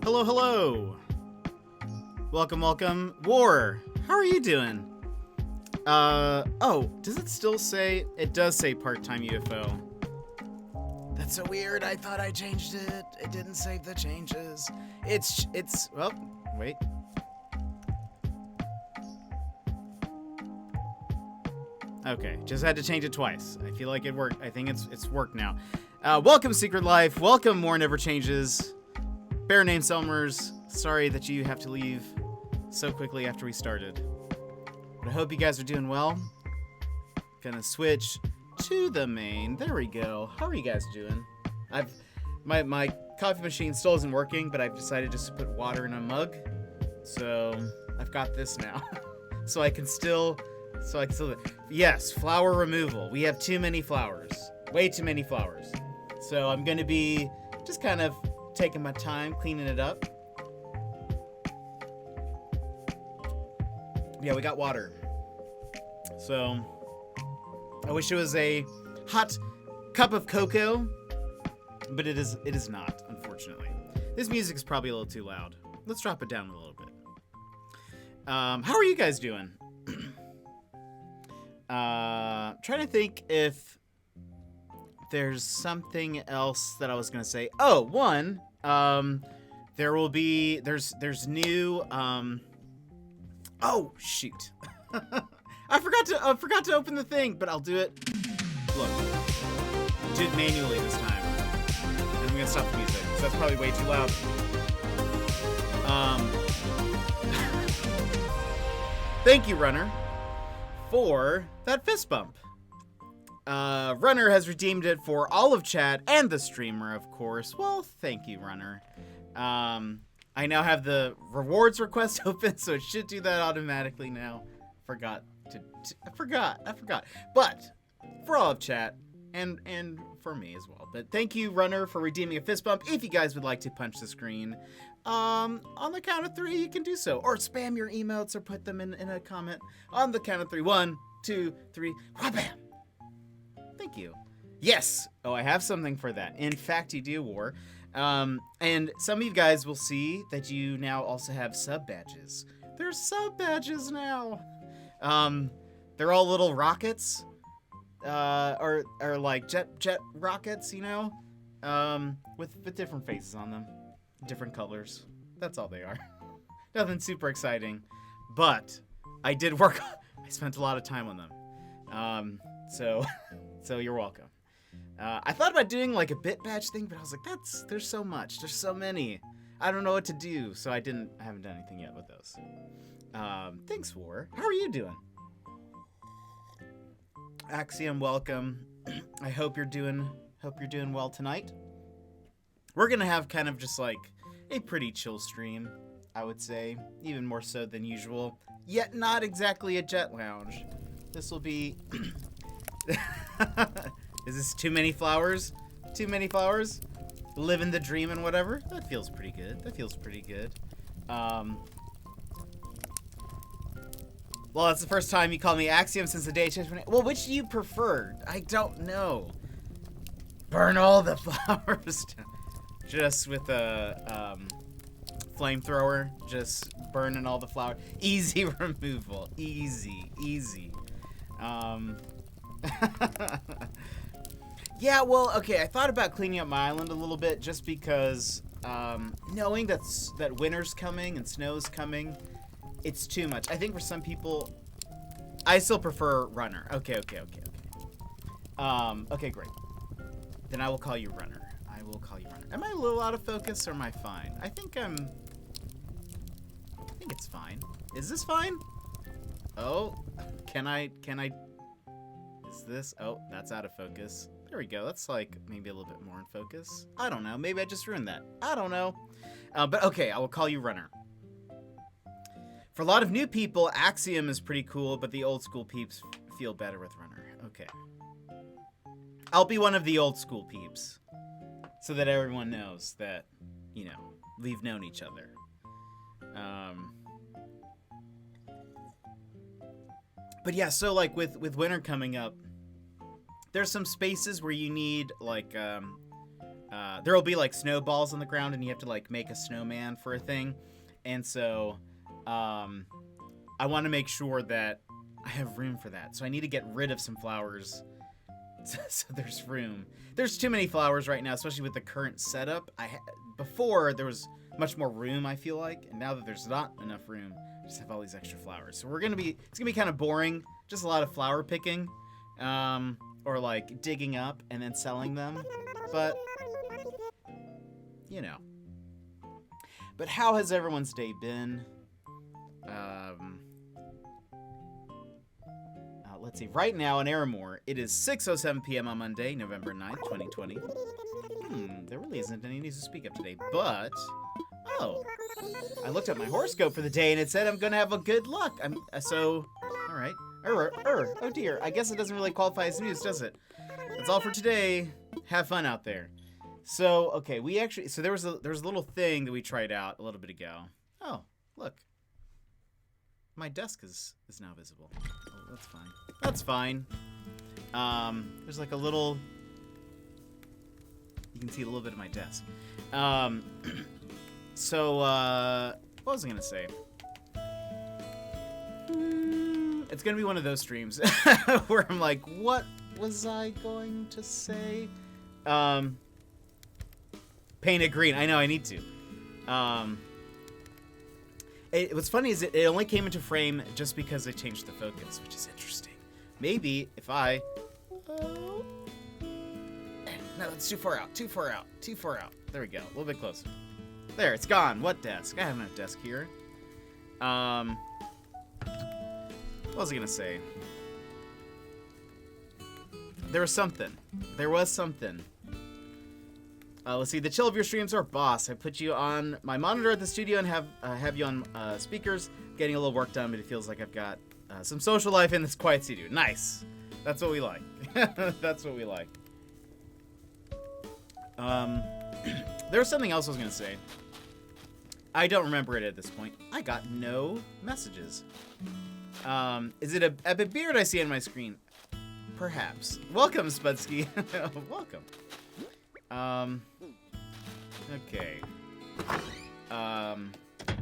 Hello, hello. Welcome, welcome. War, how are you doing? Oh, does it still say? It does say part-time UFO. That's so weird. I thought I changed it. It didn't save the changes. Well, wait. Okay, just had to change it twice. I feel like it worked. I think it's worked now. Welcome, Secret Life. Welcome, More Never Changes. Bear Name Selmers, sorry that you have to leave so quickly after we started. But I hope you guys are doing well. Gonna switch to the main. There we go. How are you guys doing? My coffee machine still isn't working, but I've decided just to put water in a mug. So I've got this now. so I can still yes, flower removal. We have too many flowers. Way too many flowers. So I'm gonna be just kind of taking my time cleaning it up. Yeah, we got water. So I wish it was a hot cup of cocoa, but it is not, unfortunately. This music is probably a little too loud. Let's drop it down a little bit. How are you guys doing? Trying to think if there's something else that I was gonna say. Oh, one, there's new, oh shoot. I forgot to open the thing, but I'll do it. Look, do it manually this time. And I'm gonna stop the music, because that's probably way too loud. Thank you, Runner, for that fist bump. Runner has redeemed it for all of chat and the streamer, of course. Well, thank you, Runner. I now have the rewards request open, so it should do that automatically now. I forgot. But for all of chat and for me as well. But thank you, Runner, for redeeming a fist bump. If you guys would like to punch the screen, on the count of 3, you can do so, or spam your emotes or put them in a comment on the count of 3. 1, 2, 3. Wha-bam! Thank you. Yes. Oh, I have something for that. In fact, you do, War. And some of you guys will see that you now also have sub badges. There's sub badges now. They're all little rockets, or like jet rockets, you know, with different faces on them, different colors. That's all they are. Nothing super exciting, but I did work. I spent a lot of time on them. So you're welcome. I thought about doing like a bit badge thing, but I was like, there's so much. There's so many. I don't know what to do, so I haven't done anything yet with those. Thanks, War. How are you doing? Axiom, welcome. I hope you're doing well tonight. We're gonna have kind of just like a pretty chill stream, I would say, even more so than usual. Yet not exactly a jet lounge. This will be. Is this too many flowers? Too many flowers? Living the dream and whatever? That feels pretty good. Well, that's the first time you call me Axiom since the day I changed my name. Well, which do you prefer? I don't know. Burn all the flowers down. Just with a flamethrower. Just burning all the flowers. Easy removal. Easy. Yeah, well, okay, I thought about cleaning up my island a little bit just because knowing that winter's coming and snow's coming, it's too much. I think for some people, I still prefer Runner. Okay. Okay, great. Then I will call you Runner. Am I a little out of focus or am I fine? I think it's fine. Is this fine? Oh, can I, is this, oh, that's out of focus. There we go. That's like maybe a little bit more in focus. I don't know. Maybe I just ruined that. I don't know. But okay, I will call you Runner. For a lot of new people, Axiom is pretty cool, but the old school peeps feel better with Runner. Okay. I'll be one of the old school peeps. So that everyone knows that, you know, we've known each other. But yeah, so like with winter coming up, there's some spaces where you need like there will be like snowballs on the ground, and you have to like make a snowman for a thing. And so, I want to make sure that I have room for that. So I need to get rid of some flowers so there's room. There's too many flowers right now, especially with the current setup. Before there was much more room, I feel like, and now that there's not enough room, I just have all these extra flowers. So it's gonna be kind of boring, just a lot of flower picking, or like digging up and then selling them. But you know. But how has everyone's day been? Let's see. Right now in Aramore, it is 6:07 p.m. on Monday, November 9th, 2020. There really isn't any news to speak of today, but... Oh. I looked at my horoscope for the day, and it said I'm going to have a good luck. So... Alright. Oh dear. I guess it doesn't really qualify as news, does it? That's all for today. Have fun out there. So, okay, we actually... So there was a little thing that we tried out a little bit ago. Oh, look. My desk is now visible. Oh, that's fine. That's fine. There's like a little... You can see a little bit of my desk. So, what was I gonna say? It's gonna be one of those streams where I'm like, what was I going to say? Paint it green. I know, I need to. What's funny is it only came into frame just because I changed the focus, which is interesting. Maybe if I... Oh. No, that's too far out. Too far out. Too far out. There we go. A little bit closer. There, it's gone. What desk? I have no desk here. What was I gonna say? There was something. Let's see. The chill of your streams are boss. I put you on my monitor at the studio and have you on speakers, getting a little work done, but it feels like I've got some social life in this quiet studio. Nice. That's what we like. That's what we like. There was something else I was gonna say. I don't remember it at this point. I got no messages. Is it a epic beard I see on my screen? Perhaps. Welcome, Spudsky. Welcome. Okay.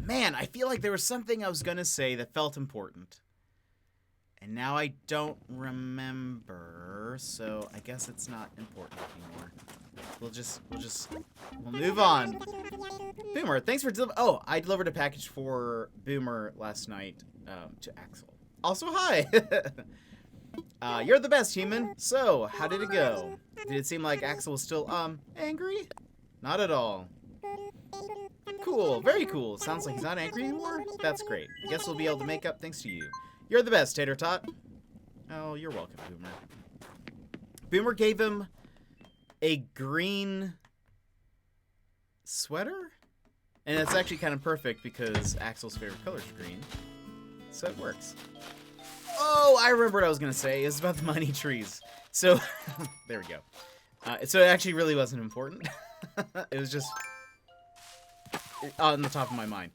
Man, I feel like there was something I was gonna say that felt important. And now I don't remember, so I guess it's not important anymore. We'll move on. Boomer, thanks for oh, I delivered a package for Boomer last night, to Axel. Also, hi! You're the best, human. So, how did it go? Did it seem like Axel was still, angry? Not at all. Cool, very cool. Sounds like he's not angry anymore. That's great. I guess we'll be able to make up thanks to you. You're the best, Tater Tot. Oh, you're welcome, Boomer. Boomer gave him a green sweater? And it's actually kind of perfect because Axel's favorite color is green. So it works. Oh, I remember what I was going to say. It was about the money trees. So, there we go. So it actually really wasn't important. It was just on the top of my mind.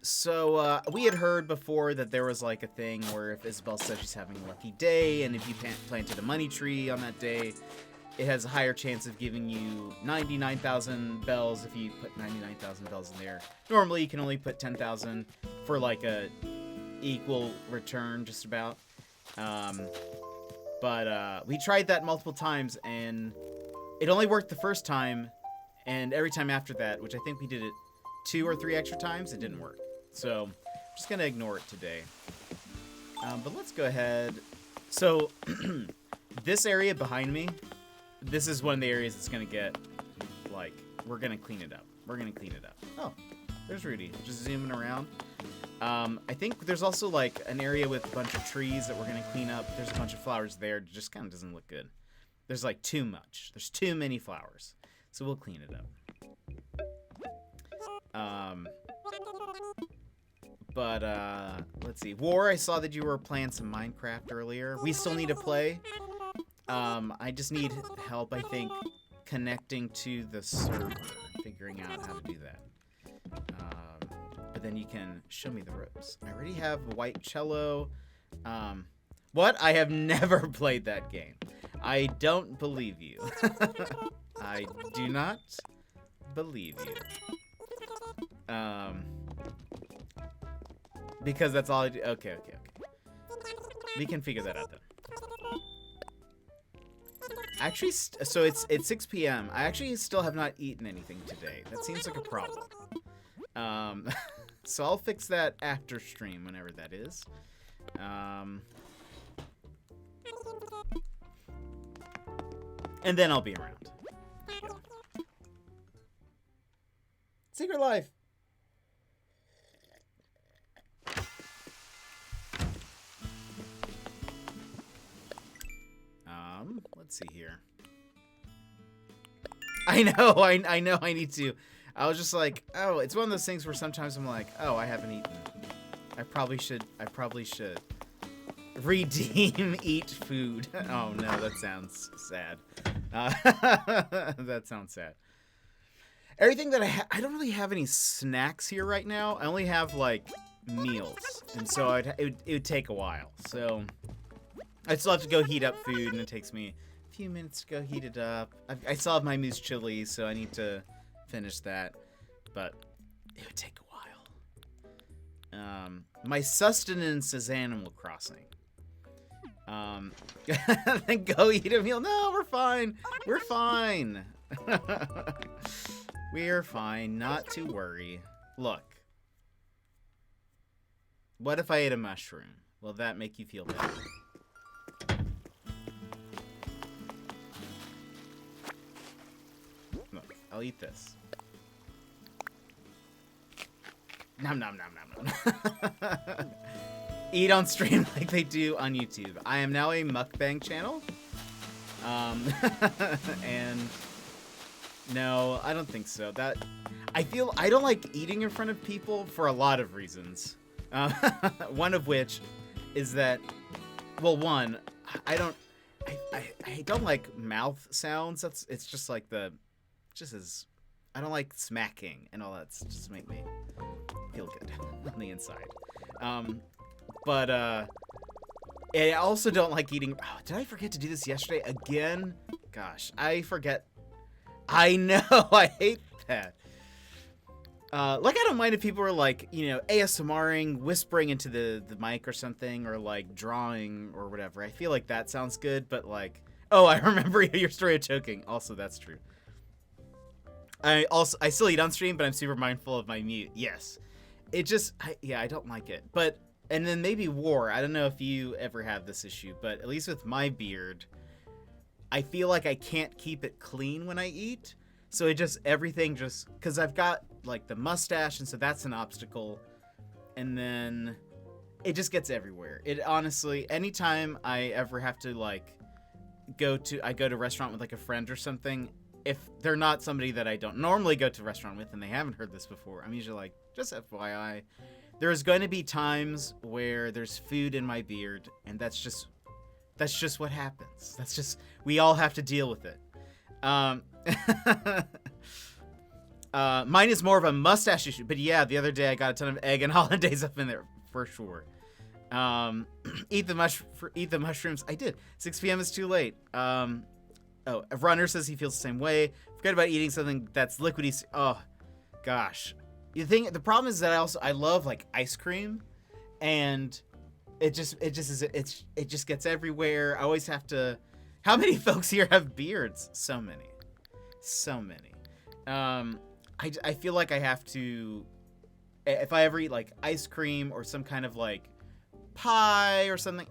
So we had heard before that there was like a thing where if Isabelle says she's having a lucky day, and if you planted a money tree on that day, it has a higher chance of giving you 99,000 bells if you put 99,000 bells in there. Normally you can only put 10,000 for like a equal return, just about. But we tried that multiple times, and it only worked the first time, and every time after that, which I think we did it 2 or 3 extra times, it didn't work. So, I'm just going to ignore it today. But let's go ahead. So, this area behind me, this is one of the areas that's going to get, like, we're going to clean it up. We're going to clean it up. Oh, there's Rudy. Just zooming around. I think there's also, like, an area with a bunch of trees that we're going to clean up. There's a bunch of flowers there. It just kind of doesn't look good. There's, like, too much. There's too many flowers. So, we'll clean it up. Let's see. War, I saw that you were playing some Minecraft earlier. We still need to play. I just need help, I think, connecting to the server, figuring out how to do that. But then you can show me the ropes. I already have White Cello. What? I have never played that game. I don't believe you. I do not believe you. Because that's all I do. Okay. We can figure that out then. Actually, so it's 6 p.m. I actually still have not eaten anything today. That seems like a problem. So I'll fix that after stream, whenever that is. And then I'll be around. Secret Life. Let's see here. I know I need to. I was just like, oh, it's one of those things where sometimes I'm like, oh, I haven't eaten. I probably should redeem eat food. Oh no, that sounds sad. That sounds sad. Everything that I don't really have any snacks here right now. I only have like meals, and so it would take a while. So I still have to go heat up food, and it takes me a few minutes to go heat it up. I still have my moose chili, so I need to finish that, but it would take a while. My sustenance is Animal Crossing. Then go eat a meal. No, we're fine. We're fine. We're fine. Not to worry. Look. What if I ate a mushroom? Will that make you feel better? Look, I'll eat this. Nom nom nom nom nom. Eat on stream like they do on YouTube. I am now a mukbang channel. And no, I don't think so. I don't like eating in front of people for a lot of reasons. One of which is that, well, one, I don't like mouth sounds. It's just like I don't like smacking and all that. It's just make me feel good on the inside. But I also don't like eating. Oh, did I forget to do this yesterday again? Gosh, I forget. I know, I hate that. Like, I don't mind if people are like, you know, ASMRing, whispering into the mic or something, or like drawing or whatever. I feel like that sounds good, but like, oh, I remember your story of choking. Also, that's true. I still eat on stream, but I'm super mindful of my mute. Yes. It just, I don't like it. But, and then maybe War. I don't know if you ever have this issue, but at least with my beard, I feel like I can't keep it clean when I eat. So everything just, because I've got like the mustache, and so that's an obstacle. And then it just gets everywhere. It honestly, anytime I ever have to like go to a restaurant with like a friend or something, if they're not somebody that I don't normally go to a restaurant with and they haven't heard this before, I'm usually like, just FYI, there's going to be times where there's food in my beard, and that's just what happens. We all have to deal with it. Mine is more of a mustache issue, but yeah, the other day I got a ton of egg and hollandaise up in there for sure. Eat the mushrooms. I did. 6 p.m. is too late. Oh, a runner says he feels the same way. Forget about eating something that's liquidy. Oh, gosh. The problem is that I love like ice cream, and it just gets everywhere. I always have to. How many folks here have beards? So many. I feel like I have to. If I ever eat like ice cream or some kind of like pie or something,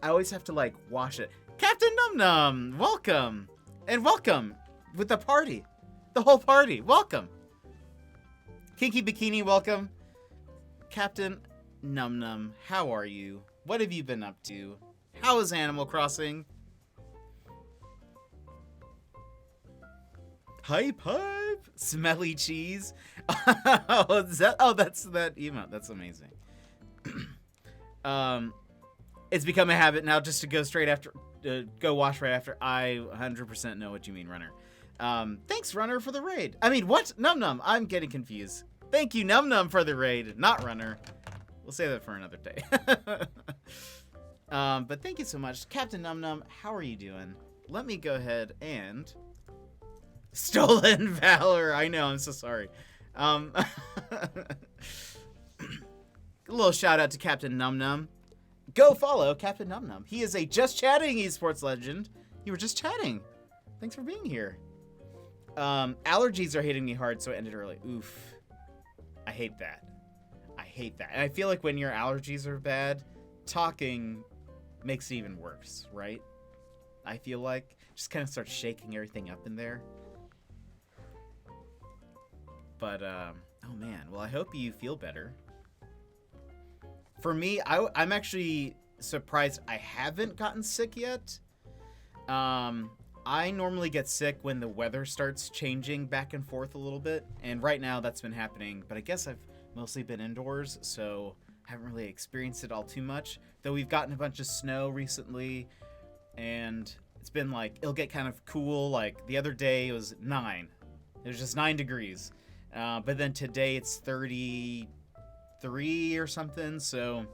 I always have to like wash it. Captain Num Num, welcome. And welcome with the party. The whole party, welcome. Kinky Bikini, welcome. Captain Num Num, how are you? What have you been up to? How is Animal Crossing? Hype. Smelly cheese. That's that emote. That's amazing. It's become a habit now just to go straight after, go wash right after. I 100% know what you mean, Runner. Thanks, Runner, for the raid. I mean, what? Num Num. I'm getting confused. Thank you, Num Num, for the raid, not Runner. We'll say that for another day. But thank you so much. Captain Num Num, how are you doing? Let me go ahead and... Stolen Valor! I know, I'm so sorry. A little shout out to Captain Num Num. Go follow Captain Num Num. He is a Just Chatting esports legend. You were just chatting. Thanks for being here. Allergies are hitting me hard, so I ended early. Oof. I hate that. I hate that. And I feel like when your allergies are bad, talking makes it even worse, right? I feel like just kind of starts shaking everything up in there. But, oh man. Well, I hope you feel better. For me, I'm actually surprised I haven't gotten sick yet. I normally get sick when the weather starts changing back and forth a little bit. And right now that's been happening. But I guess I've mostly been indoors, so I haven't really experienced it all too much. Though we've gotten a bunch of snow recently. And it's been like, it'll get kind of cool. Like the other day it was 9. It was just 9 degrees. But then today it's 33 or something. So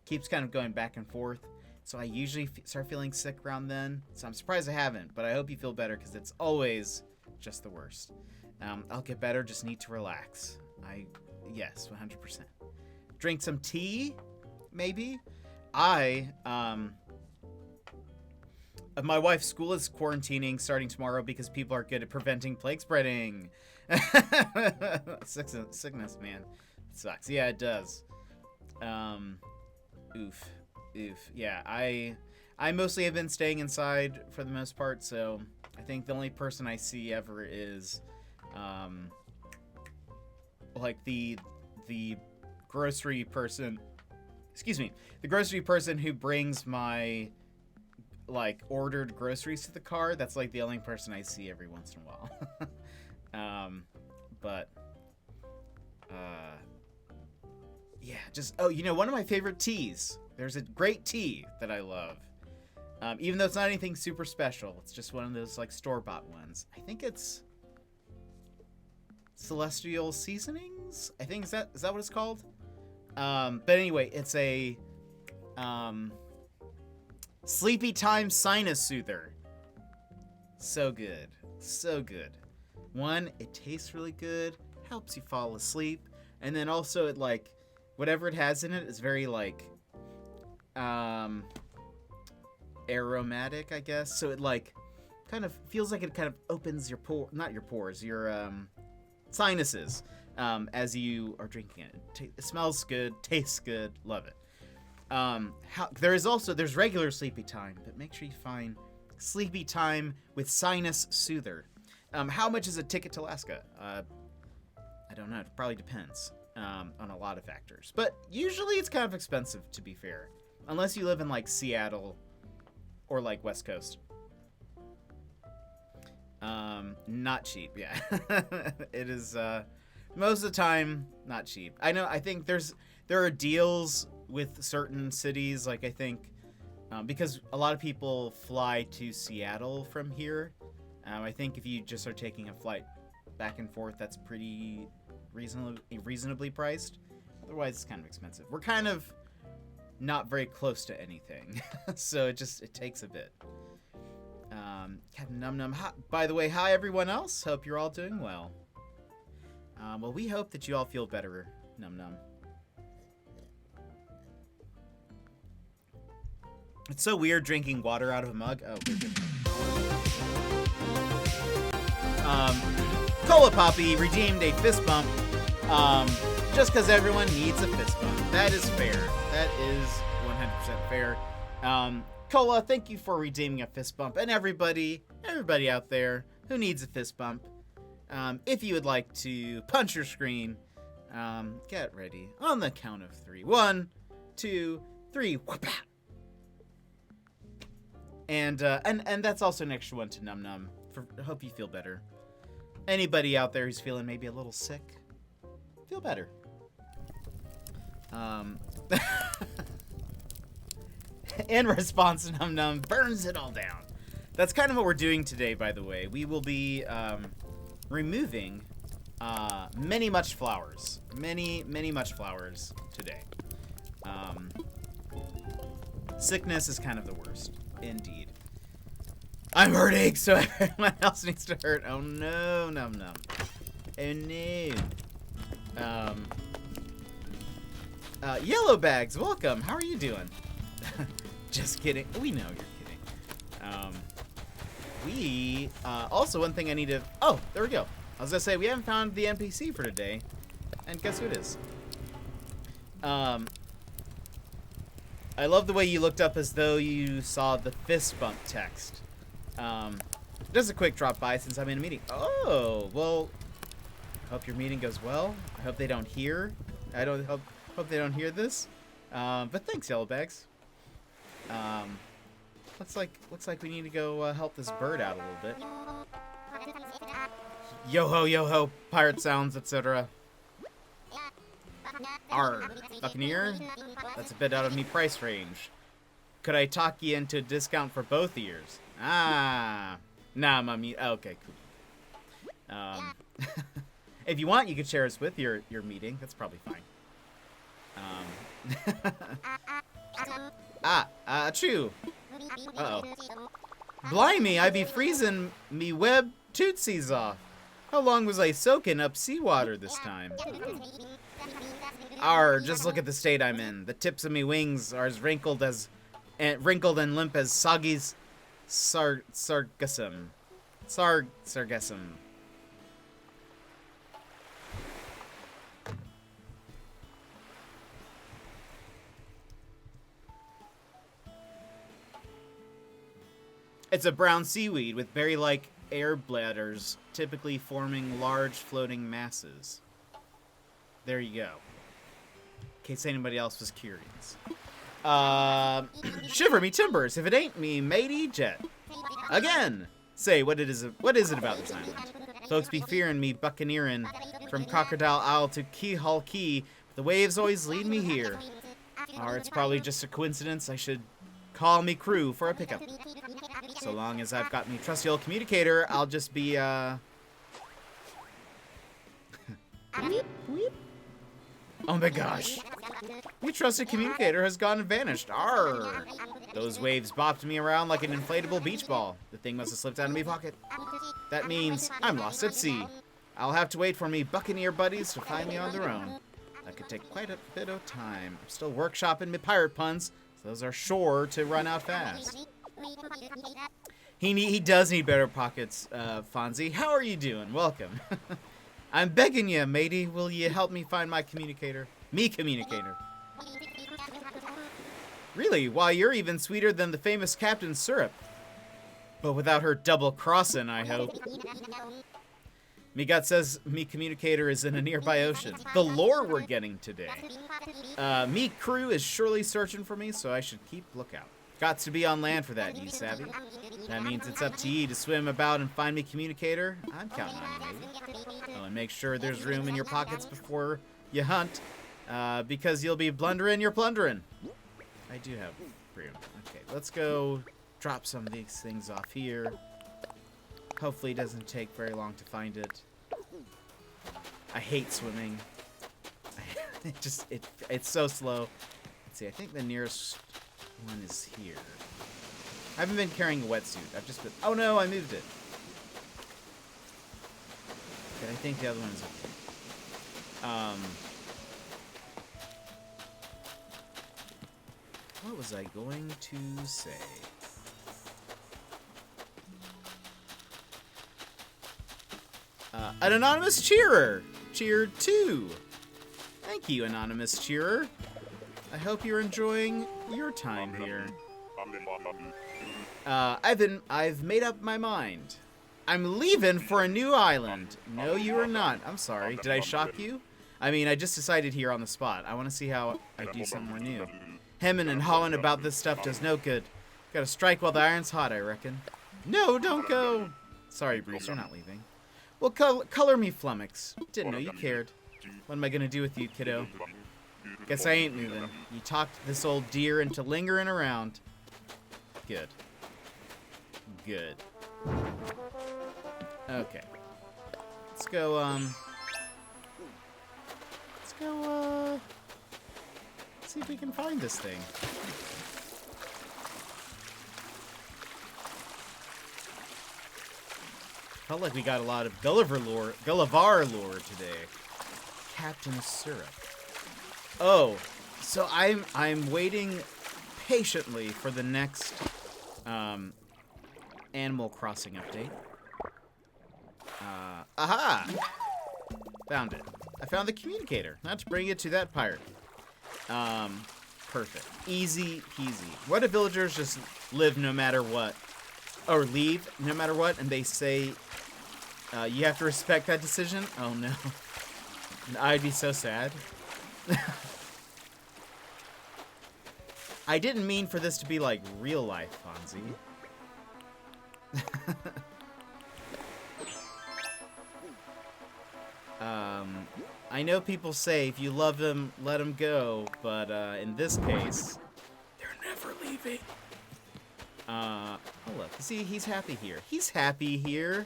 keeps kind of going back and forth. So I usually start feeling sick around then. So I'm surprised I haven't, but I hope you feel better because it's always just the worst. I'll get better, just need to relax. Yes, 100%. Drink some tea, maybe. My wife's school is quarantining starting tomorrow because people are good at preventing plague spreading. Sickness, man. It sucks. Yeah, it does. Oof. Yeah, I mostly have been staying inside for the most part, so I think the only person I see ever is, like the grocery person, the grocery person who brings my, like, ordered groceries to the car. That's, like, the only person I see every once in a while. Yeah, one of my favorite teas. There's a great tea that I love. Even though it's not anything super special. It's just one of those, like, store-bought ones. I think it's Celestial Seasonings? I think, is that what it's called? But anyway, it's a Sleepy Time Sinus Soother. So good. So good. One, it tastes really good. Helps you fall asleep. And then also it, like, whatever it has in it is very, like, aromatic, I guess. So it, like, kind of feels like it kind of opens your your sinuses, as you are drinking it. It smells good, tastes good, love it. There's regular Sleepy Time, but make sure you find Sleepy Time with Sinus Soother. How much is a ticket to Alaska? I don't know. It probably depends on a lot of factors. But usually it's kind of expensive, to be fair. Unless you live in, like, Seattle or, like, West Coast. Not cheap, yeah. It is, most of the time, not cheap. I think there are deals with certain cities, like, I think, because a lot of people fly to Seattle from here. I think if you just are taking a flight back and forth, that's pretty reasonably priced. Otherwise, it's kind of expensive. We're kind of not very close to anything, so it takes a bit. Captain Num Num. By the way, hi everyone else. Hope you're all doing well. Well, we hope that you all feel better, Num Num. It's so weird drinking water out of a mug. Oh, we're good. Cola Poppy redeemed a fist bump. Just because everyone needs a fist bump. That is fair. That is 100% fair. Cola, thank you for redeeming a fist bump. And everybody out there who needs a fist bump, if you would like to punch your screen, get ready. On the count of 3. 1, 2, 3. Whoop-ah! And that's also an extra one to Num Num. I hope you feel better. Anybody out there who's feeling maybe a little sick, feel better. In response, Num Num burns it all down. That's kind of what we're doing today, by the way. We will be removing many much flowers. Many much flowers today. Sickness is kind of the worst. Indeed. I'm hurting, so everyone else needs to hurt. Oh no, no, no. Oh no. Yellow Bags, welcome. How are you doing? Just kidding. We know you're kidding. Also one thing I need to, oh, there we go. I was gonna say, we haven't found the NPC for today. And guess who it is? I love the way you looked up as though you saw the fist bump text. Just a quick drop by since I'm in a meeting. Oh, well, hope your meeting goes well. I hope they don't hear. Hope they don't hear this. But thanks, Yellow Bags. Looks like we need to go help this bird out a little bit. Yo ho, pirate sounds, etc. Arr, Buccaneer? That's a bit out of me price range. Could I talk you into a discount for both ears? Ah, nah, mommy. Okay, cool. If you want, you could share us with your meeting. That's probably fine. Achoo. Uh-oh. Blimey, I be freezing me web tootsies off. How long was I soaking up seawater this time? Arr, just look at the state I'm in. The tips of me wings are as wrinkled and limp as Soggy's sargassum. Sargassum. It's a brown seaweed with berry-like air bladders, typically forming large floating masses. There you go. In case anybody else was curious. Shiver me timbers if it ain't me matey jet. Again! Say, what is it about this island? Folks be fearing me buccaneering from Crocodile Isle to Keyhole Key. The waves always lead me here. Or it's probably just a coincidence. I should call me crew for a pickup. So long as I've got me trusty old communicator, I'll just be, Oh my gosh. Your trusted communicator has gone and vanished. Arr! Those waves bopped me around like an inflatable beach ball. The thing must have slipped out of my pocket. That means I'm lost at sea. I'll have to wait for me buccaneer buddies to find me on their own. That could take quite a bit of time. I'm still workshopping my pirate puns, so those are sure to run out fast. He does need better pockets, Fonzie. How are you doing? Welcome. I'm begging you, matey. Will you help me find my communicator? Me communicator. Really? Why, you're even sweeter than the famous Captain Syrup. But without her double-crossing, I hope. Me gut says me communicator is in a nearby ocean. The lore we're getting today. Me crew is surely searching for me, so I should keep lookout. Got to be on land for that, ye savvy. That means it's up to ye to swim about and find me communicator. I'm counting on you, matey. Oh, and make sure there's room in your pockets before you hunt, because you'll be blundering your plundering. I do have room. Okay, let's go drop some of these things off here. Hopefully it doesn't take very long to find it. I hate swimming. It's so slow. Let's see, I think the nearest one is here. I haven't been carrying a wetsuit. I've just been, oh no, I moved it. Okay, I think the other one is okay. What was I going to say? An anonymous cheerer! Cheer 2! Thank you, anonymous cheerer. I hope you're enjoying your time here. I've made up my mind. I'm leaving for a new island. No, you are not. I'm sorry. Did I shock you? I mean, I just decided here on the spot. I want to see how I do somewhere new. Hemming and hawing about this stuff does no good. Gotta strike while the iron's hot, I reckon. No, don't go. Sorry, Bruce, you're not leaving. Well, color me flummox. Didn't know you cared. What am I gonna do with you, kiddo? Guess I ain't moving. You talked this old deer into lingering around. Good. Good. Okay. Let's go, see if we can find this thing. Felt like we got a lot of Gulliver lore today. Captain Syrup. Oh, so I'm waiting patiently for the next Animal Crossing update. Aha! Found it. I found the communicator. Not to bring it to that pirate. Perfect. Easy peasy. What if villagers just live no matter what? Or leave no matter what, and they say, you have to respect that decision? Oh no. I'd be so sad. I didn't mean for this to be like real life, Fonzie. I know people say if you love them, let them go, but in this case, they're never leaving. Oh look, see, he's happy here. He's happy here.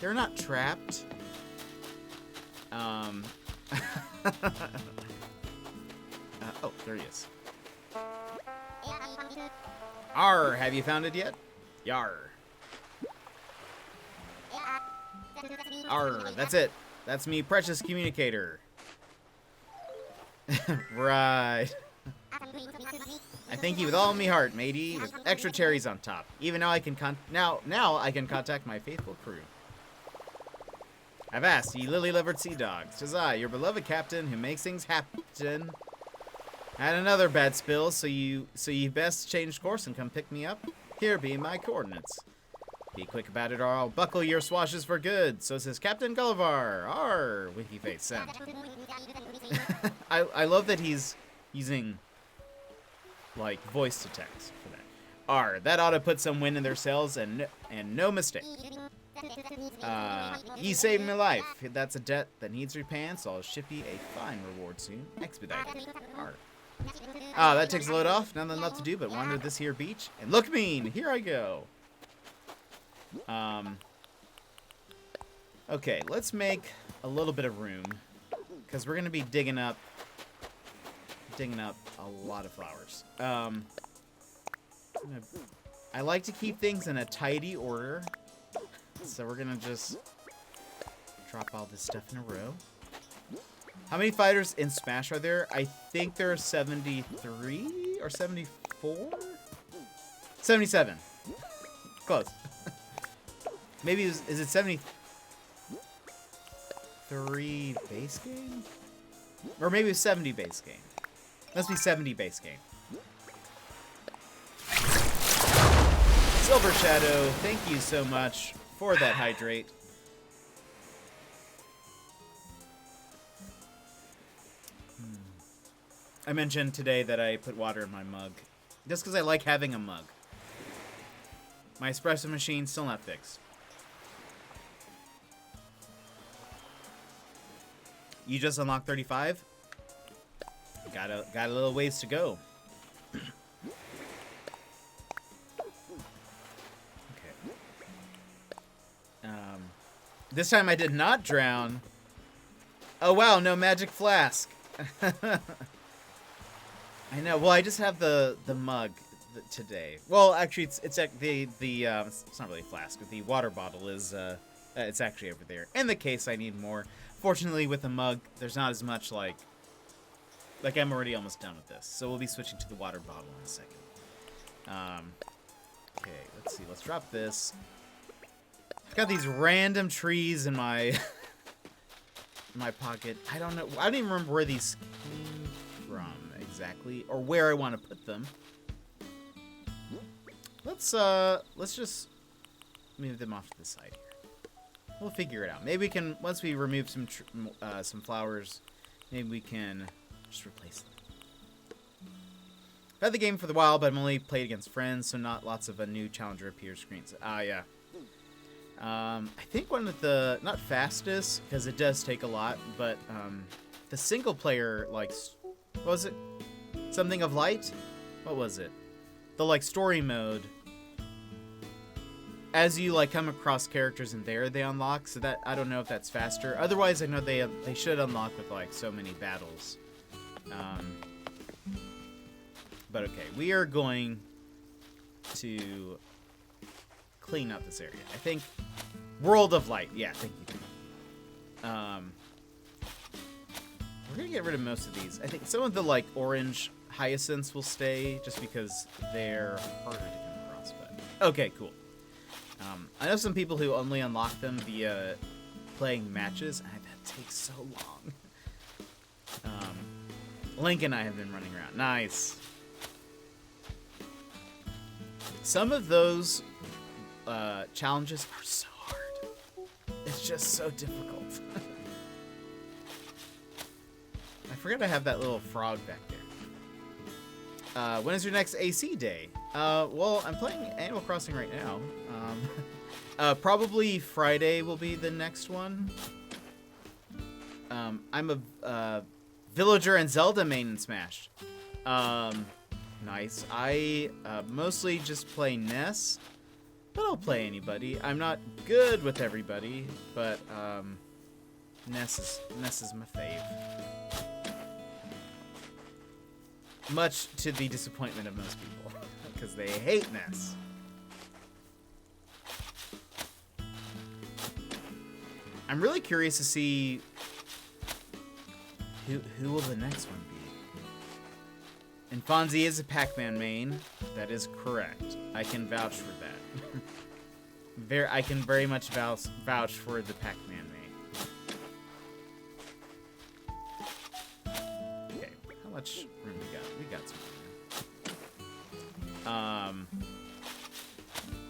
They're not trapped. Oh, there he is. Arr, have you found it yet? Yar. Arr, that's it. That's me, precious communicator. Right. I thank you with all my heart, matey, with extra cherries on top. Even now I can now I can contact my faithful crew. I've asked, ye lily-livered sea dogs, 'tis I, your beloved captain, who makes things happen. Had another bad spill, so you best change course and come pick me up. Here be my coordinates. Be quick about it, or I'll buckle your swashes for good. So says Captain Gulliver. Arr, winky face, send. I love that he's using like voice to text for that. Arr, that ought to put some wind in their sails, and no mistake. Ye saved my life. That's a debt that needs repaying, so I'll ship ye a fine reward soon. Expedited. Arr. Ah, that takes a load off. Nothing left to do but wander this here beach and look mean. Here I go. Okay, let's make a little bit of room because we're gonna be digging up a lot of flowers. I like to keep things in a tidy order, so we're gonna just drop all this stuff in a row. How many fighters in Smash are there? I think there are 73 or 74? 77. Close. Maybe is it 73 base game? Or maybe it's 70 base game. Must be 70 base game. Silver Shadow, thank you so much for that hydrate. I mentioned today that I put water in my mug. Just because I like having a mug. My espresso machine's still not fixed. You just unlocked 35? Got a little ways to go. Okay. This time I did not drown. Oh wow, no magic flask. I know. Well, I just have the mug today. Well, actually, it's not really a flask. But the water bottle is it's actually over there. In the case, I need more. Fortunately, with the mug, there's not as much like I'm already almost done with this. So we'll be switching to the water bottle in a second. Okay, let's see. Let's drop this. I've got these random trees in my in my pocket. I don't know. I don't even remember where these came from exactly, or where I want to put them. Let's just move them off to the side here. We'll figure it out. Maybe we can, once we remove some flowers, maybe we can just replace them. I've had the game for a while, but I've only played against friends, so not lots of a new challenger appears screens. Yeah. I think one of the, not fastest, because it does take a lot, but the single player, like, what was it? Something of Light? What was it? The, like, story mode. As you, like, come across characters in there, they unlock, so that, I don't know if that's faster. Otherwise, I know they should unlock with, like, so many battles. But okay, we are going to clean up this area. I think World of Light. Yeah, thank you. We're gonna get rid of most of these. I think some of the like orange hyacinths will stay just because they're harder to come across. But okay, cool. I know some people who only unlock them via playing matches, and that takes so long. Link and I have been running around. Nice. Some of those challenges are so hard. It's just so difficult. I forgot I have that little frog back there. When is your next AC day? Well, I'm playing Animal Crossing right now. Probably Friday will be the next one. I'm a Villager and Zelda main in Smash. Nice. I mostly just play Ness, but I'll play anybody. I'm not good with everybody, but Ness is my fave. Much to the disappointment of most people, because they hate Ness. I'm really curious to see who will the next one be. And Fonzie is a Pac-Man main. That is correct. I can vouch for that. I can very much vouch for the Pac-Man main. Okay, how much room we got? We got some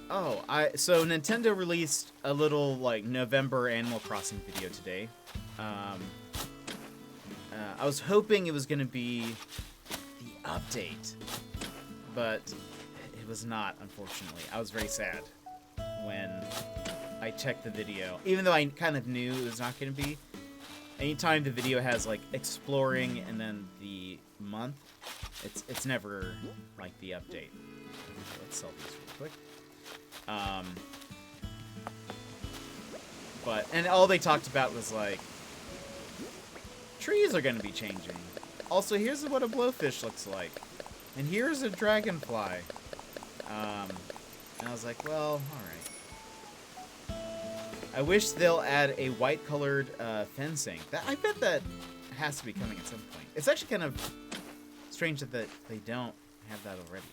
room. So Nintendo released a little like November Animal Crossing video today. I was hoping it was gonna be the update, but it was not, unfortunately. I was very sad when I checked the video, even though I kind of knew it was not gonna be. Anytime the video has like exploring and then the month, it's never like the update. Okay, let's sell these real quick. And all they talked about was like, trees are going to be changing. Also, here's what a blowfish looks like. And here's a dragonfly. And I was like, well, alright. I wish they'll add a white-colored fencing. I bet that has to be coming at some point. It's actually kind of strange that they don't have that already.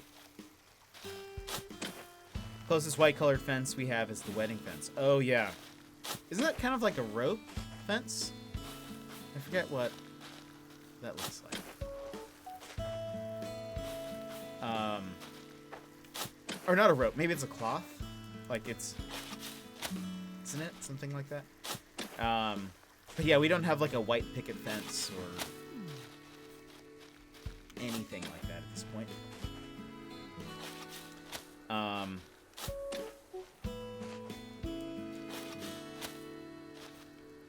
Closest white-colored fence we have is the wedding fence. Oh, yeah. Isn't that kind of like a rope fence? I forget what that looks like. Or not a rope. Maybe it's a cloth. Like it's... Isn't it? Something like that. But yeah, we don't have like a white picket fence or anything like that at this point.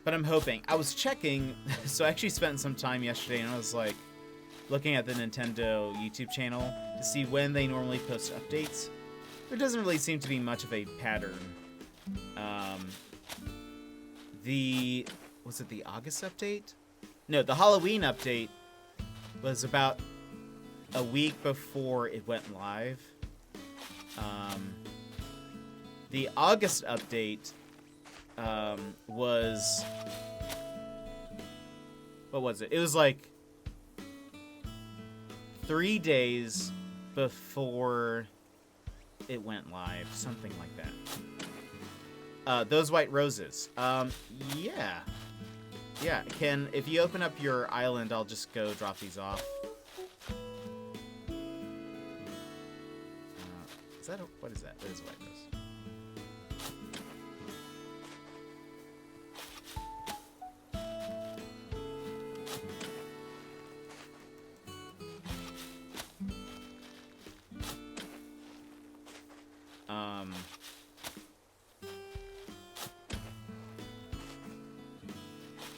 But I'm hoping. I was checking, so I actually spent some time yesterday, and I was like looking at the Nintendo YouTube channel to see when they normally post updates. There doesn't really seem to be much of a pattern. Was it the August update? No, the Halloween update was about a week before it went live. The August update was... What was it? It was like 3 days before it went live. Something like that. Those white roses. Yeah. Yeah, if you open up your island, I'll just go drop these off. What is that? That is a white rose.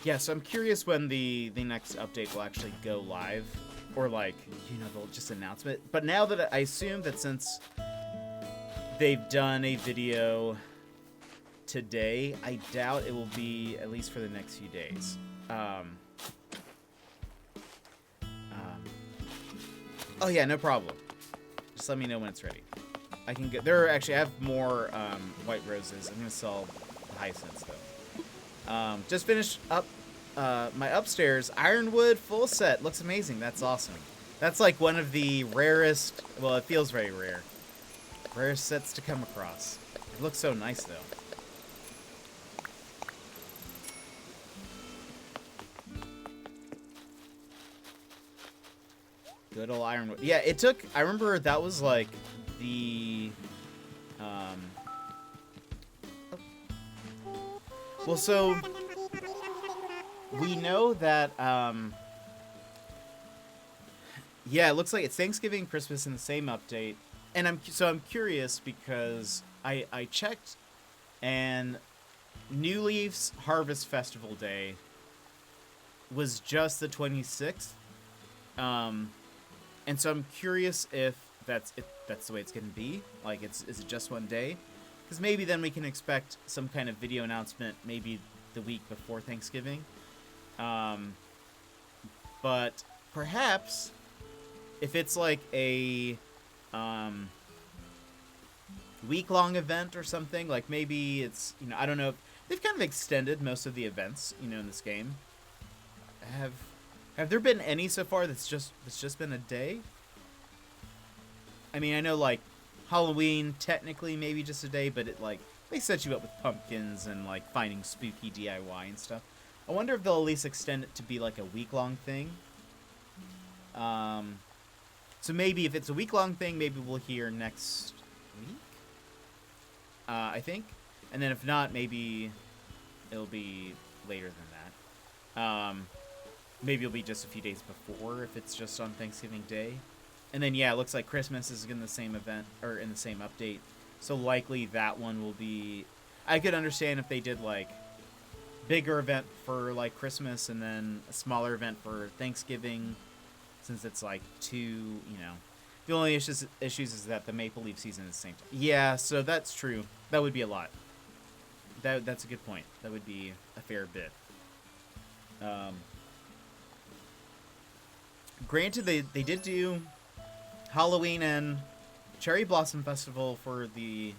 Yeah, so I'm curious when the next update will actually go live, or like, they'll just announce it. But now that I assume that since they've done a video today, I doubt it will be at least for the next few days. Oh yeah, no problem. Just let me know when it's ready. I can get I have more white roses. I'm gonna sell hyacinths, though. Just finished up my upstairs Ironwood full set. Looks amazing. That's awesome. That's like one of the rarest, well, it feels very rare. Rarest sets to come across. It looks so nice, though. Good old Ironwood. Yeah, it took, I remember that was like the, well, so we know that, yeah, it looks like it's Thanksgiving and Christmas in the same update. And I'm curious because I checked, and New Leaf's Harvest Festival Day was just the 26th. And so I'm curious if that's the way it's going to be. Like, is it just one day? Because maybe then we can expect some kind of video announcement maybe the week before Thanksgiving. But perhaps if it's like a week-long event or something, like maybe it's, you know, I don't know. They've kind of extended most of the events, you know, in this game. Have there been any so far that's just been a day? I mean, I know like Halloween technically maybe just a day, but it like they set you up with pumpkins and like finding spooky DIY and stuff. I wonder if they'll at least extend it to be like a week-long thing. So maybe if it's a week-long thing, maybe we'll hear next week. I think, and then if not, maybe it'll be later than that. Maybe it'll be just a few days before if it's just on Thanksgiving Day. And then, yeah, it looks like Christmas is in the same event, or in the same update. So likely that one will be... I could understand if they did, like, bigger event for, like, Christmas and then a smaller event for Thanksgiving, since it's, like, two, you know... The only issues is that the Maple Leaf season is the same time. Yeah, so that's true. That would be a lot. That's a good point. That would be a fair bit. Granted, they did do Halloween and Cherry Blossom Festival for the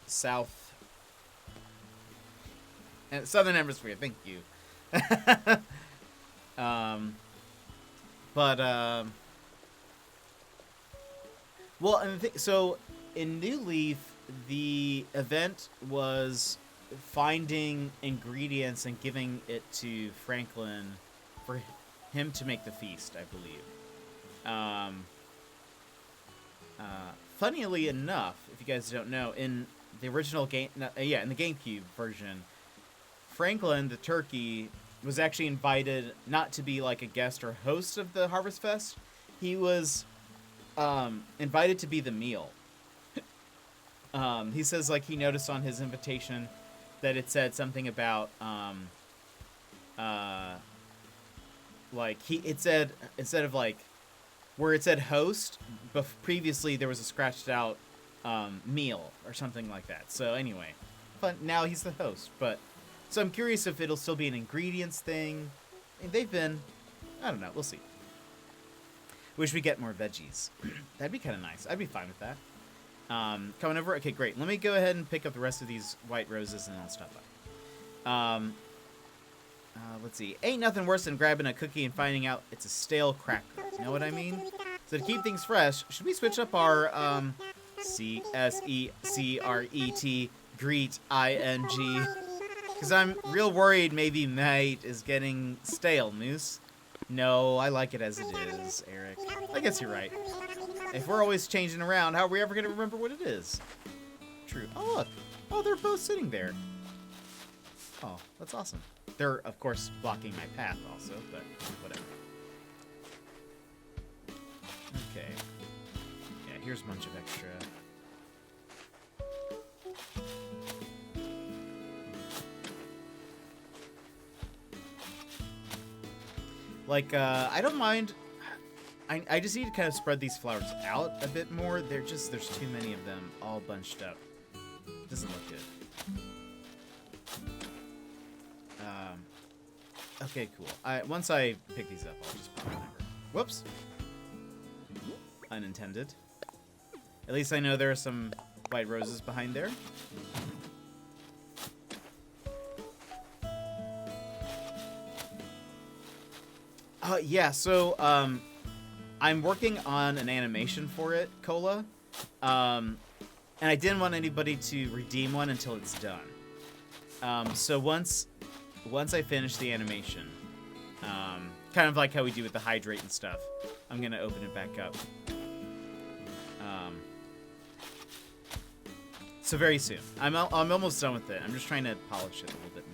South and Southern Hemisphere. Thank you. Well, and so in New Leaf, the event was finding ingredients and giving it to Franklin for him to make the feast, I believe. Funnily enough, if you guys don't know, in the original game, in the GameCube version, Franklin, the turkey, was actually invited not to be like a guest or host of the Harvest Fest. He was invited to be the meal. He says like he noticed on his invitation that it said something about it said instead of like where it said host, but previously there was a scratched out meal or something like that. So anyway, but now he's the host. But so I'm curious if it'll still be an ingredients thing. They've been, I don't know. We'll see. Wish we get more veggies. That'd be kind of nice. I'd be fine with that. Coming over. Okay, great. Let me go ahead and pick up the rest of these white roses and I'll stop by. Let's see. Ain't nothing worse than grabbing a cookie and finding out it's a stale cracker. You know what I mean? So to keep things fresh, should we switch up our CSECRET greet ING? Because I'm real worried maybe mate is getting stale, Moose. No, I like it as it is, Eric. I guess you're right. If we're always changing around, how are we ever going to remember what it is? True. Oh, look. Oh, they're both sitting there. Oh, that's awesome. They're, of course, blocking my path also, but whatever. Okay. Yeah, here's a bunch of extra. Like, I don't mind. I just need to kind of spread these flowers out a bit more. There's too many of them all bunched up. Doesn't look good. Okay, cool. Once I pick these up, I'll just pop them over. Whoops. Unintended. At least I know there are some white roses behind there. Yeah, so, I'm working on an animation for it, Cola. And I didn't want anybody to redeem one until it's done. So once I finish the animation, kind of like how we do with the hydrate and stuff, I'm gonna open it back up. So very soon. I'm almost done with it. I'm just trying to polish it a little bit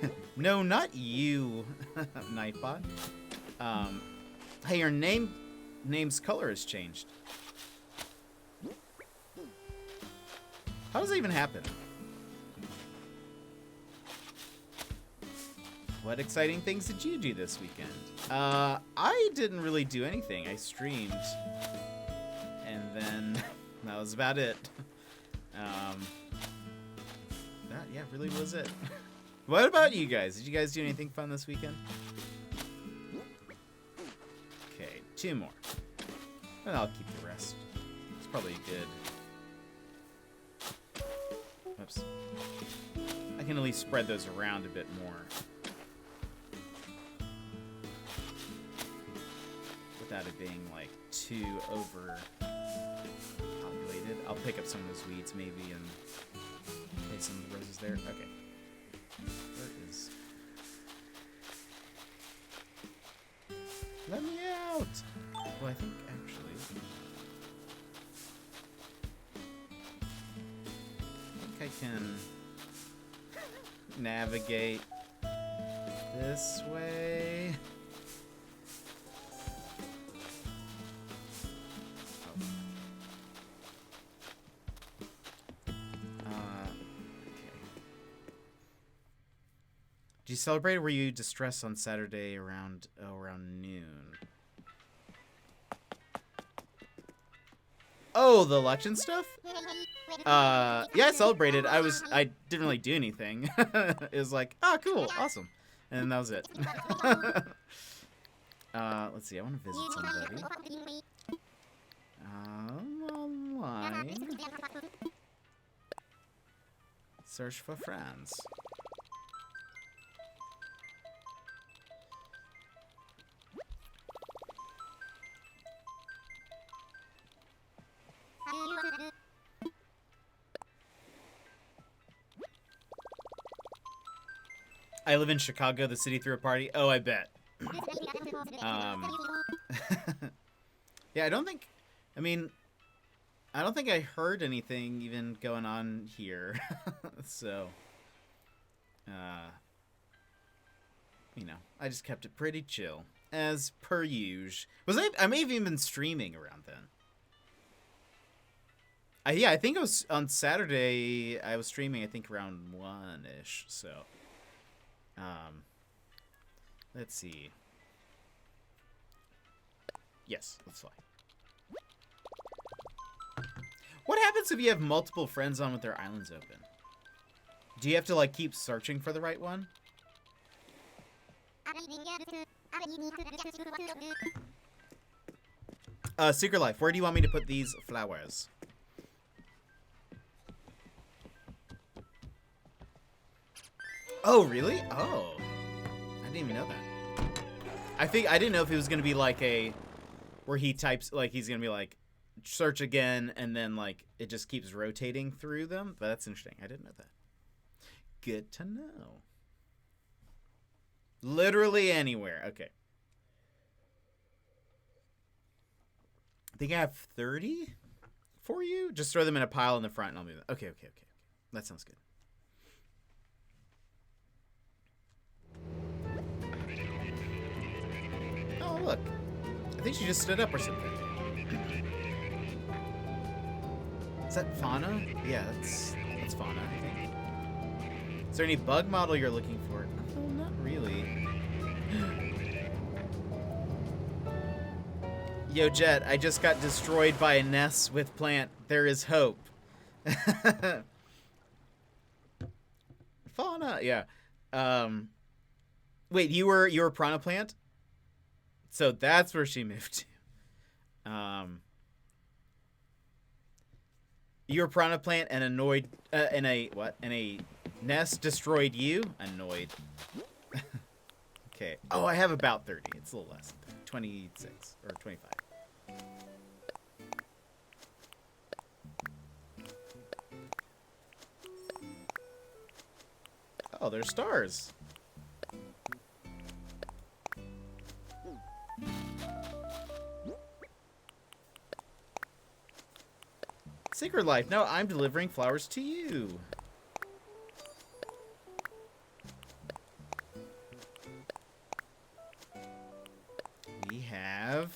more. No, not you, Nightbot. Hey, your name's color has changed. How does that even happen? What exciting things did you do this weekend? I didn't really do anything. I streamed. And then that was about it. That, yeah, really was it. What about you guys? Did you guys do anything fun this weekend? Okay, 2 more. And I'll keep the rest. It's probably good. Oops. I can at least spread those around a bit more. Without it being, like, too over-populated. I'll pick up some of those weeds, maybe, and place some of the roses there. Okay. Where is... Let me out! Well, I think, actually... I can navigate this way. Did you celebrate, or were you distressed on Saturday around noon? Oh, the election stuff? Yeah, I celebrated. I didn't really do anything. It was like, ah, cool, awesome. And that was it. Let's see, I want to visit somebody. Online. Search for friends. I live in Chicago. The city threw a party. Oh, I bet. Yeah, I don't think I heard anything even going on here. So, you know, I just kept it pretty chill, as per usual. I may have even been streaming around then. Yeah, I think it was on Saturday. I was streaming, I think, around 1-ish, so... let's see. Yes, let's fly. What happens if you have multiple friends on with their islands open? Do you have to, like, keep searching for the right one? Secret Life, where do you want me to put these flowers? Oh, really? Oh. I didn't even know that. I didn't know if it was going to be like where he types, like, he's going to be like, search again, and then, like, it just keeps rotating through them. But that's interesting. I didn't know that. Good to know. Literally anywhere. Okay. I think I have 30 for you. Just throw them in a pile in the front, and I'll move them. Okay. That sounds good. Oh, look. I think she just stood up or something. Is that fauna? Yeah, that's fauna, I think. Is there any bug model you're looking for? Oh, not really. Yo, Jet, I just got destroyed by a nest with plant. There is hope. Fauna, yeah. Wait, you were Piranha Plant? So that's where she moved to. You're a piranha plant and annoyed, and a nest destroyed you? Annoyed. Okay. Oh, I have about 30. It's a little less. 26 or 25. Oh, there's stars. Secret life. No, I'm delivering flowers to you. We have...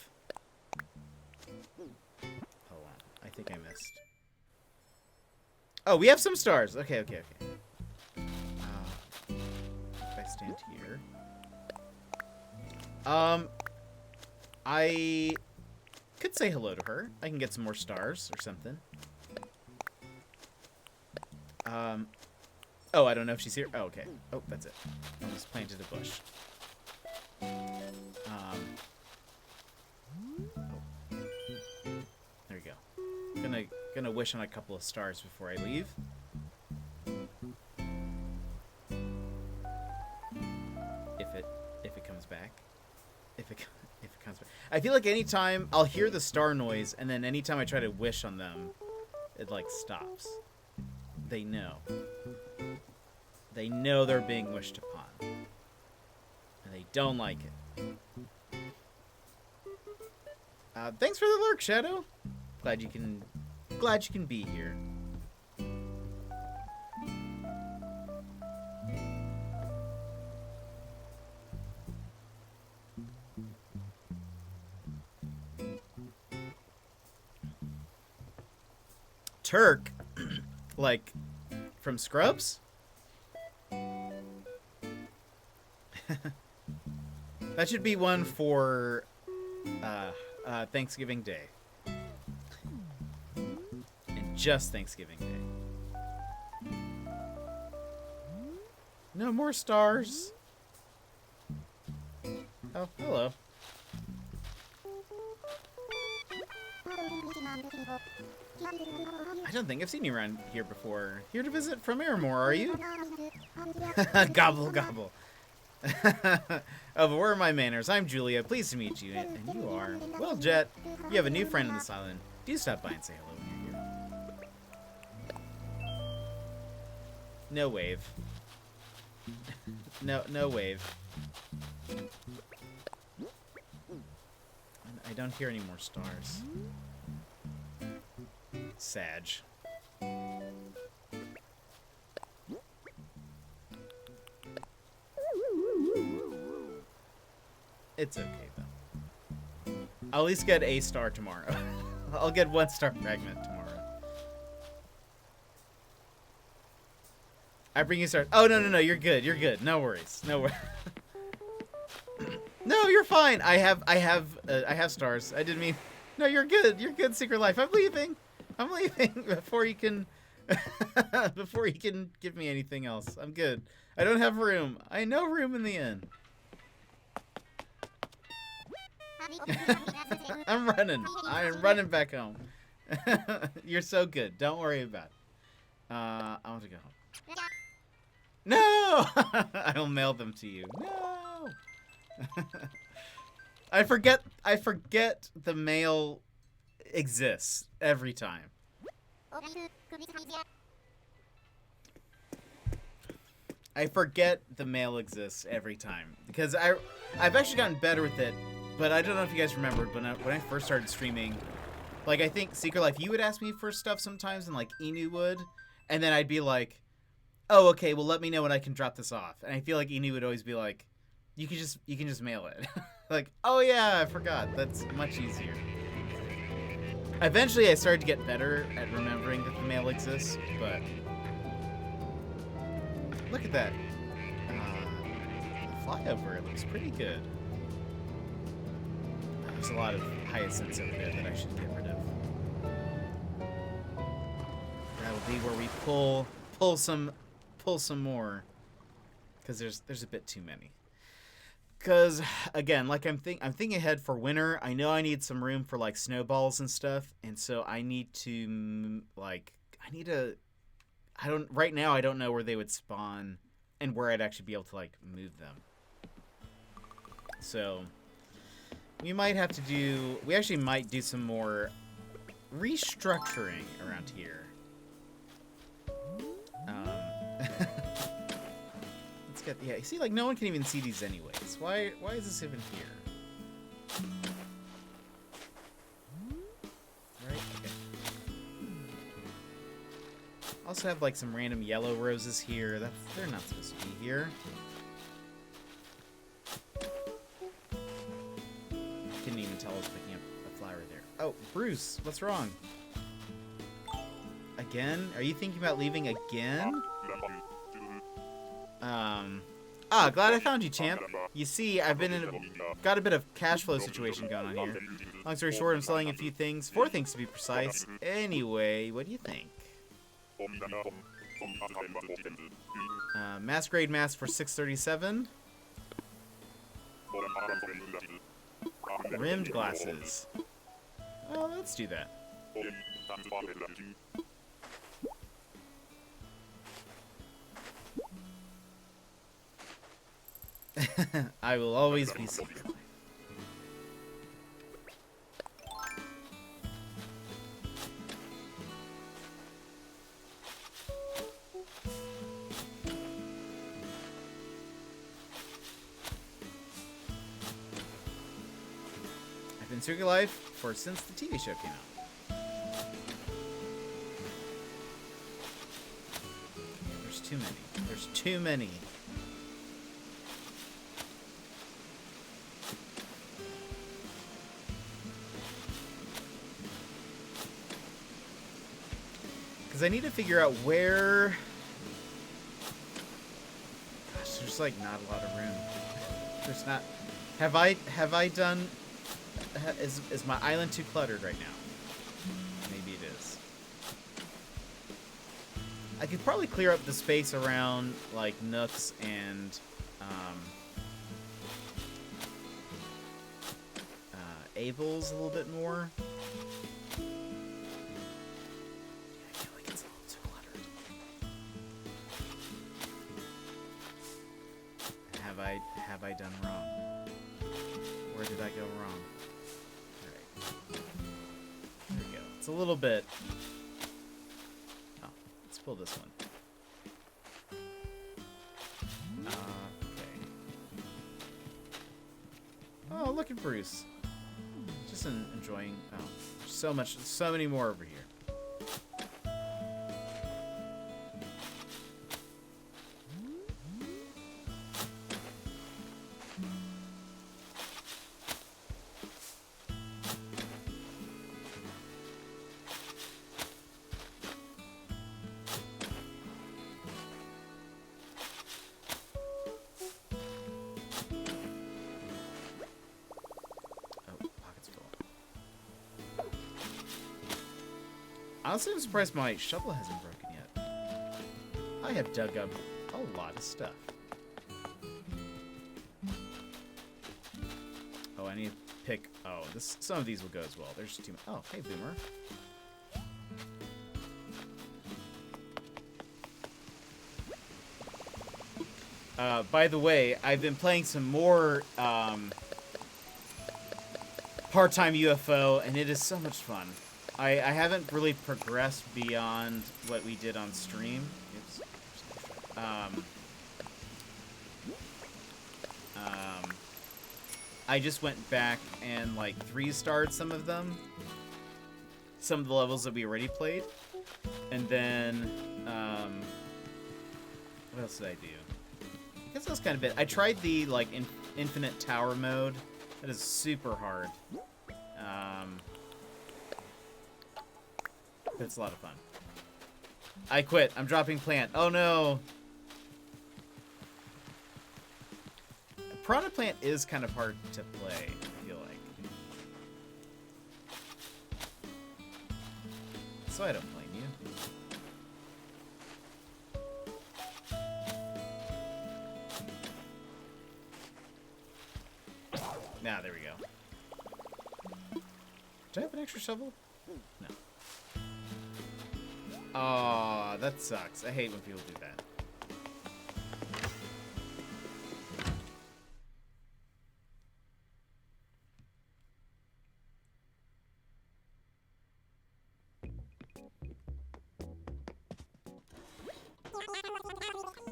Hold on. I think I missed. Oh, we have some stars. Okay. If I stand here. I could say hello to her. I can get some more stars or something. Oh, I don't know if she's here. Oh, okay. Oh, that's it. Almost planted a bush. Oh. There we go. Gonna wish on a couple of stars before I leave. If it comes back. If it comes back. I feel like anytime I'll hear the star noise, and then anytime I try to wish on them, it like stops. They know. They know they're being wished upon. And they don't like it. Thanks for the lurk, Shadow. Glad you can be here. Turk, like from Scrubs? That should be one for Thanksgiving Day. And just Thanksgiving Day. No more stars. Oh, hello. I don't think I've seen you around here before. Here to visit from Airmore, are you? Gobble, gobble. Oh, but where are my manners? I'm Julia. Pleased to meet you. And you are. Well, Jet, you have a new friend in this island. Do stop by and say hello when you're here. No wave. No wave. I don't hear any more stars. Sag. It's okay, though. I'll at least get a star tomorrow. I'll get 1 star fragment tomorrow. I bring you stars. Oh, no. You're good. You're good. No worries. No worries. No, you're fine. I have stars. I didn't mean... No, you're good. You're good, Secret Life. I'm leaving before you can... before you can give me anything else. I'm good. I don't have room. I know room in the inn. I'm running. I am running back home. You're so good. Don't worry about it. I want to go home. No! I'll mail them to you. No! I forget the mail exists every time. I forget the mail exists every time because I've actually gotten better with it, but I don't know if you guys remembered, but when I first started streaming, like I think Secret Life, you would ask me for stuff sometimes, and like Inu would, and then I'd be like, "Oh, okay, well let me know when I can drop this off." And I feel like Inu would always be like, "You can just mail it." Like, "Oh yeah, I forgot. That's much easier." Eventually, I started to get better at remembering that the mail exists, but look at that. The flyover, it looks pretty good. There's a lot of hyacinths over there that I should get rid of. That'll be where we pull some more, because there's a bit too many. Cause again, like I'm thinking ahead for winter. I know I need some room for like snowballs and stuff, and so I need to I don't right now. I don't know where they would spawn, and where I'd actually be able to like move them. So we might have to do. We actually might do some more restructuring around here. Let's get yeah. See, like no one can even see these anyways. Why is this even here? Right. Okay. Also have like some random yellow roses here. They're not supposed to be here. Couldn't even tell I was picking up a flower there. Oh, Bruce, what's wrong? Again? Are you thinking about leaving again? Glad I found you, champ. You see, I've got a bit of cash flow situation going on here. Long story short, I'm selling a few things. 4 things to be precise. Anyway, what do you think? Masquerade mask for 637. Rimmed glasses. Oh, let's do that. I will always be secret. I've been Circuit Life since the TV show came out. There's too many. There's too many. Because I need to figure out where... Gosh, there's like not a lot of room. There's not... Have I done... Is my island too cluttered right now? Maybe it is. I could probably clear up the space around like nooks and Abel's a little bit more. Yeah, I feel like it's a little too cluttered. Have I done wrong? Where did I go wrong? There we go. It's a little bit... Oh, let's pull this one. Okay. Oh, look at Bruce. Just enjoying... Oh, so many more over here. Honestly, I'm surprised my shovel hasn't broken yet. I have dug up a lot of stuff. Oh, I need to pick... Oh, some of these will go as well. There's too many. Oh, hey, Boomer. By the way, I've been playing some more part-time UFO, and it is so much fun. I haven't really progressed beyond what we did on stream. Oops. I just went back and like 3-starred some of them. Some of the levels that we already played. And then, what else did I do? I guess that was kind of it. I tried the like infinite tower mode. That is super hard. But it's a lot of fun. I quit. I'm dropping plant. Oh no. Piranha Plant is kind of hard to play, I feel like. So I don't blame you. Nah, there we go. Do I have an extra shovel? No. Aw, that sucks. I hate when people do that.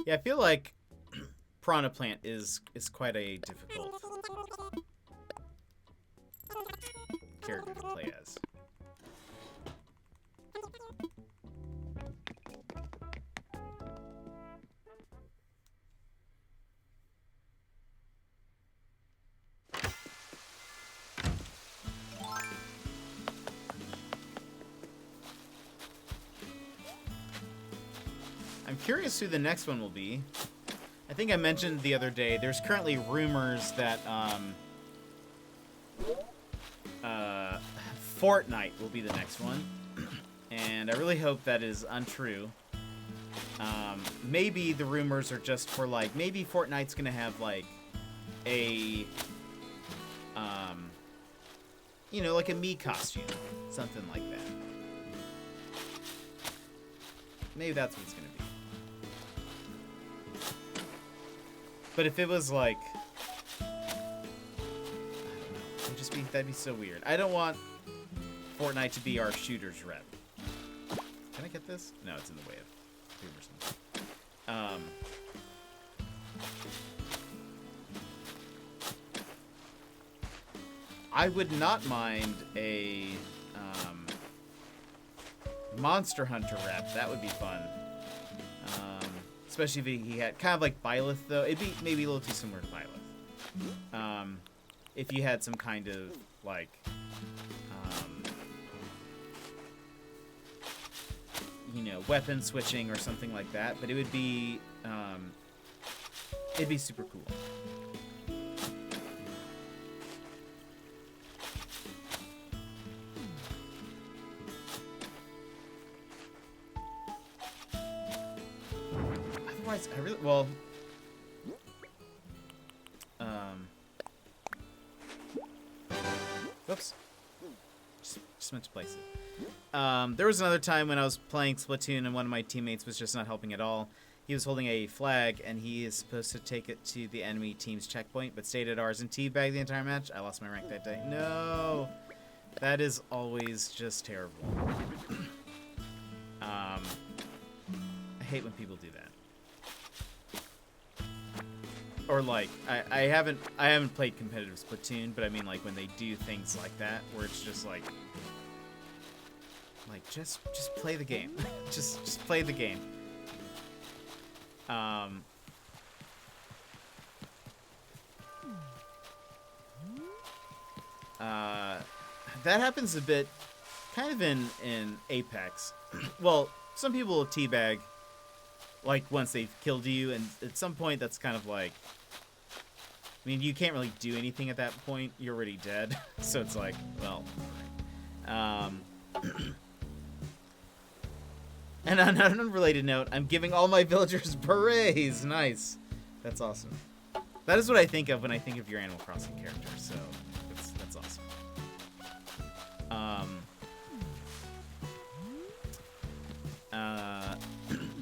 Yeah, I feel like Piranha Plant is quite a difficult character to play as. I'm curious who the next one will be. I think I mentioned the other day, there's currently rumors that Fortnite will be the next one. And I really hope that is untrue. Maybe the rumors are just for, like, maybe Fortnite's gonna have, like, a, you know, like a me costume. Something like that. Maybe that's what it's gonna be. But if it was like, I don't know, it would just be, that'd be so weird. I don't want Fortnite to be our shooter's rep. Can I get this? No, it's in the way of Boomerson. I would not mind a Monster Hunter rep. That would be fun. Especially if he had kind of like Byleth, though. It'd be maybe a little too similar to Byleth. If you had some kind of like, you know, weapon switching or something like that. But it would be, it'd be super cool. I really, well, whoops, just meant to place it. There was another time when I was playing Splatoon and one of my teammates was just not helping at all. He was holding a flag and he is supposed to take it to the enemy team's checkpoint, but stayed at ours and teabagged the entire match. I lost my rank that day. No, that is always just terrible. I hate when people do that. Or like, I haven't played competitive Splatoon, but I mean like when they do things like that, where it's just like just play the game, just play the game. That happens a bit, kind of in Apex. Well, some people will teabag like once they've killed you, and at some point that's kind of like, I mean, you can't really do anything at that point. You're already dead. So it's like, well. And on an unrelated note, I'm giving all my villagers berets. Nice. That's awesome. That is what I think of when I think of your Animal Crossing character. So that's awesome.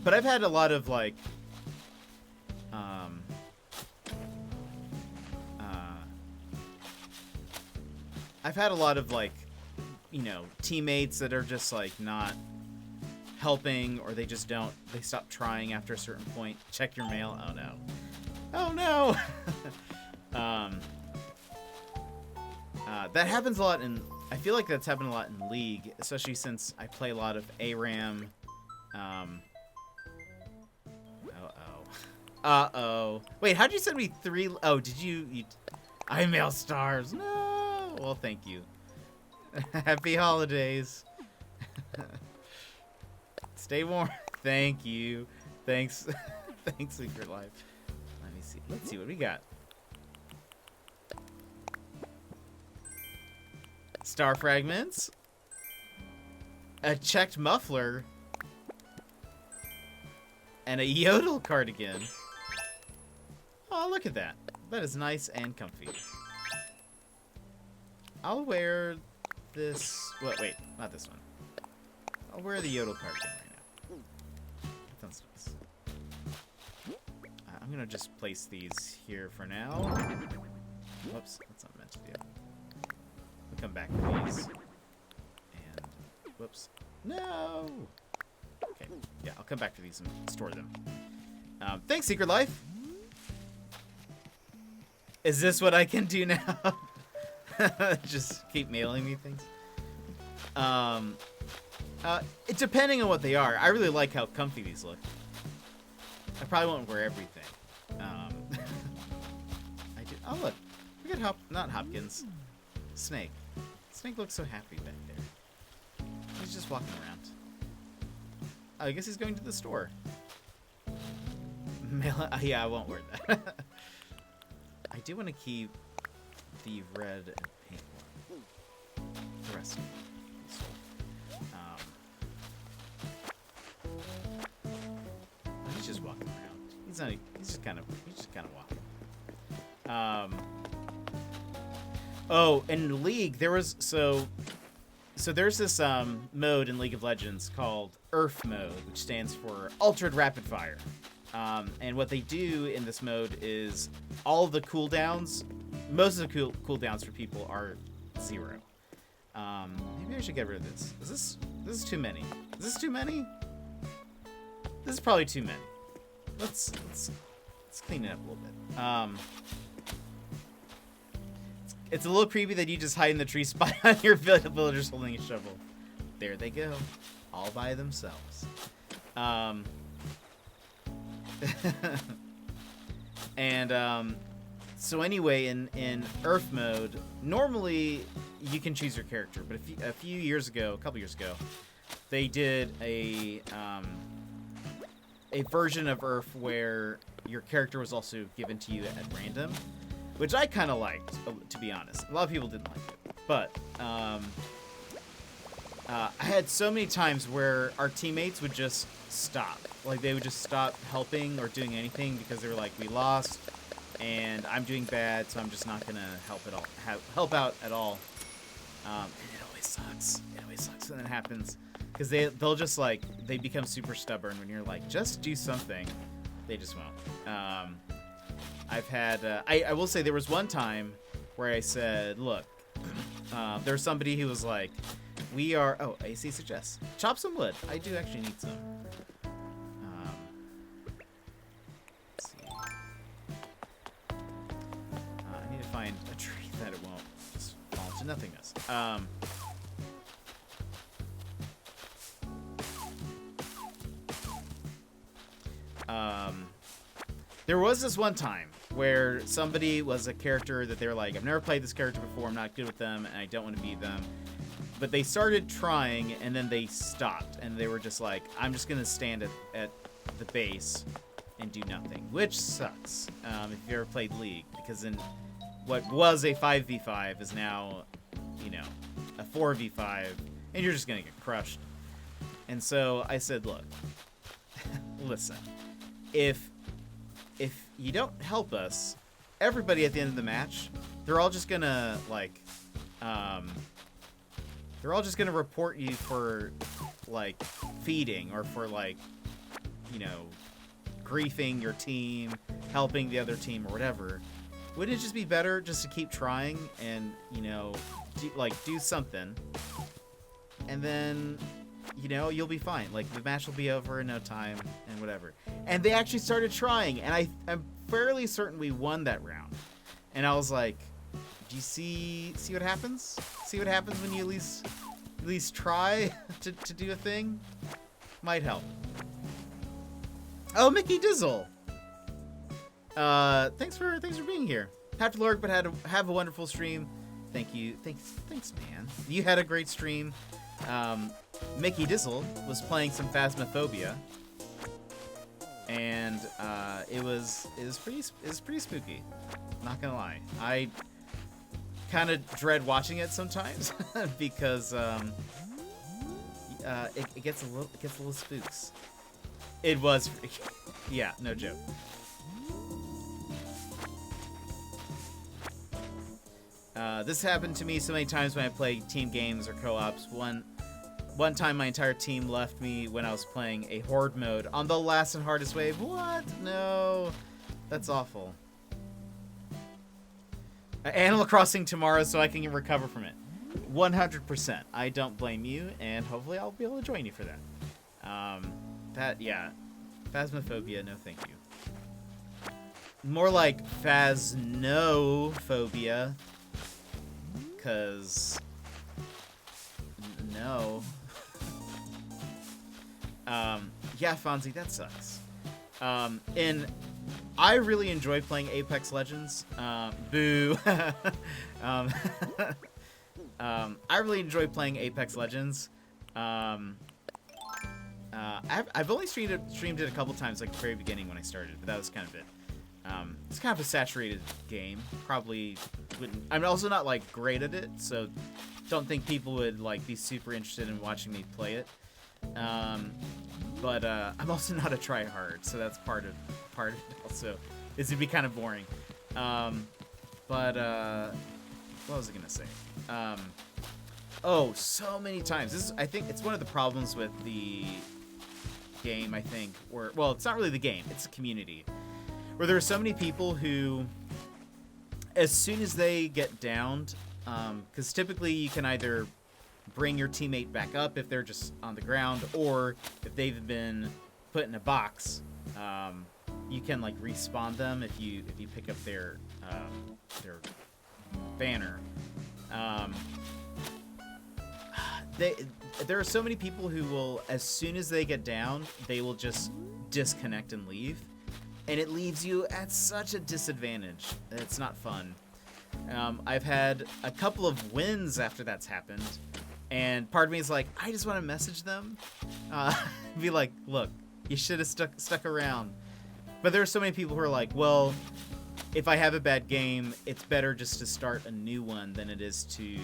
But I've had a lot of like, I've had a lot of like, you know, teammates that are just like not helping, or they just don't, they stop trying after a certain point. Check your mail. Oh no. Oh no. That happens a lot in, I feel like that's happened a lot in League, especially since I play a lot of ARAM. Uh-oh. Wait, how'd you send me 3? Oh, did you I mail stars. No. Well, thank you. Happy holidays. Stay warm. Thank you. Thanks. Thanks, Secret Life. Let me see. Let's see what we got. Star fragments. A checked muffler. And a yodel cardigan. Oh, look at that. That is nice and comfy. I'll wear this. Wait, not this one. I'll wear the Yodel cardigan right now. That's nice. I'm gonna just place these here for now. Whoops, that's not meant to do. We'll come back to these. And whoops. No! Okay, yeah, I'll come back to these and store them. Thanks, Secret Life! Is this what I can do now? Just keep mailing me things? Depending on what they are. I really like how comfy these look. I probably won't wear everything. I do. Oh, look. We got not Hopkins. Snake. Snake looks so happy back there. He's just walking around. I guess he's going to the store. Yeah, I won't wear that. I do want to keep the red and pink one. The rest of them. He's just walking around. He's not. He's just kind of walking. Oh, in League there was so there's this mode in League of Legends called URF mode, which stands for Altered Rapid Fire. And what they do in this mode is all of the cooldowns, most of the cooldowns for people are 0. Maybe I should get rid of this. This is too many. Is this too many? This is probably too many. Let's clean it up a little bit. It's a little creepy that you just hide in the tree spot on your villagers holding a shovel. There they go, all by themselves. So anyway, in URF mode, normally you can choose your character, but a couple years ago, they did a version of URF where your character was also given to you at random, which I kind of liked, to be honest. A lot of people didn't like it, but I had so many times where our teammates would just stop. Like, they would just stop helping or doing anything because they were like, we lost, and I'm doing bad, so I'm just not gonna help out at all. And it always sucks. It always sucks when that happens, because they'll just like, they become super stubborn when you're like, just do something. They just won't. I've had, I will say there was one time where I said, look, there's somebody who was like, AC suggests, chop some wood. I do actually need some. Let's see. I need to find a tree that it won't just fall into nothingness. There was this one time where somebody was a character that they were like, I've never played this character before, I'm not good with them, and I don't want to be them. But they started trying, and then they stopped, and they were just like, I'm just going to stand at the base and do nothing, which sucks if you've ever played League, because in what was a 5v5 is now, a 4v5, and you're just going to get crushed. And so I said, look, listen, if you don't help us, everybody at the end of the match, they're all just gonna report you for like feeding or for like, griefing your team, helping the other team or whatever. Wouldn't it just be better just to keep trying and, do something, and then, you'll be fine. Like, the match will be over in no time and whatever. And they actually started trying, and I'm fairly certain we won that round. And I was like, do you see what happens? See what happens when you at least try to do a thing? Might help. Oh, Mickey Dizzle! Thanks for being here. Have to lurk, but have a wonderful stream. Thank you. Thanks, man. You had a great stream. Mickey Dizzle was playing some Phasmophobia, and it was pretty spooky. Not gonna lie, I kind of dread watching it sometimes because it gets a little spooks. It was, yeah, no joke. This happened to me so many times when I play team games or co-ops. One time my entire team left me when I was playing a horde mode on the last and hardest wave. What? No. That's awful. Animal Crossing tomorrow so I can recover from it. 100%. I don't blame you, and hopefully I'll be able to join you for that. Yeah. Phasmophobia, no thank you. More like phasnophobia. Because... no. Yeah, Fonzie, that sucks. And I really enjoy playing Apex Legends. Boo. I really enjoy playing Apex Legends. I've only streamed it a couple times, like the very beginning when I started, but that was kind of it. It's kind of a saturated game. Probably wouldn't. I'm also not like great at it, so don't think people would like be super interested in watching me play it. But I'm also not a tryhard, so that's part of it also. Is it'd be kind of boring. What was I gonna say? Oh, so many times. I think it's one of the problems with the game. I think, well, it's not really the game; it's the community, where there are so many people who, as soon as they get downed, because typically you can either bring your teammate back up if they're just on the ground, or if they've been put in a box, you can like respawn them if you pick up their banner. There are so many people who will, as soon as they get down, they will just disconnect and leave, and it leaves you at such a disadvantage. It's not fun. I've had a couple of wins after that's happened, and part of me is like, I just want to message them, be like, look, you should have stuck around. But there are so many people who are like, well, if I have a bad game, it's better just to start a new one than it is to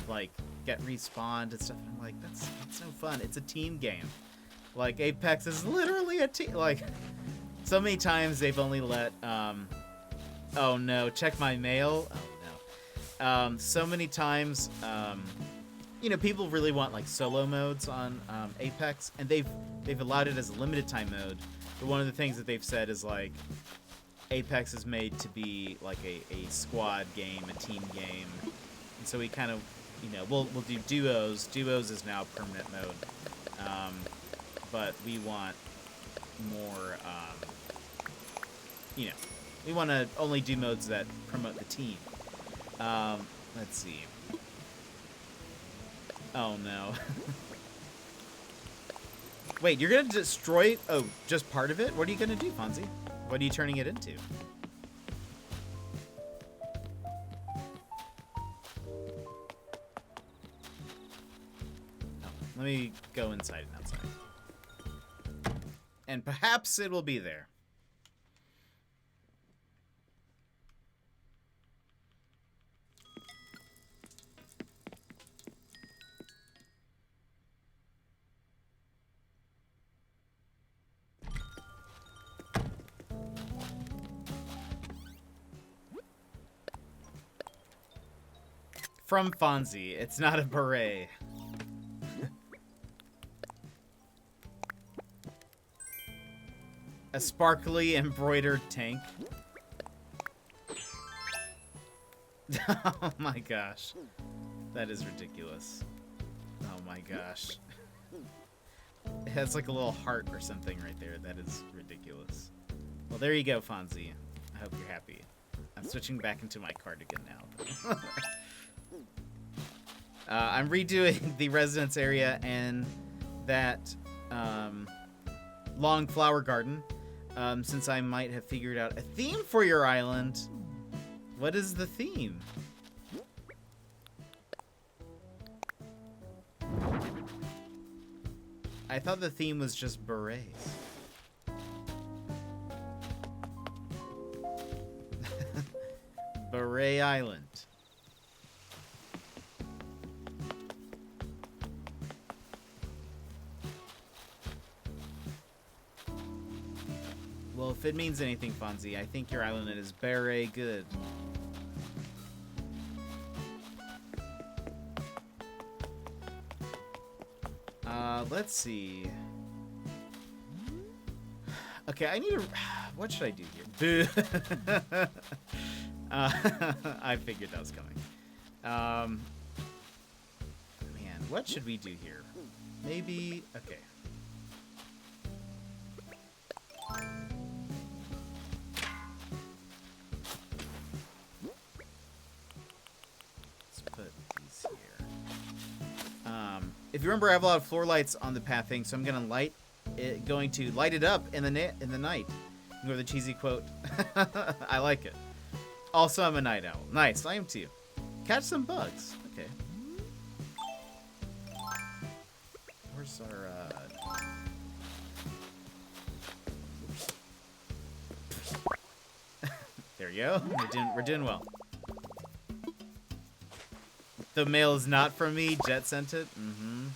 like get respawned and stuff. And I'm like, that's no fun. It's a team game. Like Apex is literally a team. Like so many times they've only let oh no, check my mail. Oh no. So many times you know, people really want like solo modes on Apex, and they've allowed it as a limited time mode. But one of the things that they've said is like Apex is made to be like a squad game, a team game, and so we kind of, you know, we'll do duos. Duos is now permanent mode, but we want more, you know, we want to only do modes that promote the team. Let's see. Oh no. Wait, you're gonna destroy, oh, just part of it? What are you gonna do, Fonzie? What are you turning it into? Oh, let me go inside and outside. And perhaps it will be there. From Fonzie, it's not a beret. A sparkly embroidered tank. Oh my gosh. That is ridiculous. Oh my gosh. It has like a little heart or something right there. That is ridiculous. Well, there you go, Fonzie. I hope you're happy. I'm switching back into my cardigan now. I'm redoing the residence area and that long flower garden, since I might have figured out a theme for your island. What is the theme? I thought the theme was just berets. Beret Island. Well, if it means anything, Fonzie, I think your island is very good. Let's see. Okay, I need to... What should I do here? Boo. I figured that was coming. Man, what should we do here? Maybe... Okay. Let's put these here. If you remember, I have a lot of floor lights on the path thing, so I'm going to light it up in the night. Ignore the cheesy quote. I like it. Also, I'm a night owl. Nice, I am too. Catch some bugs. Okay. Where's our, There you go. We're doing well. The mail is not from me. Jet sent it. Mm-hmm.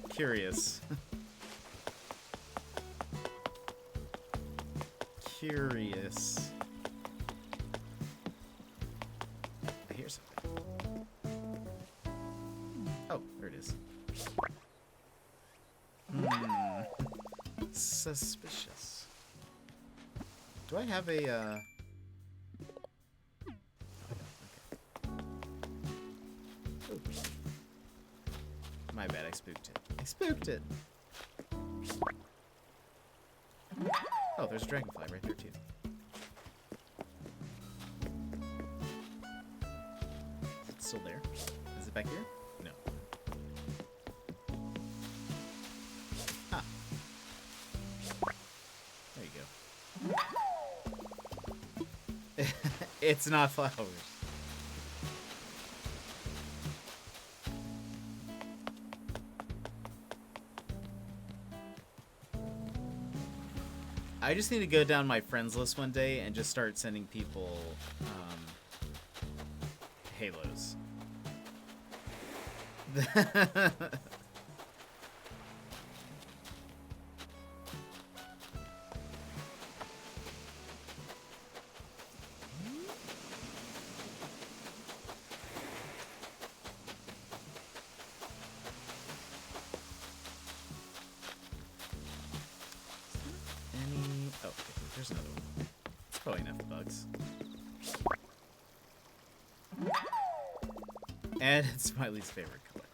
Curious. Curious. I hear something. Oh, there it is. Suspicious. Do I have a, Okay. My bad, I spooked it. I spooked it! Oh, there's a dragonfly right there, too. Is it still there? Is it back here? No. Ah. There you go. It's not flowers. I just need to go down my friends list one day and just start sending people halos. There's another one. It's probably enough bugs. And it's my least favorite color.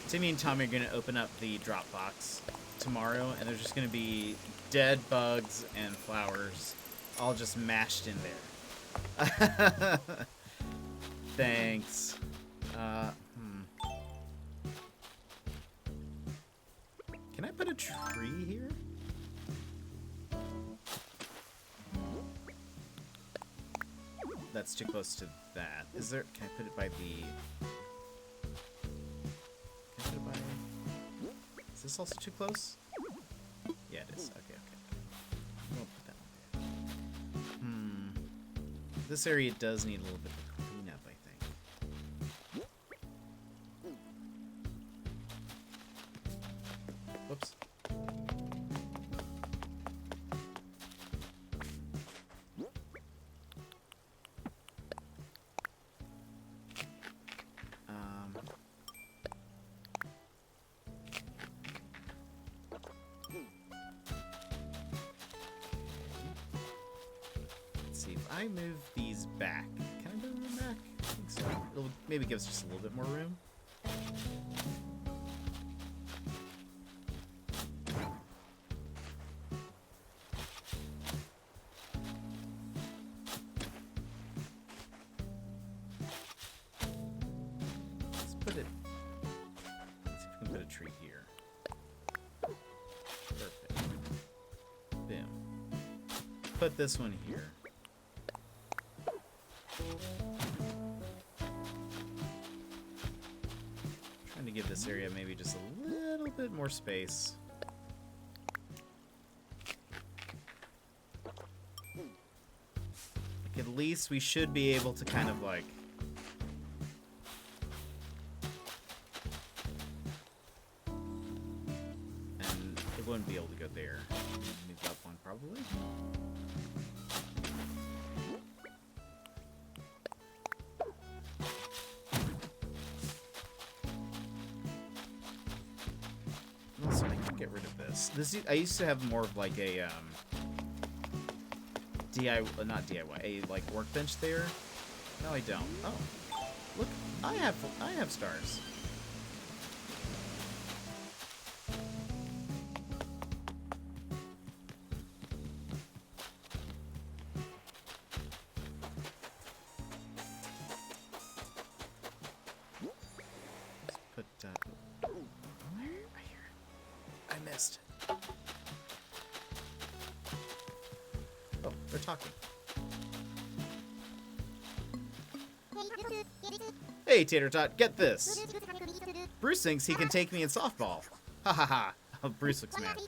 Timmy and Tommy are going to open up the drop box tomorrow, and there's just going to be dead bugs and flowers all just mashed in there. Thanks. Can I put a tree here? That's too close to that. Is there... Can I put it by the... Can I put it by... Is this also too close? Yeah, it is. Okay, okay. We'll put that one there. This area does need a little bit of cleanup, I think. Whoops. I move these back. Can I move them back? I think so. It'll maybe give us just a little bit more room. Let's put it... Let's see if we can put a tree here. Perfect. Boom. Put this one here. Trying to give this area maybe just a little bit more space. Like at least we should be able to kind of like... it wouldn't be able to go there. Move up one, probably. Also, I can get rid of this. I used to have more of like a not DIY, a like workbench there. No, I don't. Oh, look, I have stars. Let's put I missed. Oh, they're talking. Hey, Tater Tot, get this. Bruce thinks he can take me in softball. Ha ha ha. Oh, Bruce looks mad.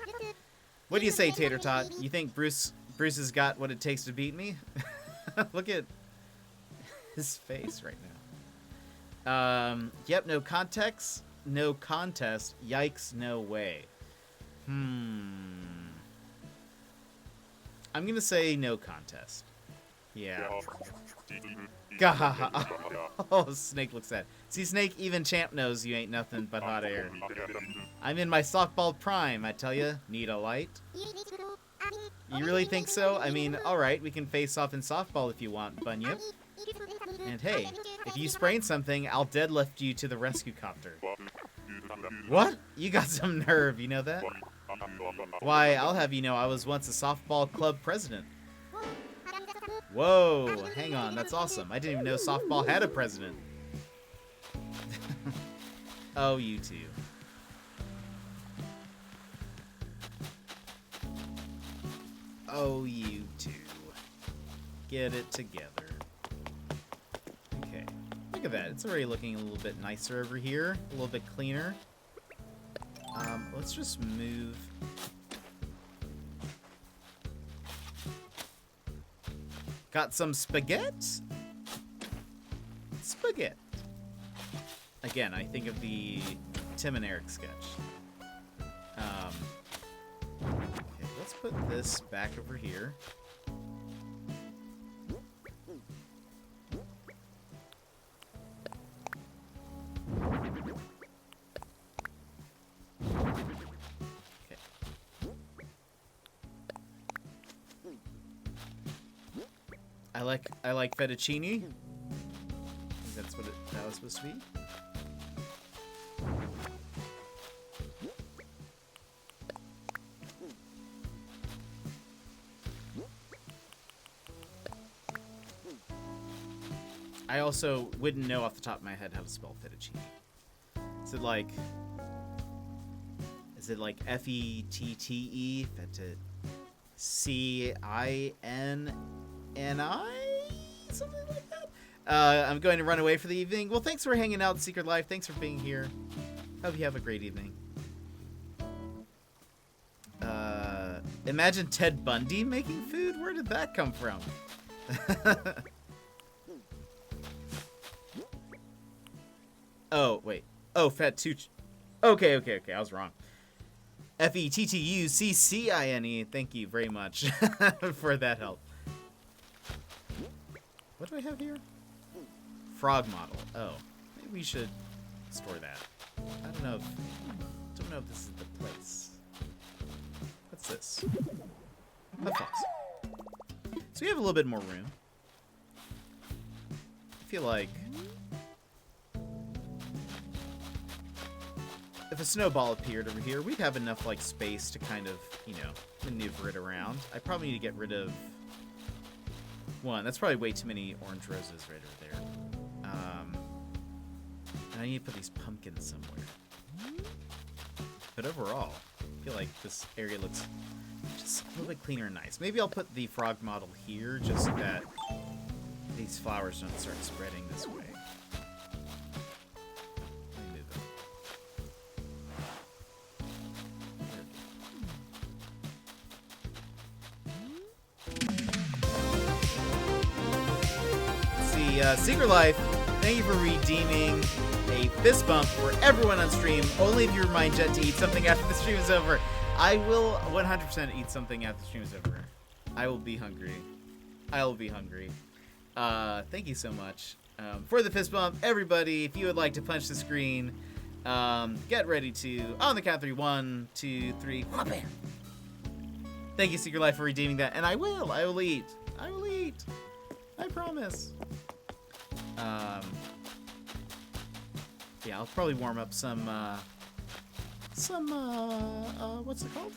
What do you say, Tater Tot? You think Bruce has got what it takes to beat me? Look at his face right now. Yep, no context. No contest. Yikes, no way. I'm gonna say no contest. Yeah. Gah. Oh, Snake looks sad. See, Snake, even Champ knows you ain't nothing but hot air. I'm in my softball prime, I tell ya. Need a light? You really think so? I mean, alright, we can face off in softball if you want, Bunyip. And hey, if you sprain something, I'll deadlift you to the rescue copter. What? You got some nerve, you know that? Why, I'll have you know I was once a softball club president. Whoa, hang on, that's awesome. I didn't even know softball had a president. Oh, you two. Oh, you two. Get it together. Okay, look at that. It's already looking a little bit nicer over here. A little bit cleaner. Let's just move... Got some spaghetti? Spaghetti. Again, I think of the Tim and Eric sketch. Okay, let's put this back over here. I like fettuccine. I think that's what that was supposed to be. I also wouldn't know off the top of my head how to spell fettuccine. Is it like F-E-T-T-E? C-I-N-N-I? Something like that? I'm going to run away for the evening. Well, thanks for hanging out, Secret Life. Thanks for being here. Hope you have a great evening. Imagine Ted Bundy making food? Where did that come from? Oh, wait. Oh, Fettuccine. Okay. I was wrong. F-E-T-T-U-C-C-I-N-E. Thank you very much for that help. What do I have here? Frog model. Oh, maybe we should store that. I don't know if this is the place. What's this? Puffballs. So we have a little bit more room. I feel like if a snowball appeared over here, we'd have enough like space to kind of, maneuver it around. I probably need to get rid of one. That's probably way too many orange roses right over there. And I need to put these pumpkins somewhere. But overall, I feel like this area looks just a little bit cleaner and nice. Maybe I'll put the frog model here just so that these flowers don't start spreading this way. Let me move them. Secret Life, thank you for redeeming a fist bump for everyone on stream. Only if you remind Jet to eat something after the stream is over. I will 100% eat something after the stream is over. I will be hungry. I will be hungry. Thank you so much for the fist bump. Everybody, if you would like to punch the screen, get ready to, on the count of 3, 1, 2, 3, whop it. Thank you, Secret Life, for redeeming that. And I will eat. I will eat. I promise. Yeah, I'll probably warm up some what's it called?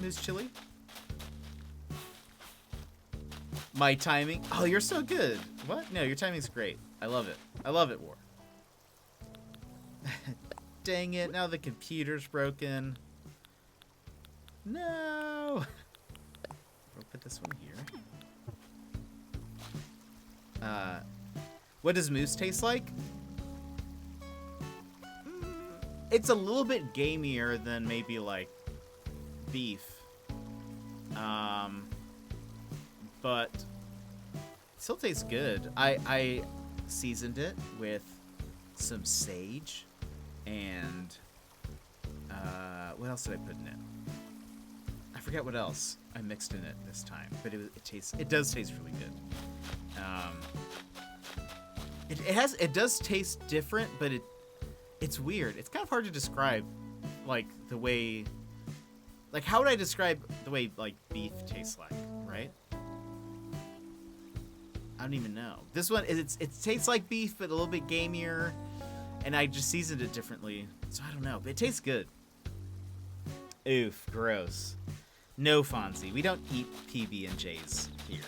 Moose chili. My timing. Oh, you're so good. What? No, your timing's great. I love it. I love it, War. Dang it, now the computer's broken. No. We'll put this one here. What does moose taste like? It's a little bit gamier than maybe like beef. But it still tastes good. I seasoned it with some sage and what else did I put in it? I forget what else I mixed in it this time, but it does taste really good. It does taste different, but it's weird. It's kind of hard to describe, like the way, like how would I describe the way like beef tastes like, right? I don't even know. This one it tastes like beef, but a little bit gamier, and I just seasoned it differently, so I don't know. But it tastes good. Oof, gross. No, Fonzie, we don't eat PB&Js here.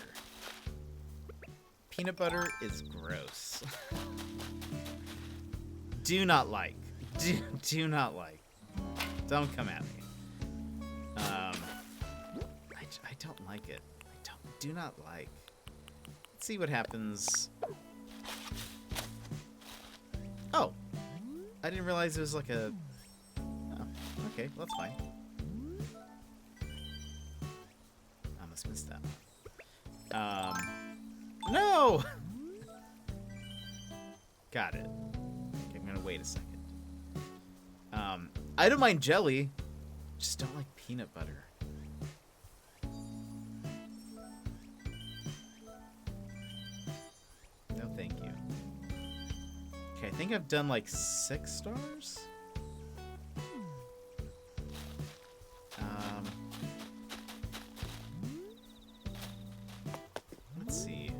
Peanut butter is gross. Do not like. Do not like. Don't come at me. I don't like it. Do not like. Let's see what happens. Oh, I didn't realize it was like a. Oh, okay, well, that's fine. I must miss that. No. Got it. Okay, I'm gonna wait a second. I don't mind jelly, just don't like peanut butter. No, thank you. Okay, I think I've done like 6 stars. Let's see.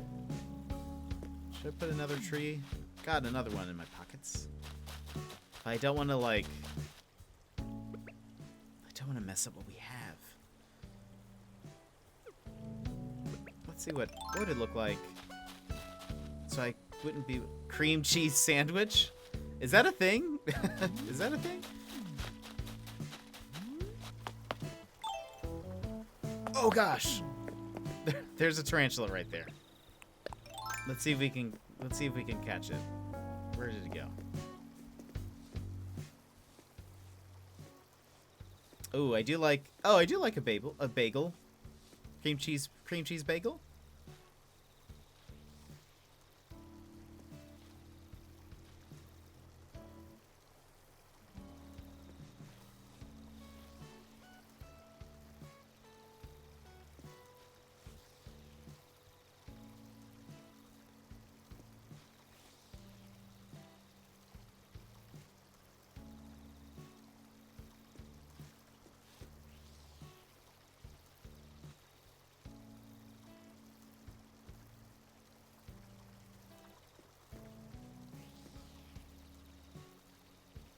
Should I put another tree? Got another one in my pockets. I don't want to like. I don't want to mess up what we have. Let's see what would it look like. So I wouldn't be cream cheese sandwich. Is that a thing? Is that a thing? Oh gosh, there's a tarantula right there. Let's see if we can catch it. Where did it go? Oh, I do like a bagel. Cream cheese bagel.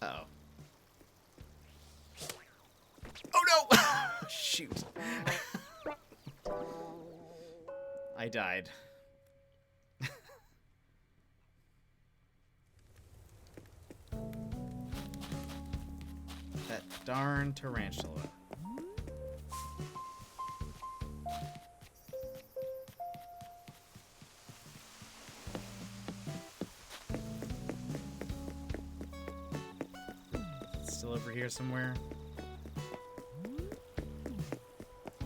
Uh-oh. Oh no! Shoot. I died. That darn tarantula. Still over here somewhere.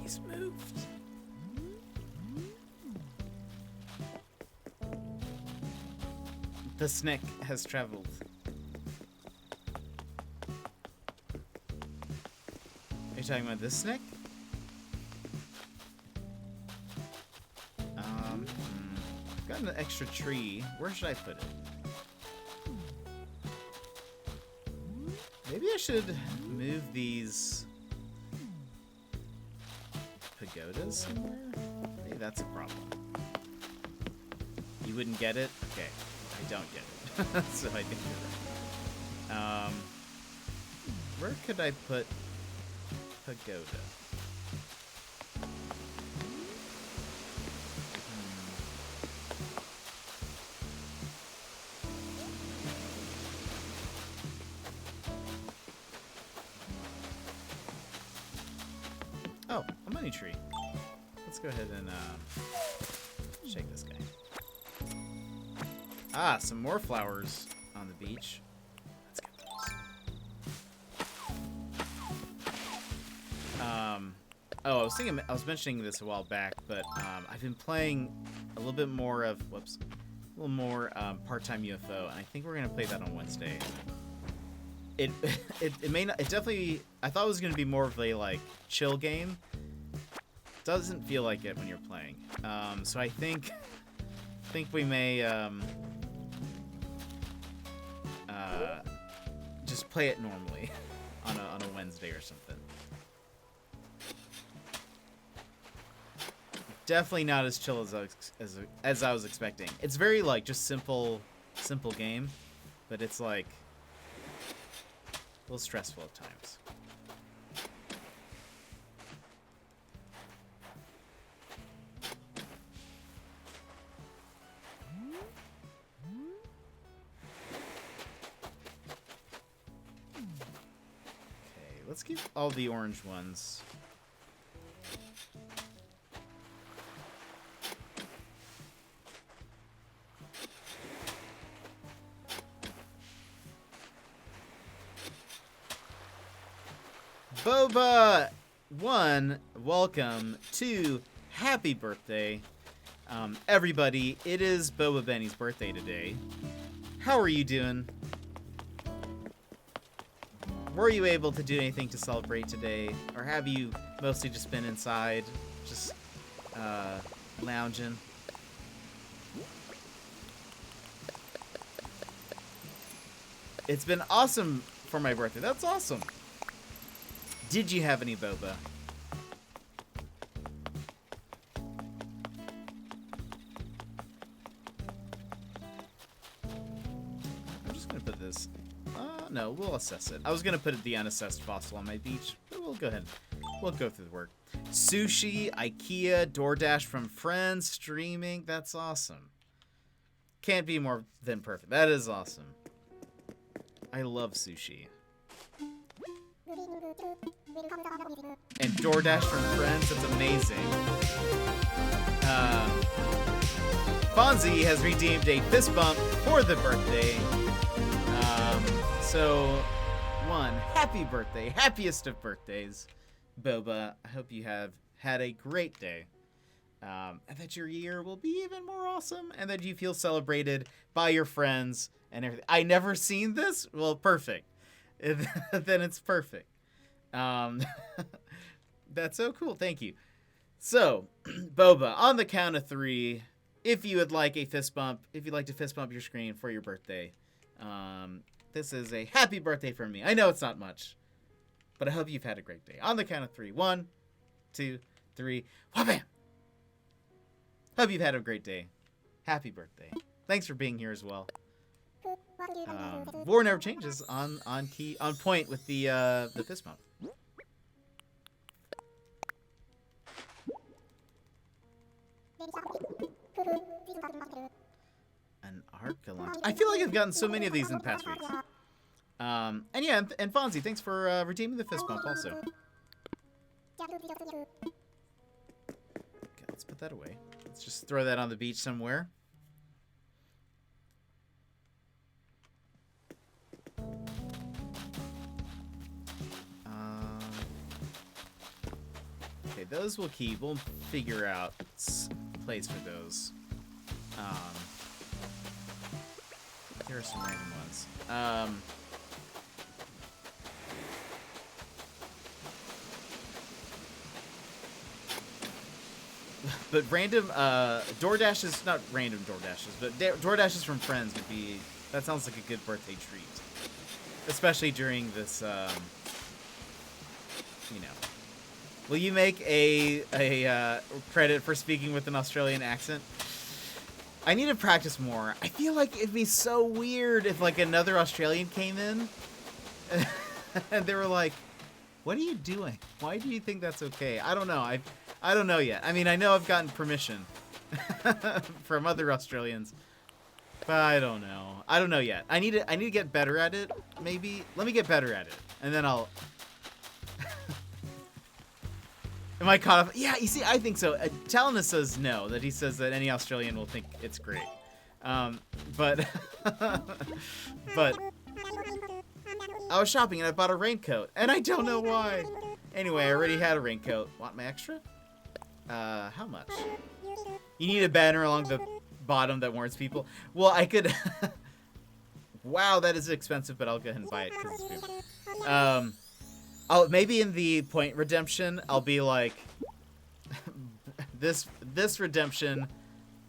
He's moved. The snake has traveled. you talking about this snake? I've got an extra tree. Where should I put it? Maybe I should move these pagodas somewhere? Maybe that's a problem. You wouldn't get it? Okay. I don't get it. So I can do that. Where could I put pagoda? Oh, a money tree. Let's go ahead and shake this guy. Ah, some more flowers on the beach. Let's get those. Oh, I was mentioning this a while back, but I've been playing a little bit more of, a little more part-time UFO, and I think we're gonna play that on Wednesday. It may not. It definitely. I thought it was gonna be more of a like chill game. Doesn't feel like it when you're playing. So I think we may just play it normally on a Wednesday or something. Definitely not as chill as I was expecting. It's very like just simple game, but it's like a little stressful at times. Okay, let's keep all the orange ones. Boba 1, welcome to happy birthday. Everybody, it is Boba Benny's birthday today. How are you doing? Were you able to do anything to celebrate today? Or have you mostly just been inside, just lounging? It's been awesome for my birthday. That's awesome. Did you have any boba? I'm just gonna put this. No, we'll assess it. I was gonna put the unassessed fossil on my beach, but we'll go ahead. We'll go through the work. Sushi, IKEA, DoorDash from friends, streaming. That's awesome. Can't be more than perfect. That is awesome. I love sushi. And DoorDash from friends, that's amazing. Fonzie has redeemed a fist bump for the birthday. So, one, happy birthday, happiest of birthdays, Boba. I hope you have had a great day. And that your year will be even more awesome, and that you feel celebrated by your friends and everything. I never seen this? Well, perfect. Then it's perfect. That's so cool. Thank you. So, Boba, on the count of 3, if you would like a fist bump, if you'd like to fist bump your screen for your birthday, this is a happy birthday from me. I know it's not much, but I hope you've had a great day. On the count of 3. 1, 2, 3. Wha-bam! Hope you've had a great day. Happy birthday. Thanks for being here as well. War never changes on point with the fist bump. An Arcalon. I feel like I've gotten so many of these in the past weeks. And yeah, and Fonzie, thanks for redeeming the fist bump also. Okay, let's put that away. Let's just throw that on the beach somewhere. Okay, those we'll keep. We'll figure out a place for those. Here are some random ones. But random DoorDashes, not random DoorDashes, but DoorDashes from friends would be, that sounds like a good birthday treat. Especially during this, you know. Will you make a credit for speaking with an Australian accent? I need to practice more. I feel like it'd be so weird if like another Australian came in and they were like, "What are you doing? Why do you think that's okay?" I don't know. I don't know yet. I mean, I know I've gotten permission from other Australians, but I don't know. I don't know yet. I need to get better at it. Maybe let me get better at it, and then I'll. Am I caught up? Yeah, you see, I think so. Talonus says no, that he says that any Australian will think it's great. But but I was shopping and I bought a raincoat, and I don't know why. Anyway, I already had a raincoat. Want my extra? How much? You need a banner along the bottom that warns people. Well, I could. Wow, that is expensive, but I'll go ahead and buy it because it's food. I'll maybe in the point redemption, I'll be like, this redemption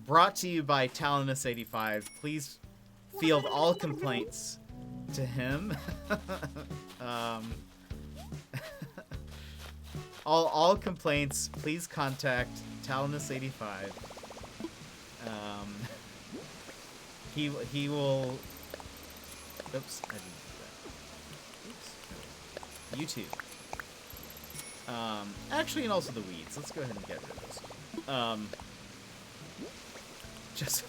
brought to you by Talonus85. Please field all complaints to him. all complaints, please contact Talonus85. He will. Oops, I didn't do that. Oops. You too. Actually, and also the weeds. Let's go ahead and get rid of those. Just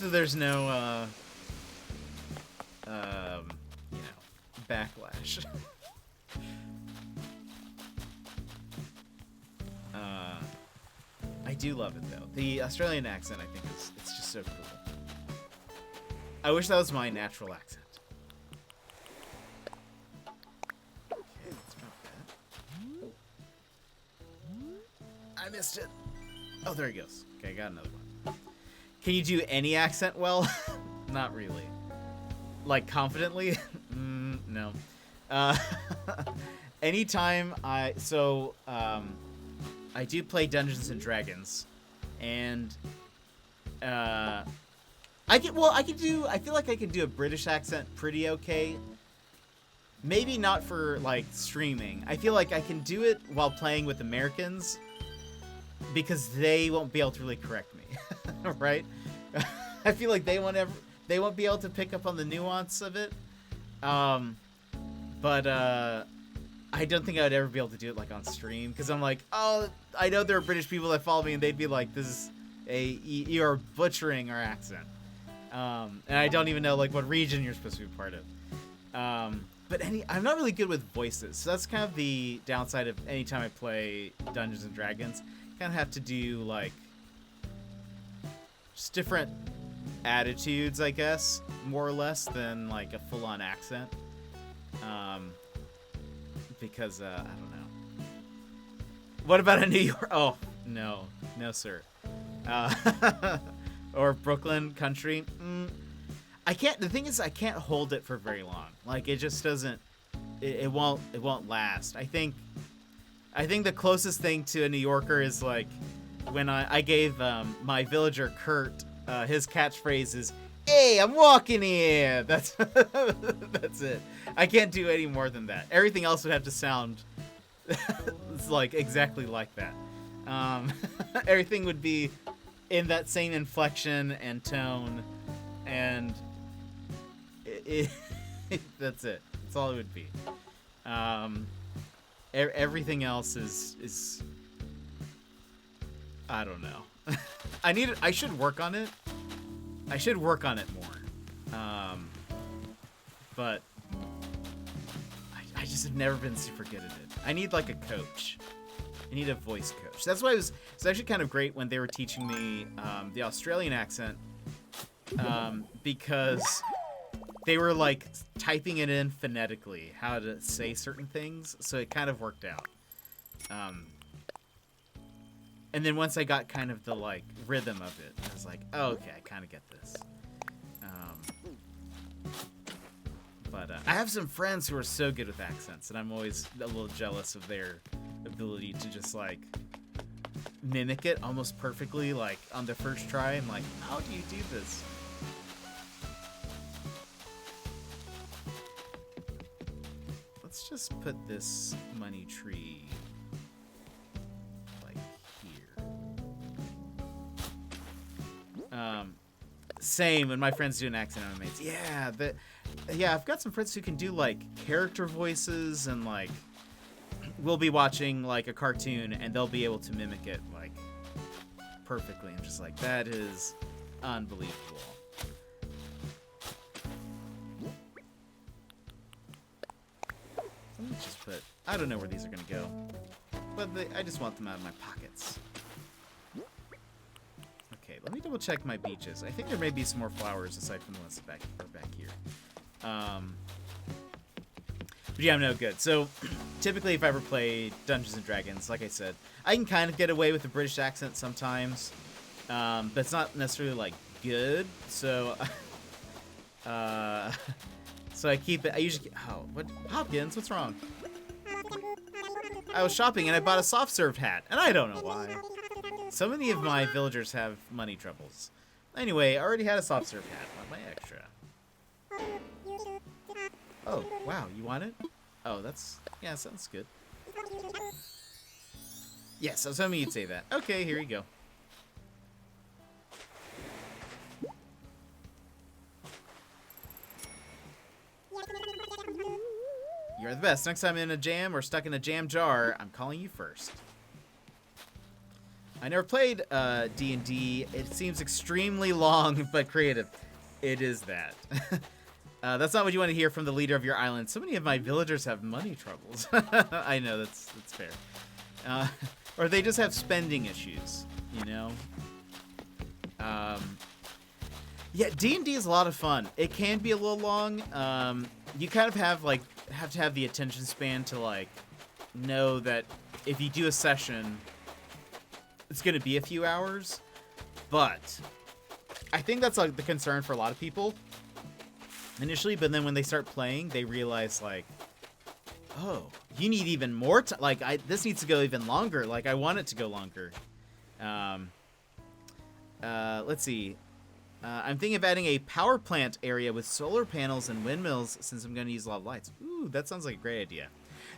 so there's no, you know, backlash. I do love it though. The Australian accent, I think, it's just so cool. I wish that was my natural accent. Okay, let's drop that. I missed it. Oh, there he goes. Okay, I got another one. Can you do any accent well? Not really. Like, confidently? No. Anytime I do play Dungeons and Dragons, and I feel like I can do a British accent pretty okay. Maybe not for like streaming. I feel like I can do it while playing with Americans because they won't be able to really correct me, right? I feel like they won't be able to pick up on the nuance of it. But I don't think I would ever be able to do it like on stream because I'm like, oh, I know there are British people that follow me and they'd be like, this is you're butchering our accent. And I don't even know like what region you're supposed to be part of. But I'm not really good with voices, so that's kind of the downside of any time I play Dungeons and Dragons. Kind of have to do like just different attitudes, I guess, more or less than like a full-on accent. Because I don't know. What about a New York? Oh no, sir. Or Brooklyn country. I can't. The thing is, I can't hold it for very long. Like it just doesn't. It won't last. I think the closest thing to a New Yorker is like when I gave my villager Kurt his catchphrase is, "Hey, I'm walking here." That's that's it. I can't do any more than that. Everything else would have to sound it's like exactly like that. Everything would be in that same inflection and tone, and that's it. That's all it would be. Everything else is I don't know. I should work on it. I should work on it more. But I just have never been super good at it. I need like a coach. I need a voice coach. That's why it's actually kind of great when they were teaching me the Australian accent because they were like typing it in phonetically, how to say certain things. So it kind of worked out. And then once I got kind of the like rhythm of it, I was like, oh, okay, I kind of get this. But I have some friends who are so good with accents, and I'm always a little jealous of their ability to just like mimic it almost perfectly, like, on the first try. I'm like, how do you do this? Let's just put this money tree, like, here. Same when my friends do an accent animates. Yeah, I've got some friends who can do, like, character voices, and, like, we'll be watching, like, a cartoon, and they'll be able to mimic it, like, perfectly. I'm just like, that is unbelievable. Let me just put... I don't know where these are going to go, but I just want them out of my pockets. Okay, let me double check my beaches. I think there may be some more flowers aside from the ones back here. But yeah, no, good. So, typically if I ever play Dungeons & Dragons, like I said, I can kind of get away with the British accent sometimes, but it's not necessarily, like, good, so... so I keep it... I usually... Oh, what? Hopkins, what's wrong? I was shopping and I bought a soft-served hat, and I don't know why. So many of my villagers have money troubles. Anyway, I already had a soft-serve hat. Want my extra? Oh, wow, you want it? Oh, that's... Yeah, sounds good. Yes, I was hoping you'd say that. Okay, here you go. You're the best. Next time I'm in a jam or stuck in a jam jar, I'm calling you first. I never played D&D. It seems extremely long but creative. It is that. That's not what you want to hear from the leader of your island. So many of my villagers have money troubles. I know, that's fair. Or they just have spending issues, you know? Yeah, D&D is a lot of fun. It can be a little long. You kind of have to have the attention span to, like, know that if you do a session, it's going to be a few hours. But I think that's, like, the concern for a lot of people initially, but then when they start playing, they realize, like, oh, you need even more time. Like, this needs to go even longer. Like, I want it to go longer. Let's see. I'm thinking of adding a power plant area with solar panels and windmills since I'm going to use a lot of lights. Ooh, that sounds like a great idea.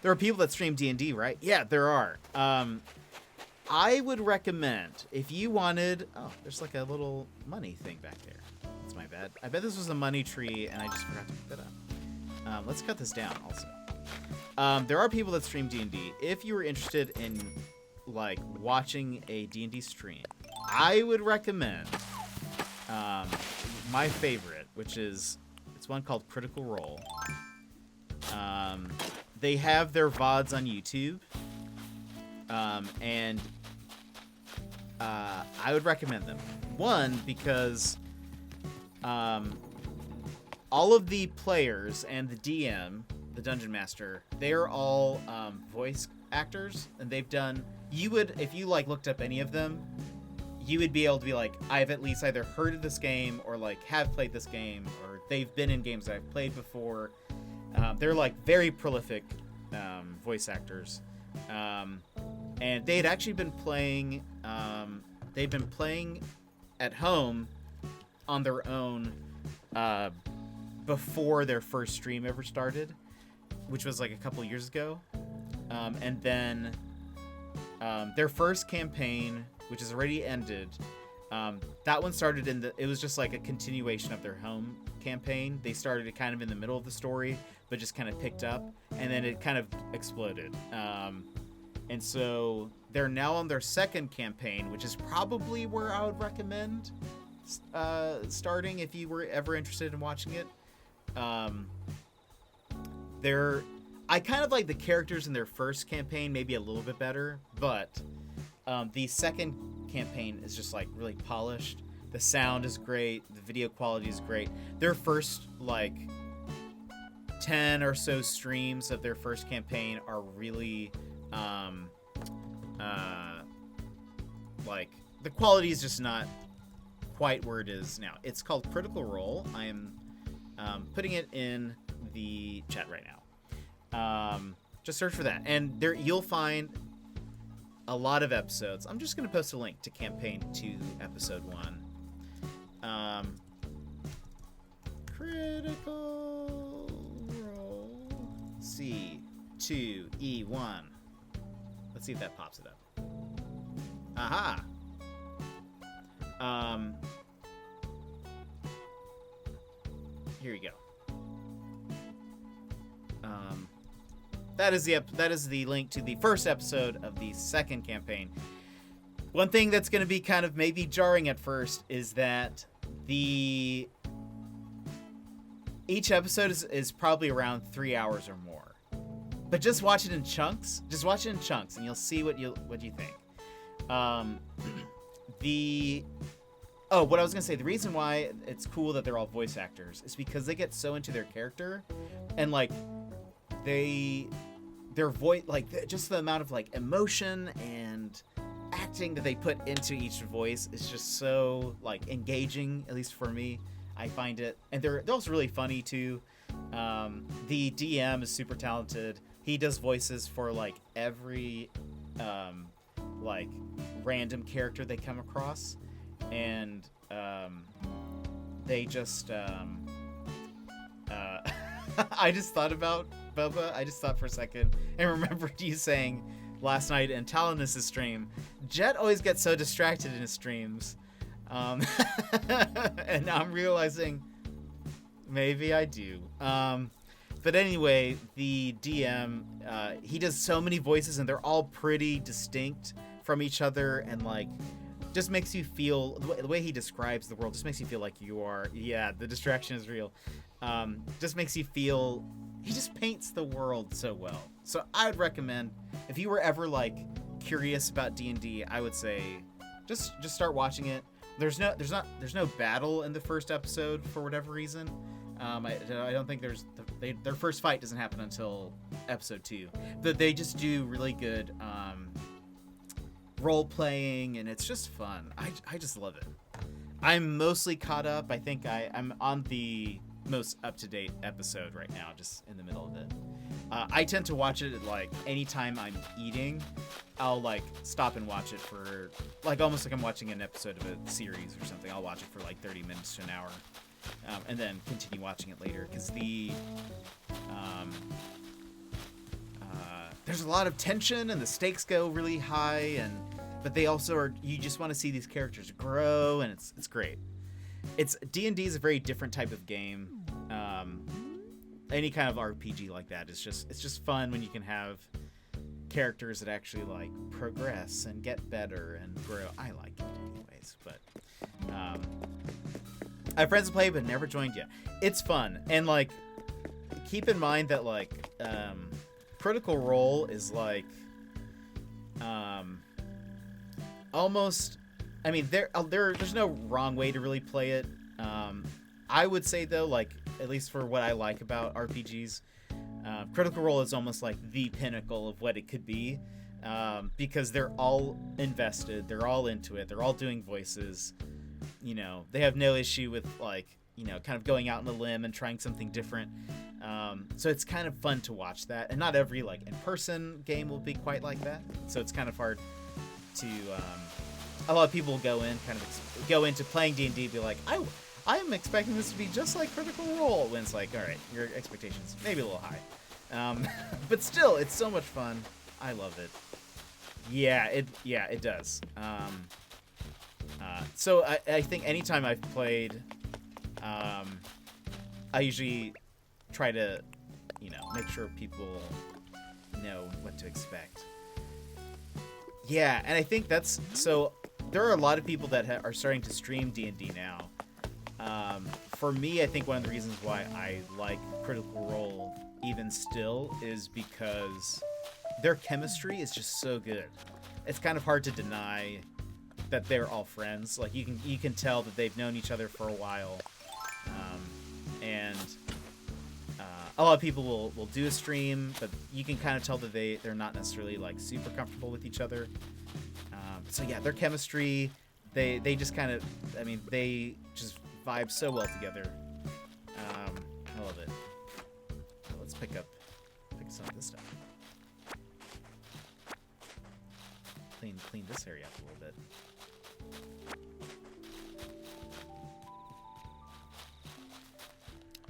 There are people that stream D&D, right? Yeah, there are. I would recommend, if you wanted... Oh, there's like a little money thing back there. That's my bad. I bet this was a money tree, and I just forgot to pick that up. Let's cut this down also. There are people that stream D&D. If you were interested in, like, watching a D&D stream, I would recommend my favorite, which is... It's one called Critical Role. They have their VODs on YouTube. And I would recommend them. One, because all of the players and the DM, the Dungeon Master, they're all voice actors, and they've done... You would, if you, like, looked up any of them, you would be able to be like, I've at least either heard of this game or, like, have played this game, or they've been in games that I've played before. They're, like, very prolific voice actors. And they had actually been playing, they've been playing at home on their own before their first stream ever started, which was like a couple years ago. And then their first campaign, which has already ended, that one started it was just like a continuation of their home campaign. They started it kind of in the middle of the story, but just kind of picked up, and then it kind of exploded. And so they're now on their second campaign, which is probably where I would recommend starting if you were ever interested in watching it. I kind of like the characters in their first campaign maybe a little bit better, but the second campaign is just like really polished. The sound is great. The video quality is great. Their first, like, 10 or so streams of their first campaign are really... like, the quality is just not quite where it is now. It's called Critical Role. I am putting it in the chat right now. Just search for that, and there you'll find a lot of episodes. I'm just going to post a link to Campaign 2, Episode 1. Critical Role C2E1. Let's see if that pops it up. Aha! Here you go. That is the link to the first episode of the second campaign. One thing that's going to be kind of maybe jarring at first is that each episode is probably around 3 hours or more. But just watch it in chunks. Just watch it in chunks, and you'll see what you think. What I was gonna say, the reason why it's cool that they're all voice actors is because they get so into their character, and like their voice, like just the amount of like emotion and acting that they put into each voice is just so like engaging. At least for me, I find it, and they're also really funny too. The DM is super talented. He does voices for like every like random character they come across, and they just I just thought about Boba. I just thought for a second and remembered you saying last night in Talinus' stream, Jet always gets so distracted in his streams, and now I'm realizing maybe I do. But anyway, the DM, he does so many voices, and they're all pretty distinct from each other, and like just makes you feel the way he describes the world just makes you feel like you are, yeah, the distraction is real. Just makes you feel, he just paints the world so well. So I would recommend, if you were ever like curious about D&D, I would say just start watching it. There's no battle in the first episode for whatever reason. I don't think their first fight doesn't happen until episode 2, but they just do really good role playing, and it's just fun. I just love it. I'm mostly caught up. I think I'm on the most up-to-date episode right now, just in the middle of it. I tend to watch it at like anytime I'm eating. I'll like stop and watch it for like almost like I'm watching an episode of a series or something. I'll watch it for like 30 minutes to an hour, and then continue watching it later, because there's a lot of tension and the stakes go really high, but they also are, you just want to see these characters grow, and it's great. D&D is a very different type of game. Any kind of RPG like that is it's just fun when you can have characters that actually like progress and get better and grow. I like it anyways, but I have friends who play but never joined yet. It's fun, and like keep in mind that like Critical Role is like almost, I mean, there's no wrong way to really play it. I would say though, like at least for what I like about RPGs, Critical Role is almost like the pinnacle of what it could be, because they're all invested, they're all into it, they're all doing voices. You know, they have no issue with like, you know, kind of going out on a limb and trying something different. So it's kind of fun to watch that, and not every like in-person game will be quite like that. So it's kind of hard to. A lot of people go into playing D&D and be like, I am expecting this to be just like Critical Role, when it's like, all right, your expectations maybe a little high, but still, it's so much fun. I love it. Yeah, it does. So I think anytime I've played, I usually try to, you know, make sure people know what to expect. Yeah, and I think that's, so there are a lot of people that are starting to stream D&D now. For me, I think one of the reasons why I like Critical Role even still is because their chemistry is just so good. It's kind of hard to deny that they're all friends. Like you can tell that they've known each other for a while, and a lot of people will do a stream, but you can kind of tell that they're not necessarily like super comfortable with each other. So yeah, their chemistry, they just kind of, I mean, they just vibe so well together. I love it. Let's pick some of this stuff. clean this area up a little bit.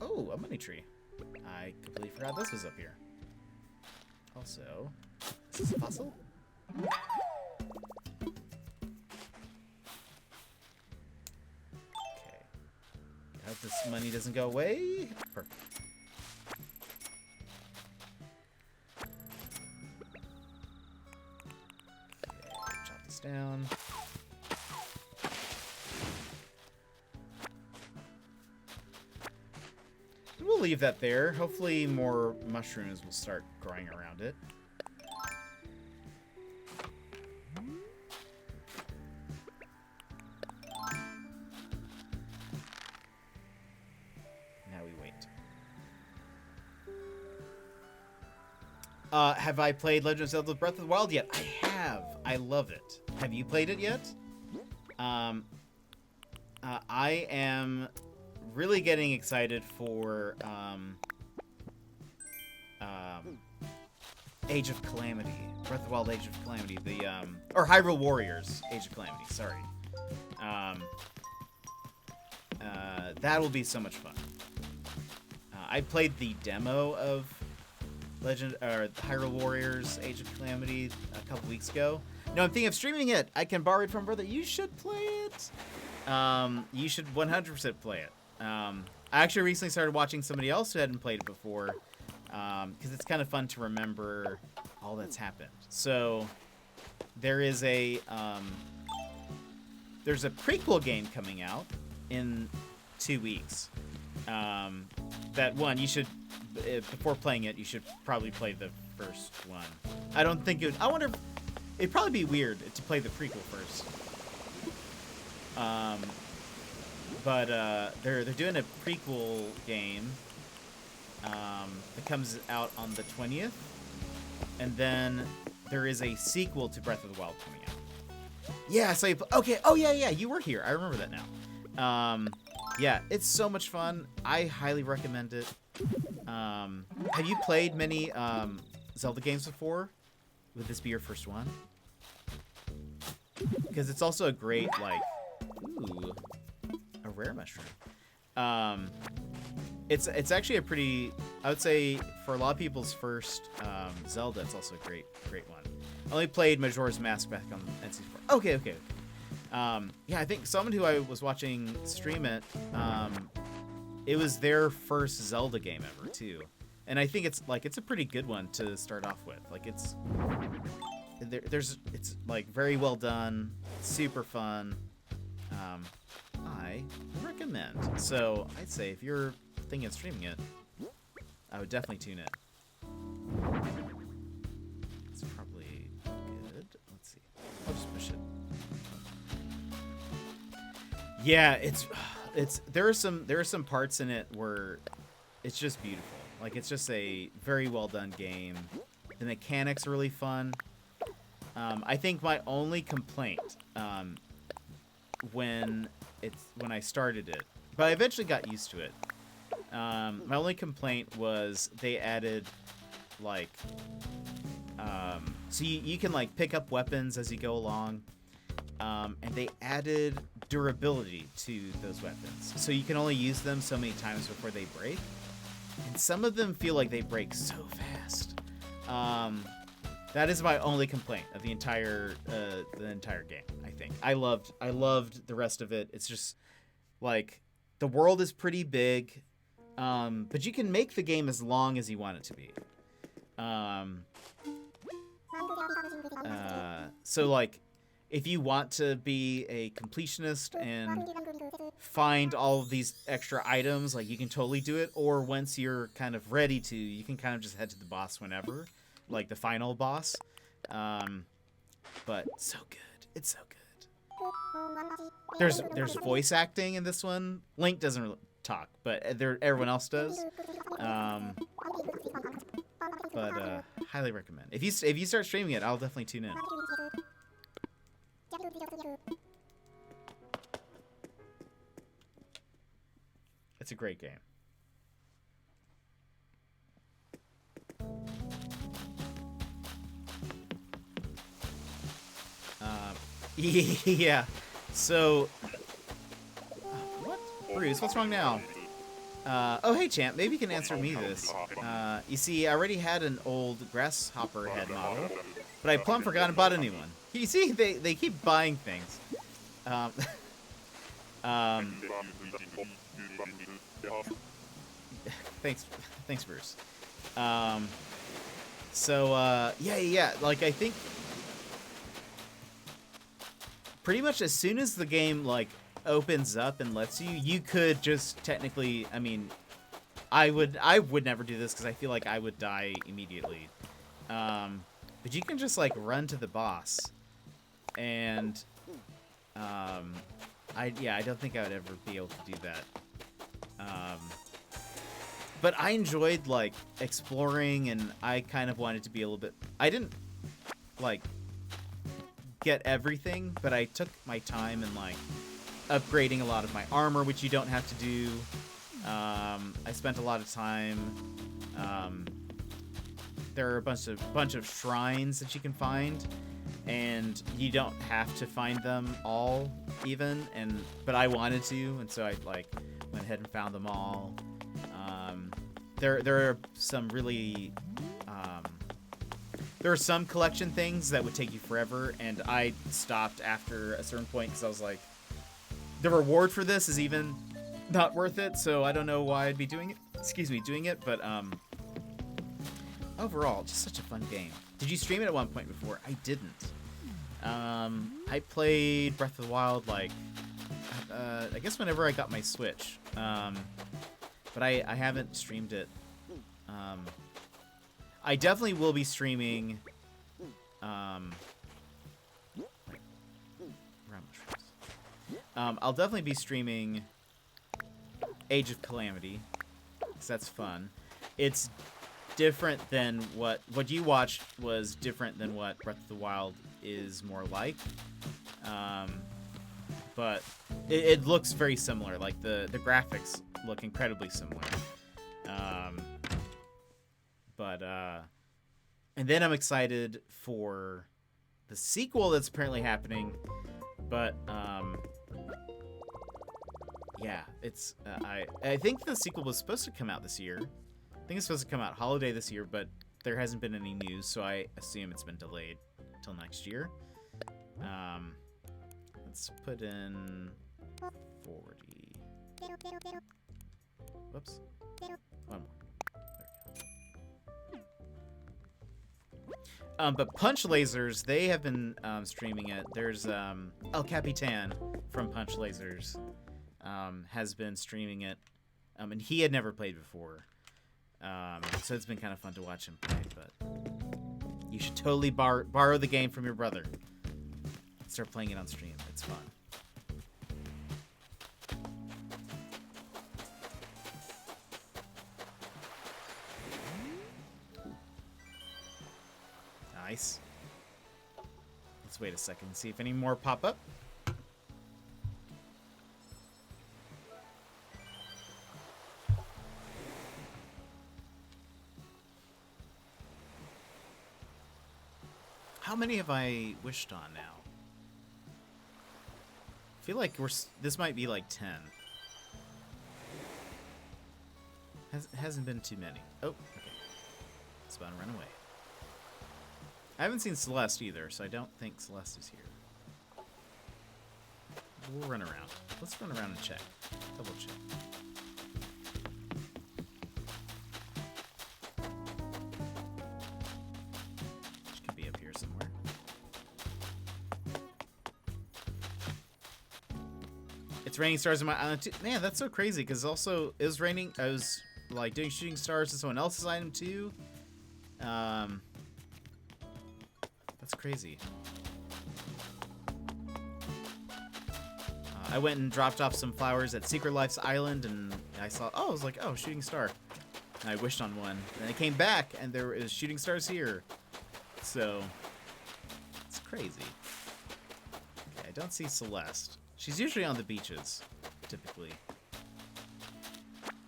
Oh, a money tree. I completely forgot this was up here. Also, is this a fossil? Okay. I hope this money doesn't go away. Perfect. Okay, chop this down. We'll leave that there. Hopefully more mushrooms will start growing around it. Now we wait. Have I played Legend of Zelda Breath of the Wild yet? I have. I love it. Have you played it yet? I am really getting excited for Age of Calamity. Breath of the Wild Age of Calamity. Or Hyrule Warriors Age of Calamity, sorry. That will be so much fun. I played the demo of Hyrule Warriors Age of Calamity a couple weeks ago. No, I'm thinking of streaming it. I can borrow it from brother. You should play it. You should 100% play it. I actually recently started watching somebody else who hadn't played it before, because it's kind of fun to remember all that's happened. So there is there's a prequel game coming out in 2 weeks. That one, you should, before playing it, you should probably play the first one. I don't think I wonder, it'd probably be weird to play the prequel first. But they're doing a prequel game that comes out on the 20th, and then there is a sequel to Breath of the Wild coming out. Yeah, so okay. Oh yeah, you were here. I remember that now. Yeah, it's so much fun. I highly recommend it. Have you played many Zelda games before? Would this be your first one? Because it's also a great, like, ooh, a rare mushroom. It's actually a pretty, I would say, for a lot of people's first Zelda, it's also a great one. I only played Majora's Mask back on N64. Okay. Yeah, I think someone who I was watching stream it, it was their first Zelda game ever too, and I think it's a pretty good one to start off with. Like it's like very well done, super fun. I recommend. So I'd say if you're thinking of streaming it, I would definitely tune in. It's probably good. Let's see. I'll just push it. Yeah, there are some parts in it where it's just beautiful. Like it's just a very well done game. The mechanics are really fun. I think my only complaint when I started it, but I eventually got used to it. My only complaint was they added like so you can like pick up weapons as you go along, and they added durability to those weapons, so you can only use them so many times before they break, and some of them feel like they break so fast. That is my only complaint of the entire game. I think I loved the rest of it. It's just like the world is pretty big, but you can make the game as long as you want it to be. So like if you want to be a completionist and find all of these extra items, like you can totally do it. Or once you're kind of ready to, you can kind of just head to the boss whenever, like the final boss. But so good. It's so good. There's voice acting in this one. Link doesn't really talk, but everyone else does. But highly recommend. If you start streaming it, I'll definitely tune in. It's a great game. Yeah. So, what? Bruce, what's wrong now? Oh, hey, champ. Maybe you can answer me this. You see, I already had an old grasshopper head model, but I plumb forgot and bought a new one. You see, they keep buying things. Um, um, thanks, Bruce. Yeah. Like, I think pretty much as soon as the game, like, opens up and lets you, you could just technically, I mean, I would never do this because I feel like I would die immediately. But you can just, like, run to the boss. And, I don't think I would ever be able to do that. But I enjoyed, like, exploring, and I kind of wanted to be a little bit... I didn't, like, get everything, but I took my time and, like, upgrading a lot of my armor, which you don't have to do. I spent a lot of time. There are a bunch of shrines that you can find, and you don't have to find them all, even. But I wanted to, and so I, like, went ahead and found them all. There are some really there are some collection things that would take you forever, and I stopped after a certain point because I was like, the reward for this is even not worth it, so I don't know why I'd be doing it, but overall, just such a fun game. Did you stream it at one point before? I didn't. I played Breath of the Wild, like, I guess whenever I got my Switch, but I haven't streamed it. I definitely will be streaming, I'll definitely be streaming Age of Calamity, because that's fun. It's different than what you watched was different than what Breath of the Wild is more like. But it looks very similar. Like, the graphics look incredibly similar. And then I'm excited for the sequel that's apparently happening. But, yeah, it's, I think the sequel was supposed to come out this year. I think it's supposed to come out holiday this year, but there hasn't been any news, so I assume it's been delayed till next year. Let's put in 40. Whoops. One more. But Punch Lasers, they have been streaming it. There's El Capitan from Punch Lasers has been streaming it, and he had never played before. So it's been kind of fun to watch him play, but you should totally borrow the game from your brother. Start playing it on stream. It's fun. Nice. Let's wait a second and see if any more pop up. How many have I wished on now? I feel like this might be like 10. Hasn't been too many. Oh, okay. It's about to run away. I haven't seen Celeste either, so I don't think Celeste is here. We'll run around. Let's run around and check. Double check. She could be up here somewhere. It's raining stars in my island too. Man, that's so crazy, because also it was raining. I was like doing shooting stars to someone else's item too. That's crazy. I went and dropped off some flowers at Secret Life's island, and I saw, I was like, oh, shooting star. And I wished on one. And I came back, and there is shooting stars here. So, it's crazy. Okay, I don't see Celeste. She's usually on the beaches, typically.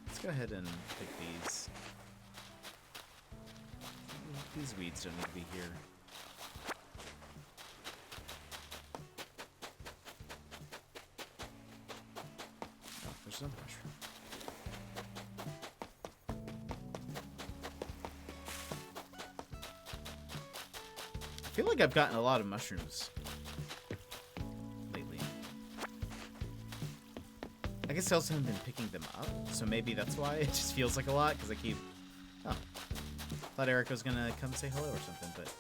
Let's go ahead and pick these. These weeds don't need to be here. feel like I've gotten a lot of mushrooms lately. I guess I also haven't been picking them up, so maybe that's why it just feels like a lot, because I keep... Oh. Thought Eric was gonna come say hello or something, but...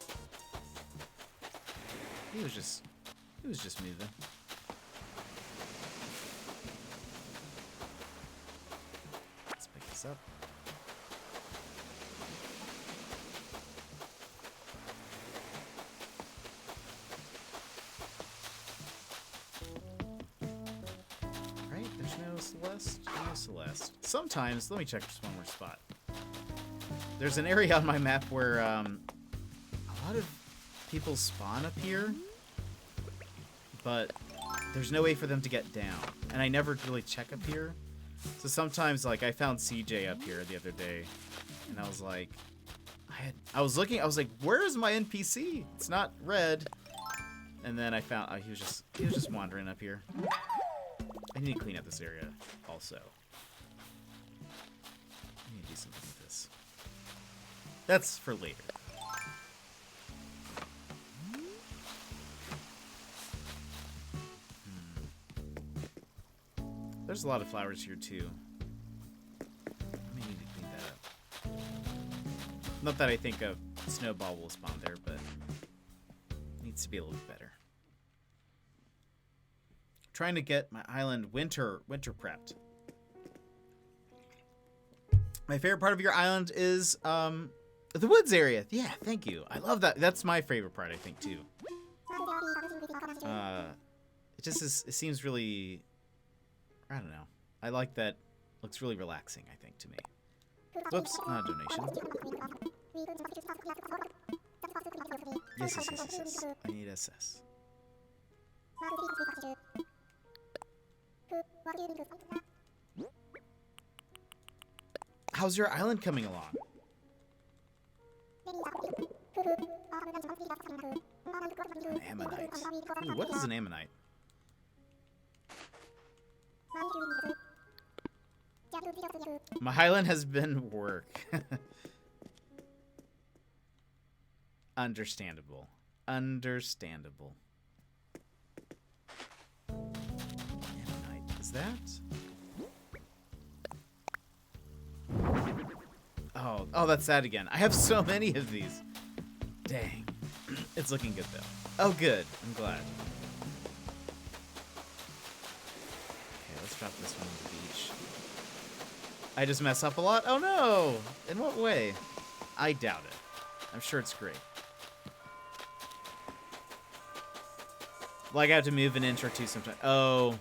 He was just moving. Let's pick this up. Right? There's no Celeste? No Celeste. Sometimes, let me check just one more spot. There's an area on my map where a lot of people spawn up here, but there's no way for them to get down. And I never really check up here. So sometimes, like, I found CJ up here the other day, and I was like, I was looking, I was like, where is my NPC? It's not red. And then I found, he was just wandering up here. I need to clean up this area also. I need to do something with this. That's for later. There's a lot of flowers here too. I may need to clean that up. Not that I think a snowball will spawn there, but it needs to be a little bit better. Trying to get my island winter prepped. My favorite part of your island is the woods area. Yeah, thank you. I love that. That's my favorite part, I think, too. It just is, it seems really, I don't know. I like that. Looks really relaxing, I think, to me. Whoops, not a donation. Yes. I need SS. How's your island coming along? An ammonite. Ooh, what is an ammonite? My island has been work. Understandable. Understandable. Ammonite. Is that? Oh, that's sad again. I have so many of these. Dang. It's looking good, though. Oh, good. I'm glad. Okay, let's drop this one on the beach. I just mess up a lot? Oh, no! In what way? I doubt it. I'm sure it's great. Like, I have to move an inch or two sometimes. Oh.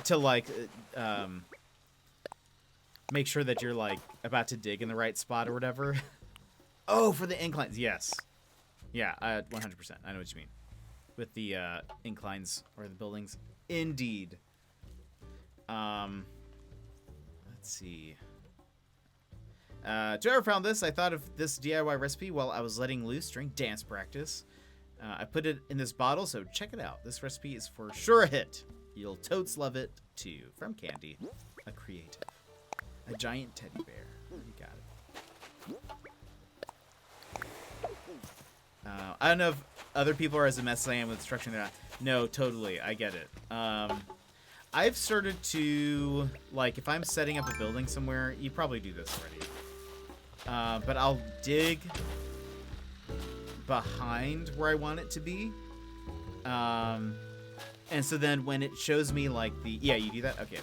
To, like, make sure that you're, like, about to dig in the right spot or whatever. Oh, for the inclines. Yes. Yeah, 100%. I know what you mean. With the inclines or the buildings. Indeed. Let's see. To ever found this, I thought of this DIY recipe while I was letting loose during dance practice. I put it in this bottle, so check it out. This recipe is for sure a hit. You'll totes love it, too. From Candy, a creative. A giant teddy bear. You got it. I don't know if other people are as mess as I am with structuring their... No, totally. I get it. I've started to... Like, if I'm setting up a building somewhere, you probably do this already. But I'll dig behind where I want it to be. And so then when it shows me, like, the... Yeah, you do that? Okay.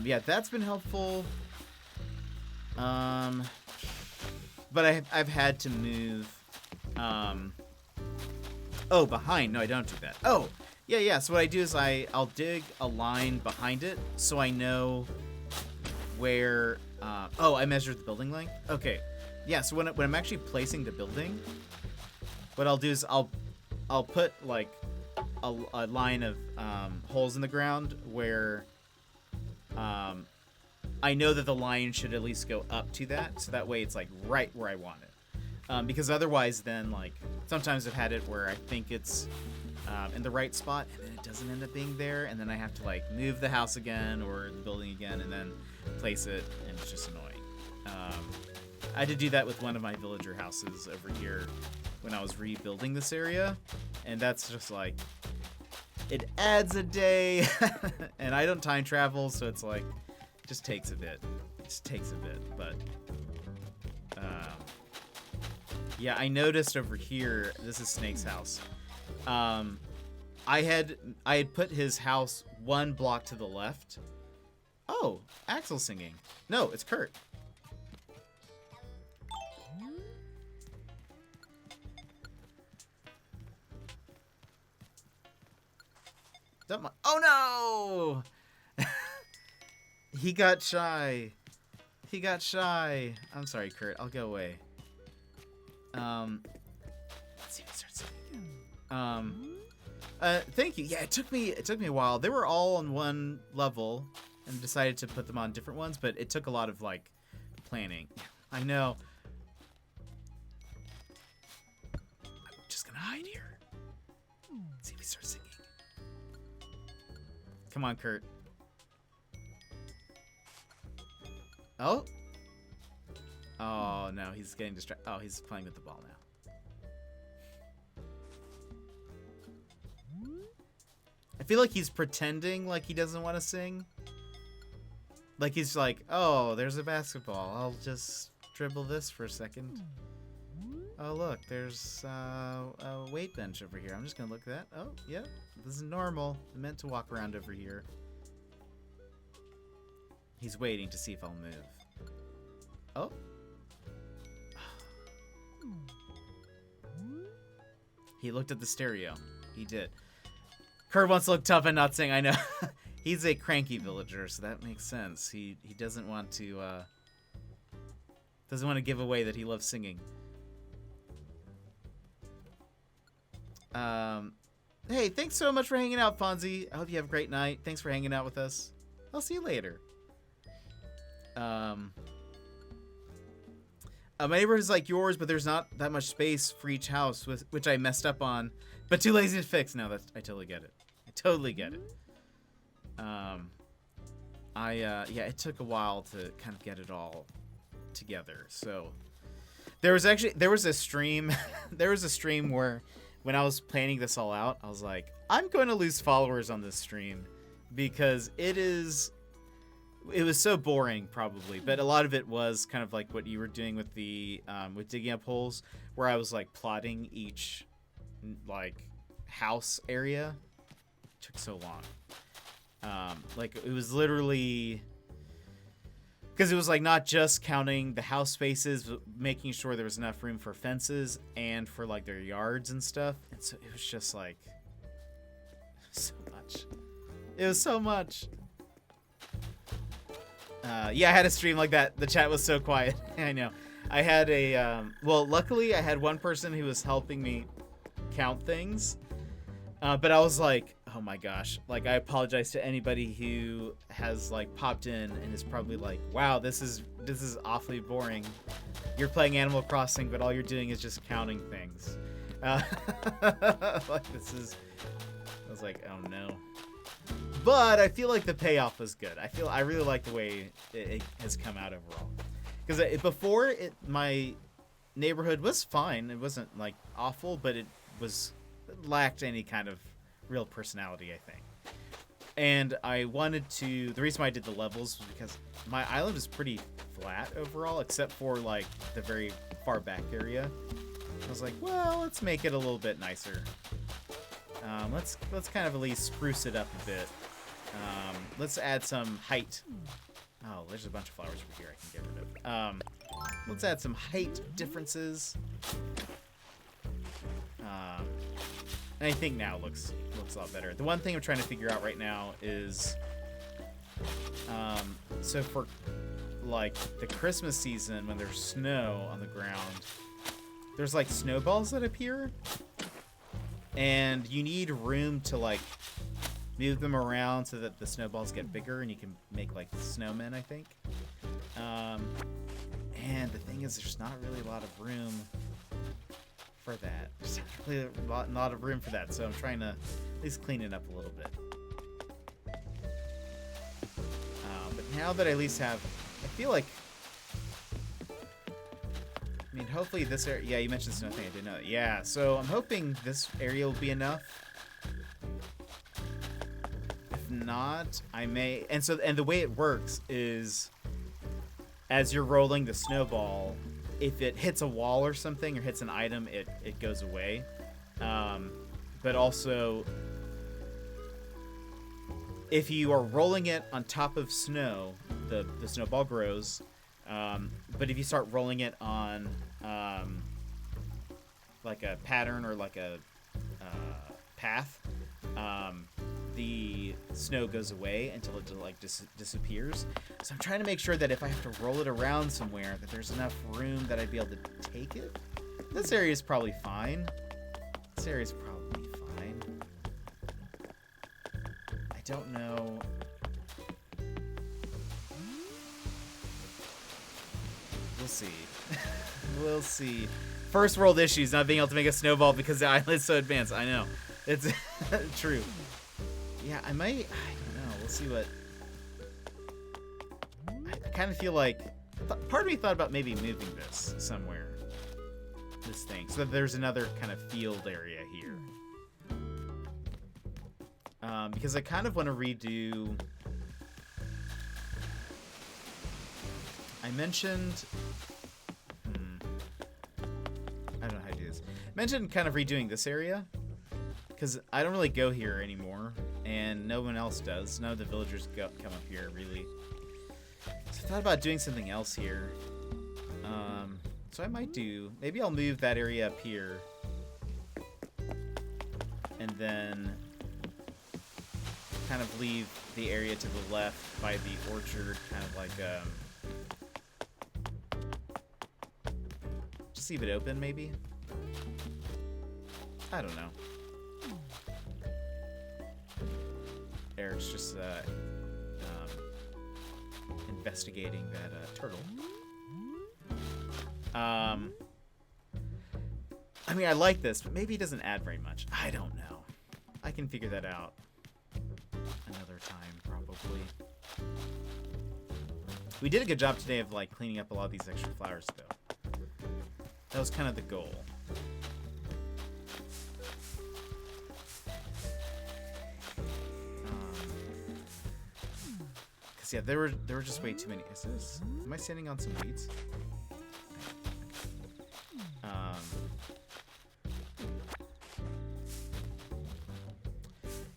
Yeah, that's been helpful. But I've had to move. Oh, behind. No, I don't do that. Oh, yeah. So what I do is I'll dig a line behind it so I know where. Oh, I measured the building length. Okay. Yeah. So when I'm actually placing the building, what I'll do is I'll put like a line of holes in the ground where. I know that the line should at least go up to that, so that way it's like right where I want it. Because otherwise, then like sometimes I've had it where I think it's in the right spot, and then it doesn't end up being there, and then I have to like move the house again or the building again, and then place it, and it's just annoying. I had to do that with one of my villager houses over here when I was rebuilding this area, and that's just like, it adds a day, and I don't time travel, so it's like, just takes a bit. It just takes a bit, but yeah, I noticed over here. This is Snake's house. I had put his house one block to the left. Oh, Axel singing. No, it's Kurt. Oh no! He got shy. He got shy. I'm sorry, Kurt. I'll go away. Let's see if he starts singing again. Thank you. Yeah, it took me a while. They were all on one level, and decided to put them on different ones, but it took a lot of like planning. I know. I'm just gonna hide here. See if he starts singing. Come on, Kurt. Oh. Oh, no, he's getting distracted. Oh, he's playing with the ball now. I feel like he's pretending like he doesn't want to sing. Like he's like, oh, there's a basketball. I'll just dribble this for a second. Oh, look, there's a weight bench over here. I'm just going to look at that. Oh, yeah, this is normal. I'm meant to walk around over here. He's waiting to see if I'll move. Oh. He looked at the stereo. He did. Kurt wants to look tough and not sing. I know. He's a cranky villager, so that makes sense. He doesn't want to give away that he loves singing. Hey, thanks so much for hanging out, Fonzie. I hope you have a great night. Thanks for hanging out with us. I'll see you later. My neighborhood is like yours, but there's not that much space for each house, which I messed up on, but too lazy to fix. No, I totally get it. I totally get it. Yeah, it took a while to kind of get it all together. So there was a stream, where when I was planning this all out, I was like, I'm going to lose followers on this stream because it was so boring, probably, but a lot of it was kind of like what you were doing with the with digging up holes, where I was like plotting each like house area. It took so long. Like it was literally because it was like not just counting the house spaces, but making sure there was enough room for fences and for like their yards and stuff. And so it was just like so much. It was so much. Yeah, I had a stream like that. The chat was so quiet. I know. I had well, luckily I had one person who was helping me count things. But I was like, oh my gosh. Like, I apologize to anybody who has like popped in and is probably like, wow, this is awfully boring. You're playing Animal Crossing, but all you're doing is just counting things. Like I was like, oh no. But I feel like the payoff was good. I really like the way it has come out overall. Because before, my neighborhood was fine. It wasn't like awful, but it lacked any kind of real personality, I think. And I wanted to. The reason why I did the levels was because my island is pretty flat overall, except for like the very far back area. I was like, well, let's make it a little bit nicer. Let's kind of at least spruce it up a bit. Let's add some height. Oh, there's a bunch of flowers over here I can get rid of. Let's add some height differences. And I think now looks a lot better. The one thing I'm trying to figure out right now is, so for like the Christmas season when there's snow on the ground, there's like snowballs that appear. And you need room to like move them around so that the snowballs get bigger and you can make like snowmen, I think. And the thing is, there's not really a lot of room for that. There's not really a lot of room for that, so I'm trying to at least clean it up a little bit. But now that I at least have, I feel like I mean, hopefully this area... Yeah, you mentioned snow thing. I didn't know that. Yeah, so I'm hoping this area will be enough. If not, I may... And the way it works is as you're rolling the snowball, if it hits a wall or something or hits an item, it goes away. But also, if you are rolling it on top of snow, the snowball grows. But if you start rolling it on like a pattern or like a path, the snow goes away until it like disappears. So I'm trying to make sure that if I have to roll it around somewhere, that there's enough room that I'd be able to take it. This area is probably fine. This area is probably fine. I don't know. We'll see. We'll see. First world issues, not being able to make a snowball because the island's so advanced. I know. It's true. Yeah, I don't know. We'll see what... I kind of feel like... Part of me thought about maybe moving this somewhere. This thing. So that there's another kind of field area here. Because I kind of want to redo... I mentioned... I don't know how to do this. I mentioned kind of redoing this area. Because I don't really go here anymore. And no one else does. None of the villagers come up here, really. So I thought about doing something else here. So I might do... Maybe I'll move that area up here. And then... kind of leave the area to the left by the orchard. Kind of like... just leave it open, maybe? I don't know. Eric's just investigating that turtle. I mean, I like this, but maybe it doesn't add very much. I don't know. I can figure that out another time, probably. We did a good job today of like cleaning up a lot of these extra flowers, though. That was kind of the goal. Cause yeah, there were just way too many. Am I standing on some weeds?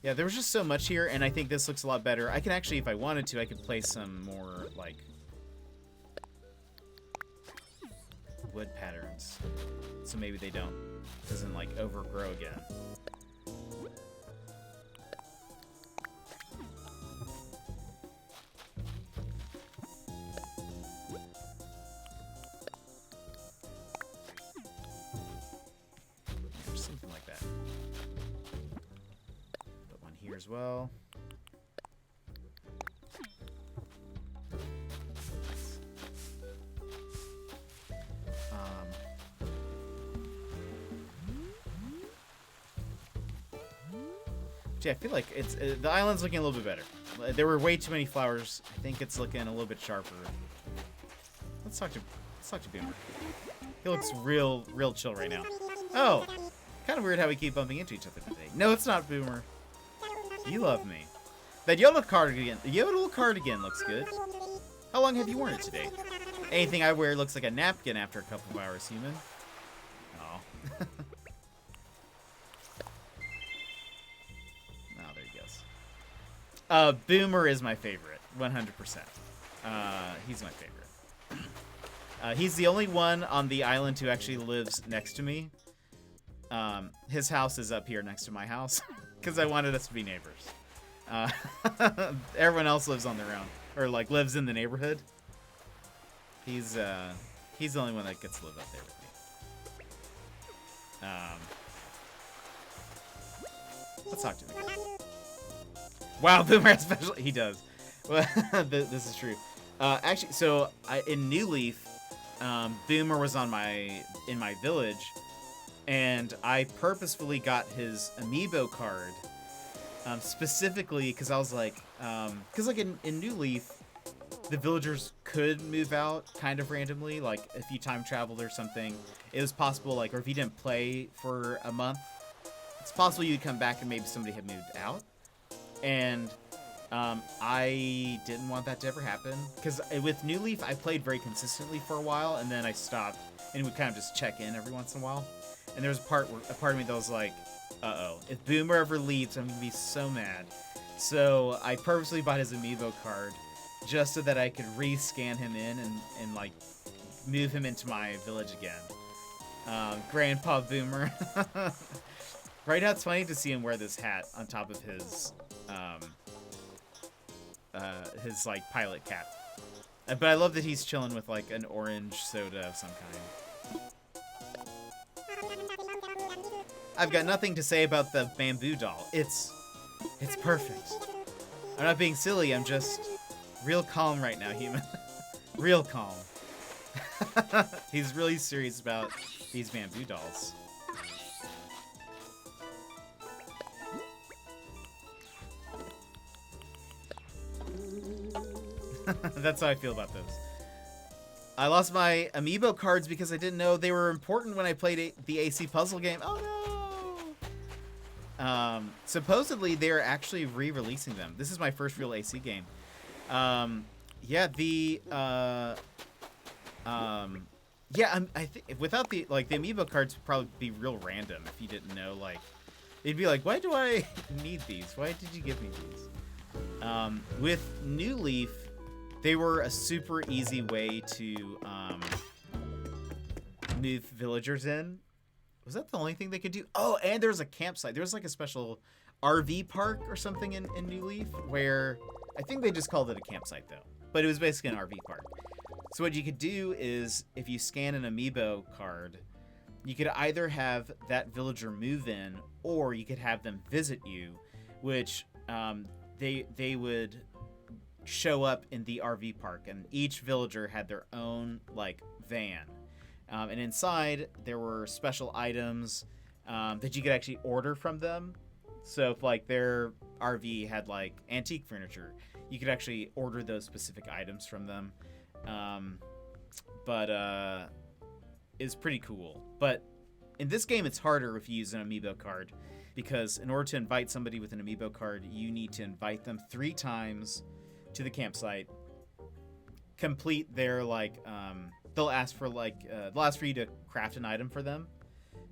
Yeah, there was just so much here, and I think this looks a lot better. I can actually, if I wanted to, I could place some more like wood patterns, so maybe they doesn't like overgrow again. Yeah, just something like that. Put one here as well. Yeah, I feel like it's the island's looking a little bit better. There were way too many flowers. I think it's looking a little bit sharper. Let's talk to Boomer. He looks real chill right now. Oh, kind of weird how we keep bumping into each other today. No, it's not Boomer. You love me. That yodel cardigan looks good. How long have you worn it today? Anything I wear looks like a napkin after a couple of hours, human. Oh. Boomer is my favorite, 100%. He's my favorite. He's the only one on the island who actually lives next to me. His house is up here next to my house, because I wanted us to be neighbors. Everyone else lives on their own, or like lives in the neighborhood. He's the only one that gets to live up there with me. Let's talk to him. Wow, Boomer especially, he does. Well, this is true. Actually, so in New Leaf, Boomer was in my village, and I purposefully got his amiibo card, specifically because I was like, because like in New Leaf, the villagers could move out kind of randomly, like if you time traveled or something. It was possible, like, or if you didn't play for a month, it's possible you'd come back and maybe somebody had moved out. And I didn't want that to ever happen, because with New Leaf, I played very consistently for a while, and then I stopped, and would kind of just check in every once in a while. And there was a part of me that was like, uh-oh, if Boomer ever leaves, I'm going to be so mad. So I purposely bought his amiibo card just so that I could re-scan him in and like, move him into my village again. Grandpa Boomer. Right now, it's funny to see him wear this hat on top of his like, pilot cap. But I love that he's chilling with, like, an orange soda of some kind. I've got nothing to say about the bamboo doll. It's perfect. I'm not being silly, I'm just real calm right now, human. Real calm. He's really serious about these bamboo dolls. That's how I feel about those. I lost my amiibo cards because I didn't know they were important when I played the AC puzzle game. Oh no! Supposedly they're actually re-releasing them. This is my first real AC game. Yeah, I think without the, like, the amiibo cards would probably be real random if you didn't know. Like, it'd be like, why do I need these? Why did you give me these? With New Leaf, they were a super easy way to move villagers in. Was that the only thing they could do? Oh, and there's a campsite. There was like a special RV park or something in New Leaf where I think they just called it a campsite though. But it was basically an RV park. So what you could do is if you scan an amiibo card, you could either have that villager move in or you could have them visit you, which they would show up in the RV park, and each villager had their own, like, van. And inside, there were special items that you could actually order from them. So if, like, their RV had, like, antique furniture, you could actually order those specific items from them. It's pretty cool. But in this game, it's harder if you use an amiibo card, because in order to invite somebody with an amiibo card, you need to invite them 3 times to the campsite, complete their, like, they'll ask for, like, they'll ask for you to craft an item for them.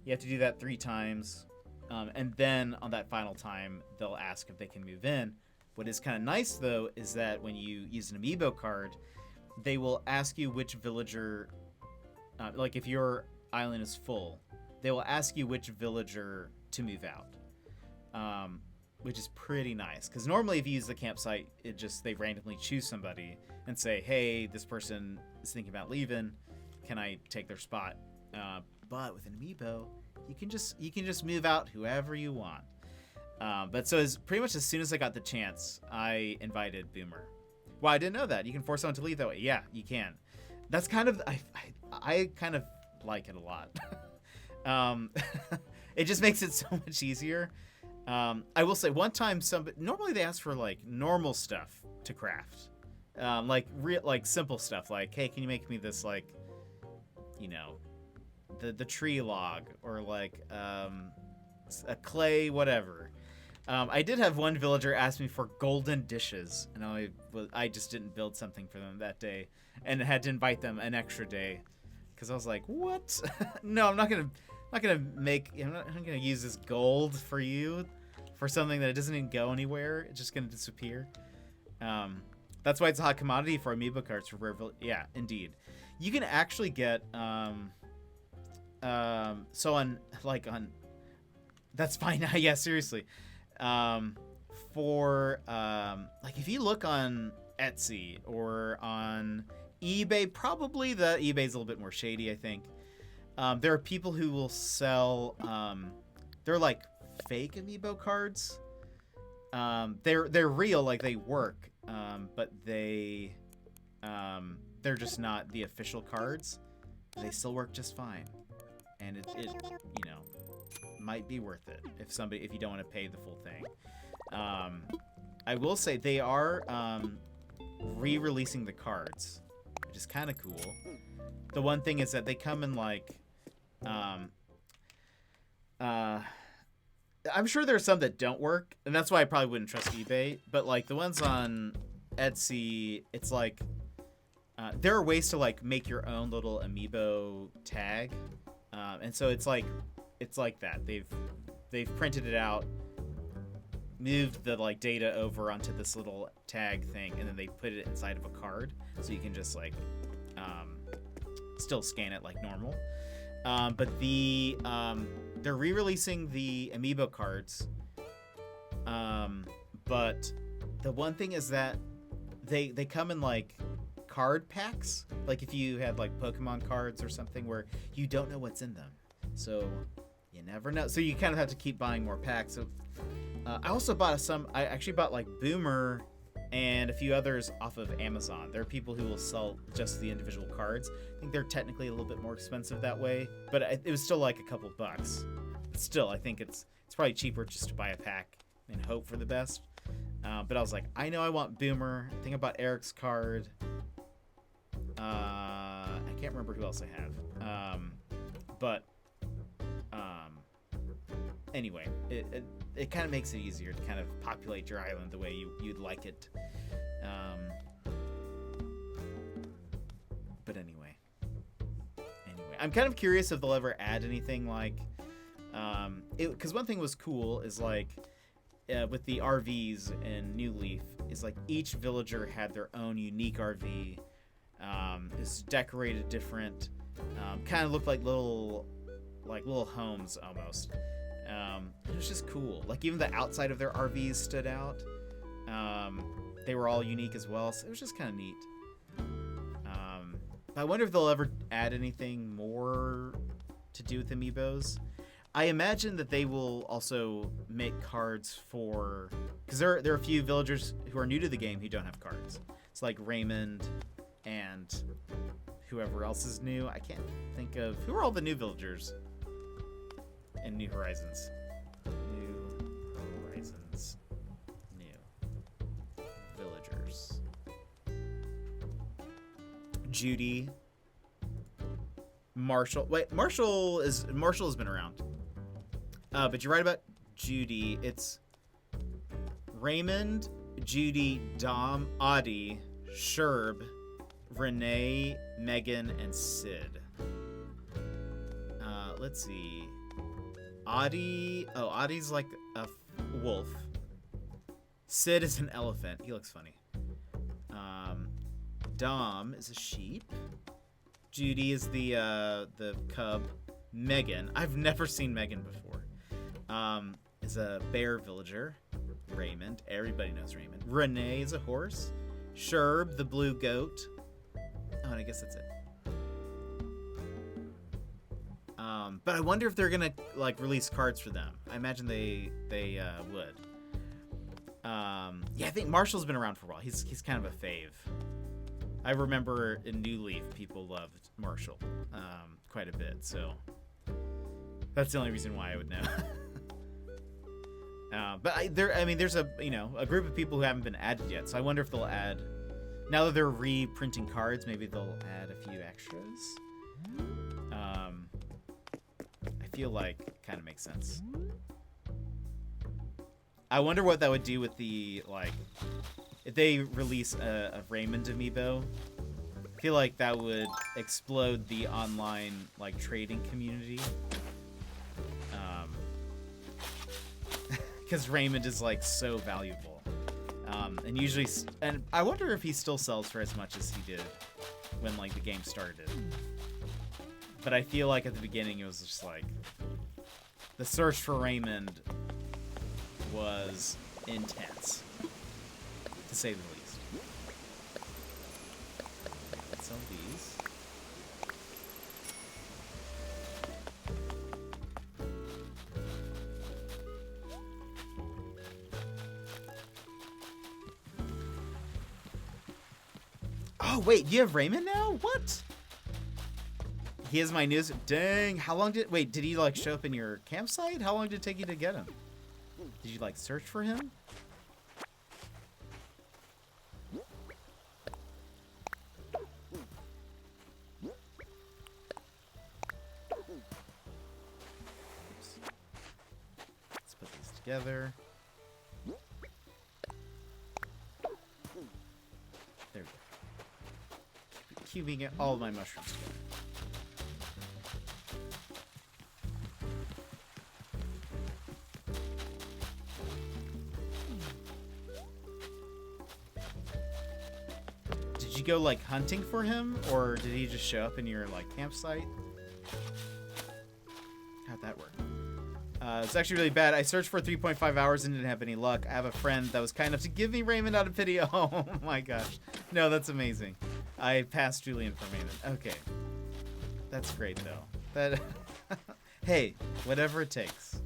You have to do that 3 times, and then on that final time, they'll ask if they can move in. What is kind of nice, though, is that when you use an amiibo card, they will ask you which villager, like, if your island is full, they will ask you which villager to move out. Which is pretty nice, because normally if you use the campsite, they randomly choose somebody and say, hey, this person is thinking about leaving, can I take their spot? But with an amiibo, you can just move out whoever you want. But so pretty much as soon as I got the chance, I invited Boomer. Well, I didn't know that you can force someone to leave that way. Yeah, you can. That's kind of, I kind of like it a lot. It just makes it so much easier. I will say one time normally they ask for, like, normal stuff to craft. Like simple stuff, like, hey, can you make me this, like, you know, the tree log, or like a clay whatever. I did have one villager ask me for golden dishes, and I just didn't build something for them that day, and had to invite them an extra day, because I was like, what? No, I'm not gonna use this gold for you for something that it doesn't even go anywhere. It's just gonna disappear. That's why it's a hot commodity for amiibo cards for rare. Yeah, indeed. You can actually get that's fine now. Yeah, seriously. Like, if you look on Etsy or on eBay, probably the eBay's a little bit more shady, I think. There are people who will sell, they're like fake amiibo cards. They're real, like they work, but they're just not the official cards. They still work just fine, and it you know, might be worth it if you don't want to pay the full thing. I will say they are re-releasing the cards, which is kind of cool. The one thing is that they come in like, I'm sure there's some that don't work, and that's why I probably wouldn't trust eBay. But like the ones on Etsy, it's like there are ways to like make your own little amiibo tag, and so it's like that. They've printed it out, moved the like data over onto this little tag thing, and then they put it inside of a card, so you can just like still scan it like normal. But they're re-releasing the amiibo cards. But the one thing is that they come in like card packs. Like if you had like Pokemon cards or something where you don't know what's in them. So you never know. So you kind of have to keep buying more packs. So I also bought I actually bought like Boomer and a few others off of Amazon. There are people who will sell just the individual cards. I think they're technically a little bit more expensive that way, but it was still like a couple bucks. Still, I think it's probably cheaper just to buy a pack and hope for the best. But I was like, I know I want Boomer. I think about Eric's card. I can't remember who else I have. Anyway, it kind of makes it easier to kind of populate your island the way you'd like it. But anyway, I'm kind of curious if they'll ever add anything like, because one thing was cool is like with the RVs in New Leaf is like each villager had their own unique RV. It's decorated different, kind of looked like little homes almost. It was just cool. Like even the outside of their RVs stood out. They were all unique as well, so it was just kind of neat. I wonder if they'll ever add anything more to do with amiibos. I imagine that they will also make cards for, because there are a few villagers who are new to the game who don't have cards. It's like Raymond and whoever else is new. I can't think of who are all the new villagers in New Horizons. New villagers. Judy. Marshall. Wait, Marshall has been around. But you're right about Judy. It's Raymond, Judy, Dom, Audie, Sherb, Renee, Megan, and Sid. Let's see. Audie's like a wolf. Sid is an elephant. He looks funny. Dom is a sheep. Judy is the cub. Megan, I've never seen Megan before, is a bear villager. Raymond, everybody knows Raymond. Renee is a horse. Sherb, the blue goat. Oh, and I guess that's it. But I wonder if they're gonna like release cards for them. I imagine they would. Yeah, I think Marshall's been around for a while. He's kind of a fave. I remember in New Leaf people loved Marshall quite a bit, so that's the only reason why I would know. But there's a group of people who haven't been added yet, so I wonder if they'll add, now that they're reprinting cards, maybe they'll add a few extras. I feel like it kind of makes sense. I wonder what that would do with the, like, if they release a Raymond amiibo. I feel like that would explode the online, like, trading community. Because Raymond is, like, so valuable. And usually, and I wonder if he still sells for as much as he did when, like, the game started. But I feel like at the beginning it was just like, the search for Raymond was intense, to say the least. Let's sell these. Oh, wait, you have Raymond now? What? He is my news. Dang, how long did he like show up in your campsite? How long did it take you to get him? Did you like search for him? together. There we go. Cubing all of my mushrooms together. Did you go like hunting for him, or did he just show up in your like campsite? How'd that work? It's actually really bad. I searched for 3.5 hours and didn't have any luck. I have a friend that was kind enough to give me Raymond out of pity. Oh my gosh. No, that's amazing. I passed Julian for Raymond. Okay. That's great though. That hey, whatever it takes.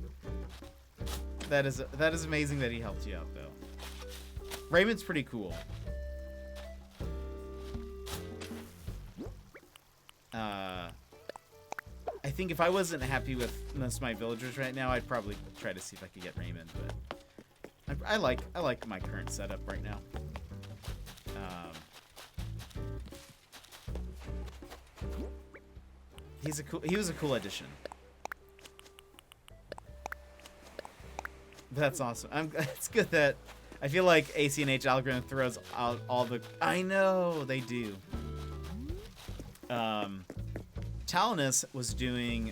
That is amazing that he helped you out though. Raymond's pretty cool. I think if I wasn't happy with most of my villagers right now, I'd probably try to see if I could get Raymond, but I like my current setup right now. He was a cool addition. That's awesome. It's good that I feel like ACNH algorithm throws out all the. I know they do. Talinus was doing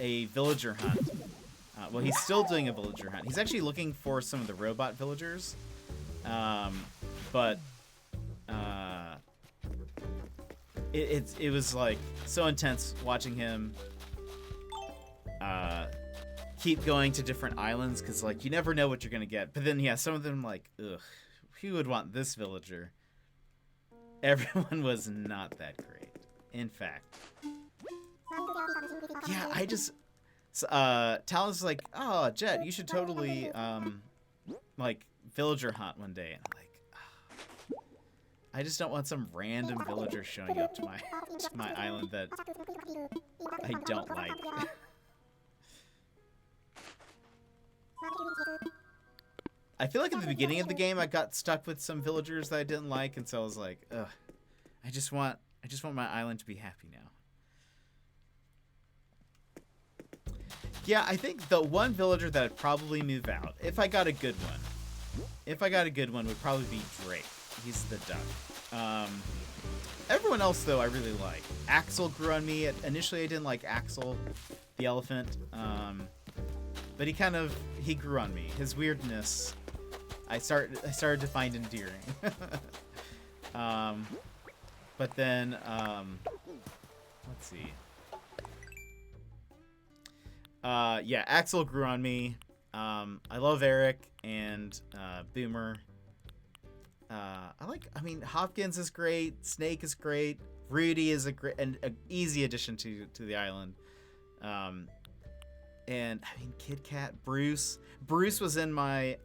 a villager hunt. Well, he's still doing a villager hunt. He's actually looking for some of the robot villagers. But it was like so intense watching him keep going to different islands, because like you never know what you're gonna get. But then yeah, some of them like, ugh, who would want this villager? Everyone was not that great. In fact, yeah, I just Talon's like, oh, Jet, you should totally like villager hunt one day. And I'm like, oh, I just don't want some random villager showing up to my island that I don't like. I feel like at the beginning of the game I got stuck with some villagers that I didn't like, and so I was like, ugh, I just want my island to be happy now. Yeah, I think the one villager that I'd probably move out, if I got a good one, would probably be Drake. He's the duck. Everyone else, though, I really like. Axel grew on me. Initially, I didn't like Axel, the elephant. But he grew on me. His weirdness, I started to find endearing. But then, let's see. Yeah, Axel grew on me. I love Eric and Boomer. I mean, Hopkins is great. Snake is great. Rudy is an easy addition to the island. And I mean, Kid Kat, Bruce. Bruce was in my.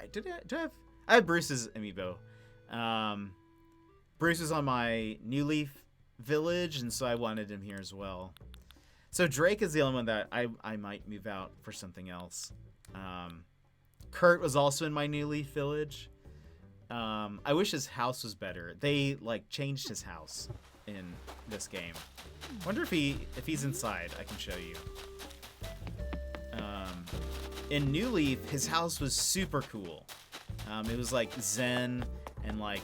I had Bruce's amiibo. Bruce was on my New Leaf village, and so I wanted him here as well. So Drake is the only one that I might move out for something else. Kurt was also in my New Leaf village. I wish his house was better. They like changed his house in this game. Wonder if he's inside. I can show you. In New Leaf, his house was super cool. It was like Zen and like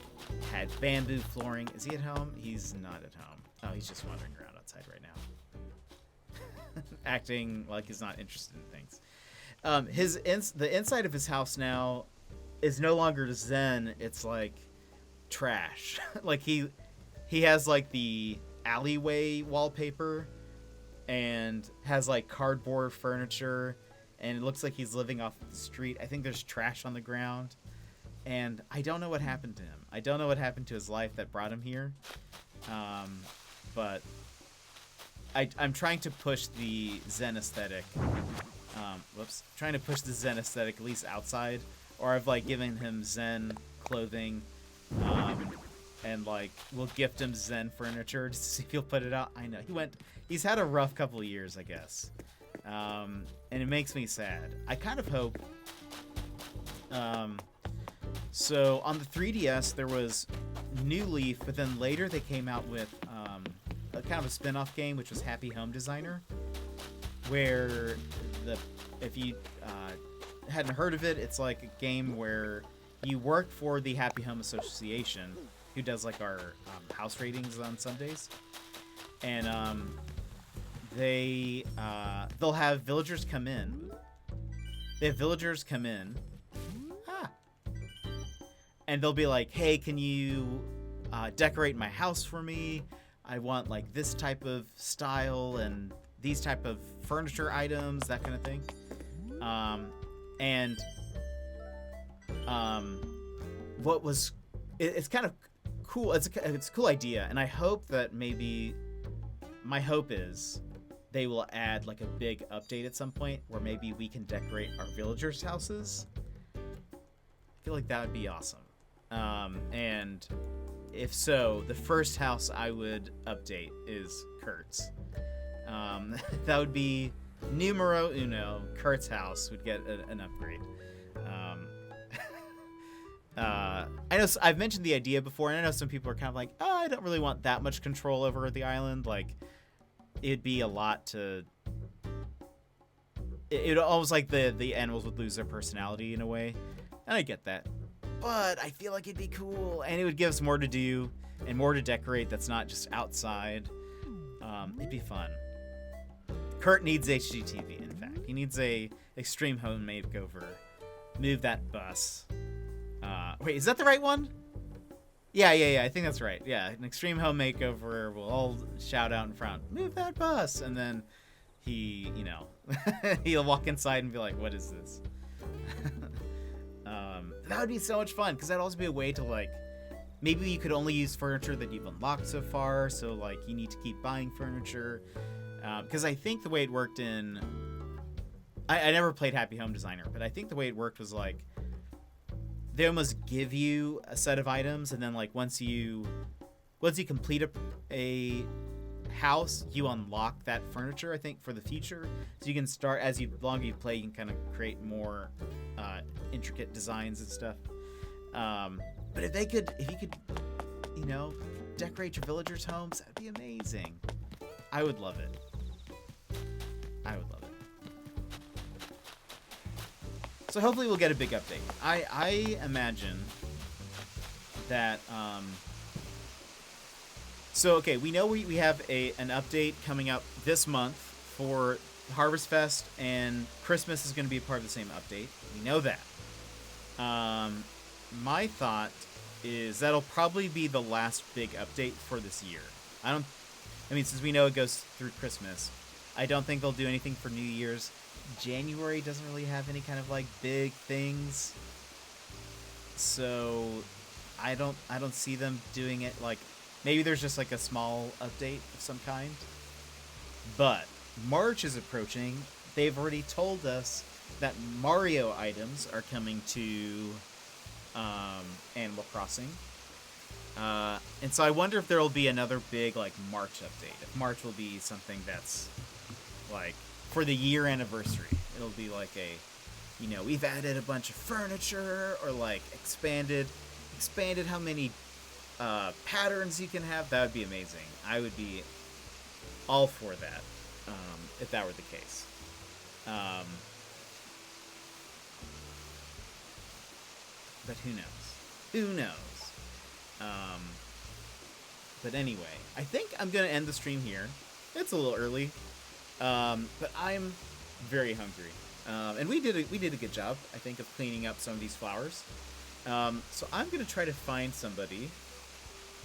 had bamboo flooring. Is he at home? He's not at home. Oh, he's just wandering around outside right now. Acting like he's not interested in things. The inside of his house now is no longer Zen. It's like trash. Like he has like the alleyway wallpaper and has like cardboard furniture, and it looks like he's living off the street. I think there's trash on the ground, and I don't know what happened to him. I don't know what happened to his life that brought him here. But I'm trying to push the Zen aesthetic. Trying to push the Zen aesthetic at least outside, or I've like given him Zen clothing, and like we'll gift him Zen furniture just to see if he'll put it out. I know he's had a rough couple of years, I guess, and it makes me sad. I kind of hope. So on the 3DS there was New Leaf, but then later they came out with a kind of a spin-off game, which was Happy Home Designer, where if you hadn't heard of it, it's like a game where you work for the Happy Home Association, who does like our house ratings on Sundays, and they'll have villagers come in. They have villagers come in, and they'll be like, "Hey, can you decorate my house for me? I want like this type of style and these type of furniture items, that kind of thing." What was it's kind of cool. It's a cool idea, and I hope that maybe my hope is they will add like a big update at some point where maybe we can decorate our villagers' houses. I feel like that would be awesome. And if so, the first house I would update is Kurt's. That would be numero uno. Kurt's house would get an upgrade. I know I've mentioned the idea before, and I know some people are kind of like, "Oh, I don't really want that much control over the island." Like, it'd be a lot to. It almost like the animals would lose their personality in a way, and I get that. But I feel like it'd be cool, and it would give us more to do and more to decorate. That's not just outside. It'd be fun. Kurt needs HGTV. In fact, he needs a extreme home makeover. Move that bus. Wait, is that the right one? Yeah, I think that's right. Yeah, an extreme home makeover. We'll all shout out in front, "Move that bus!" And then he, he'll walk inside and be like, "What is this?" That would be so much fun, because that'd also be a way to, like, maybe you could only use furniture that you've unlocked so far, so, like, you need to keep buying furniture. Because I think the way it worked in... I never played Happy Home Designer, but I think the way it worked was, like, they almost give you a set of items, and then, like, once you complete a house, you unlock that furniture, I think, for the future. So you can start, as the longer you play, you can kind of create more intricate designs and stuff. But if you could, decorate your villagers' homes, that'd be amazing. I would love it. So hopefully we'll get a big update. I imagine that... So, okay, we know we have an update coming up this month for Harvest Fest, and Christmas is going to be a part of the same update. We know that. My thought is that'll probably be the last big update for this year. Since we know it goes through Christmas, I don't think they'll do anything for New Year's. January doesn't really have any kind of, like, big things. So, I don't see them doing it, like... Maybe there's just like a small update of some kind. But March is approaching. They've already told us that Mario items are coming to Animal Crossing. And so I wonder if there will be another big like March update. If March will be something that's like for the year anniversary. It'll be like we've added a bunch of furniture, or like expanded how many patterns you can have. That would be amazing. I would be all for that if that were the case. But who knows? But anyway, I think I'm gonna end the stream here. It's a little early, but I'm very hungry, and we did a good job, I think, of cleaning up some of these flowers. So I'm gonna try to find somebody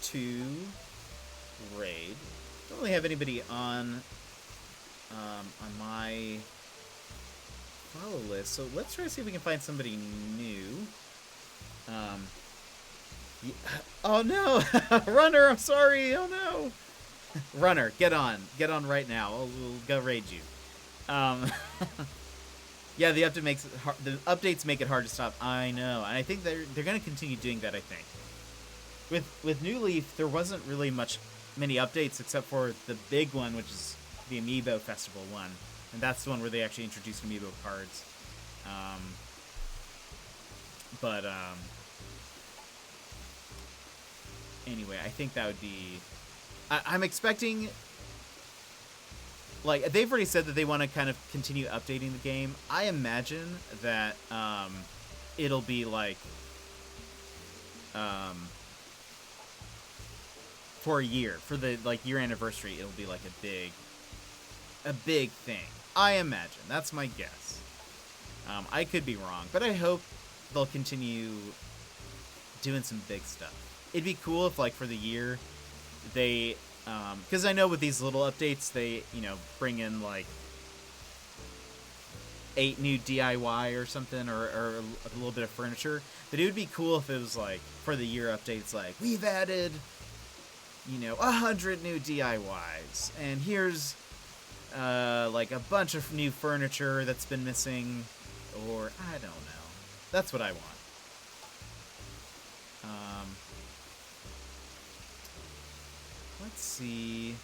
to raid. Don't really have anybody on my follow list, so let's try to see if we can find somebody new. Oh no, Runner! I'm sorry. Oh no, Runner, get on right now. We'll go raid you. Yeah, the updates make it hard to stop. I know, and I think they're gonna continue doing that. I think. With New Leaf, there wasn't really many updates except for the big one, which is the Amiibo Festival one, and that's the one where they actually introduced Amiibo cards. Anyway, I think that would be... I'm expecting like, they've already said that they want to kind of continue updating the game. I imagine that it'll be like for a year, for the like year anniversary, it'll be like a big thing. I imagine. That's my guess. I could be wrong, but I hope they'll continue doing some big stuff. It'd be cool if, like, for the year, they, because I know with these little updates, they, you know, bring in, like, 8 new DIY or something, or a little bit of furniture. But it would be cool if it was, like, for the year updates, like, we've added, you know, 100 new DIYs, and here's, like, a bunch of new furniture that's been missing, or, I don't know. That's what I want. Let's see.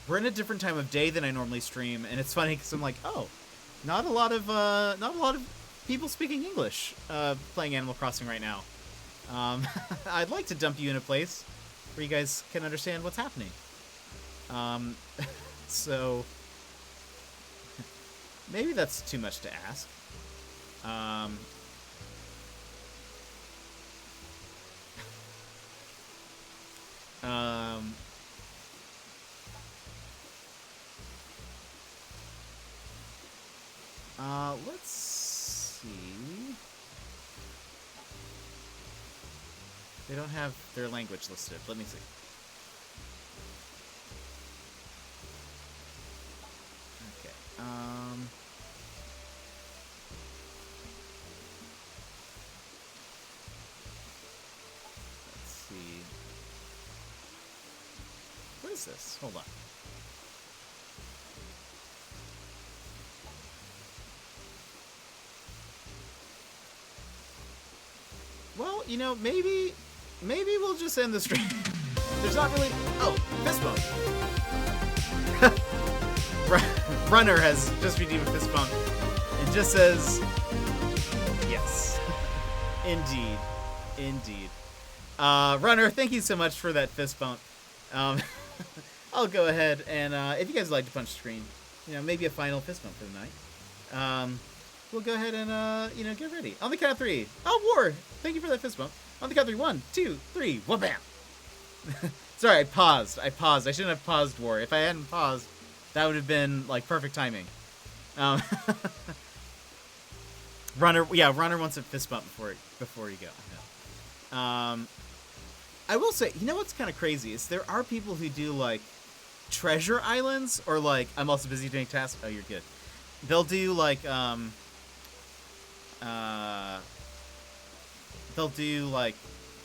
We're in a different time of day than I normally stream, and it's funny because I'm like, oh, not a lot of people speaking English playing Animal Crossing right now. I'd like to dump you in a place where you guys can understand what's happening. So maybe that's too much to ask. Let's see. They don't have their language listed. Let me see. Okay. Let's see. What is this? Hold on. Well, you know, maybe we'll just end the stream. There's not really... Oh, fist bump. Runner has just redeemed a fist bump. It just says... Yes. Indeed. Indeed. Runner, thank you so much for that fist bump. I'll go ahead and, if you guys would like to punch the screen, you know, maybe a final fist bump for the night. We'll go ahead and, you know, get ready. On the count of 3. Oh, War! Thank you for that fist bump. On the count of 3. 1, 2, 3. Wha-bam! Sorry, I paused. I shouldn't have paused, War. If I hadn't paused, that would have been, like, perfect timing. Runner wants a fist bump before you go. No. I will say, you know what's kind of crazy is there are people who do, like, treasure islands, or, like, I'm also busy doing tasks. Oh, you're good. They'll do, like,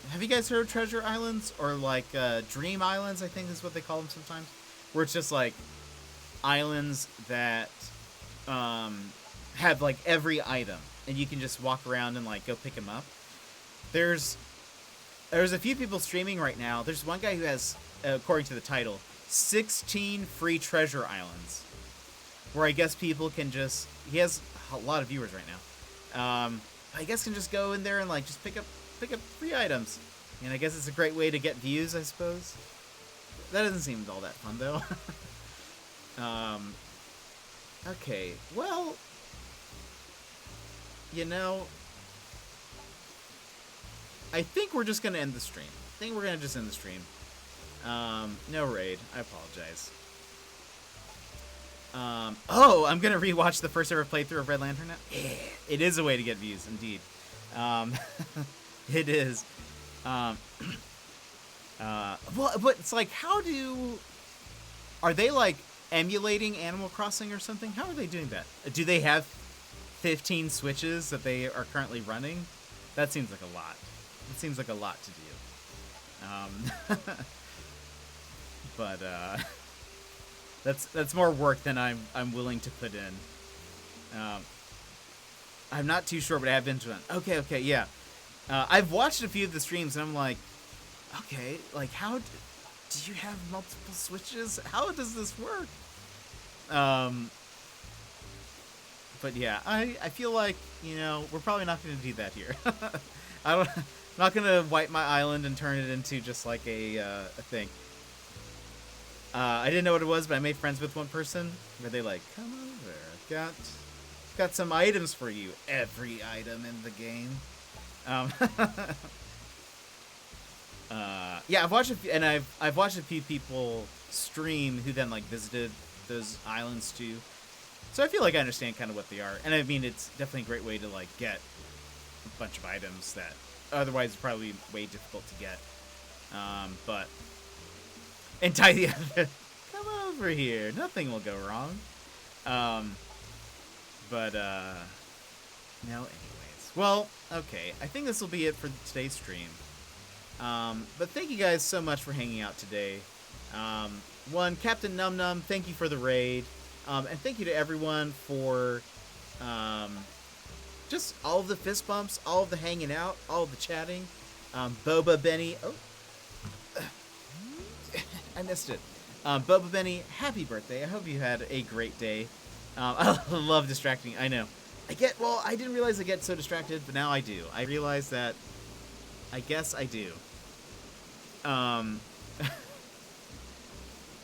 have you guys heard of treasure islands? Or, like, dream islands, I think is what they call them sometimes. Where it's just, like, islands that, have, like, every item. And you can just walk around and, like, go pick them up. There's a few people streaming right now. There's one guy who has, according to the title, 16 free treasure islands. Where I guess people can just... He has a lot of viewers right now. I guess can just go in there and, like, just pick up free items. And I guess it's a great way to get views, I suppose. That doesn't seem all that fun, though. Okay, well... You know... I think we're just going to end the stream. No raid. I apologize. Oh, I'm gonna rewatch the first ever playthrough of Red Lantern now. Yeah, it is a way to get views, indeed. It is. Well, but it's like, are they like emulating Animal Crossing or something? How are they doing that? Do they have 15 switches that they are currently running? That seems like a lot. It seems like a lot to do. But that's more work than I'm willing to put in. I'm not too sure, but I have been to one. Okay, yeah. I've watched a few of the streams, and I'm like, okay, like, how do you have multiple switches? How does this work? But yeah, I feel like, you know, we're probably not going to do that here. not gonna wipe my island and turn it into just like a thing. I didn't know what it was, but I made friends with one person where they like, come over, got some items for you. Every item in the game. Yeah, I've watched a few people stream who then like visited those islands too. So I feel like I understand kind of what they are, and I mean it's definitely a great way to like get a bunch of items that otherwise would probably be way difficult to get. But entirely come over here, nothing will go wrong. But no, anyways. Well, okay, I think this will be it for today's stream. But thank you guys so much for hanging out today. One, Captain Num Num, thank you for the raid. And thank you to everyone for just all of the fist bumps, all of the hanging out, all of the chatting. Boba Benny. Oh, I missed it. Boba Benny, happy birthday. I hope you had a great day. I love distracting. I know. I didn't realize I get so distracted, but now I do. I realize that I guess I do.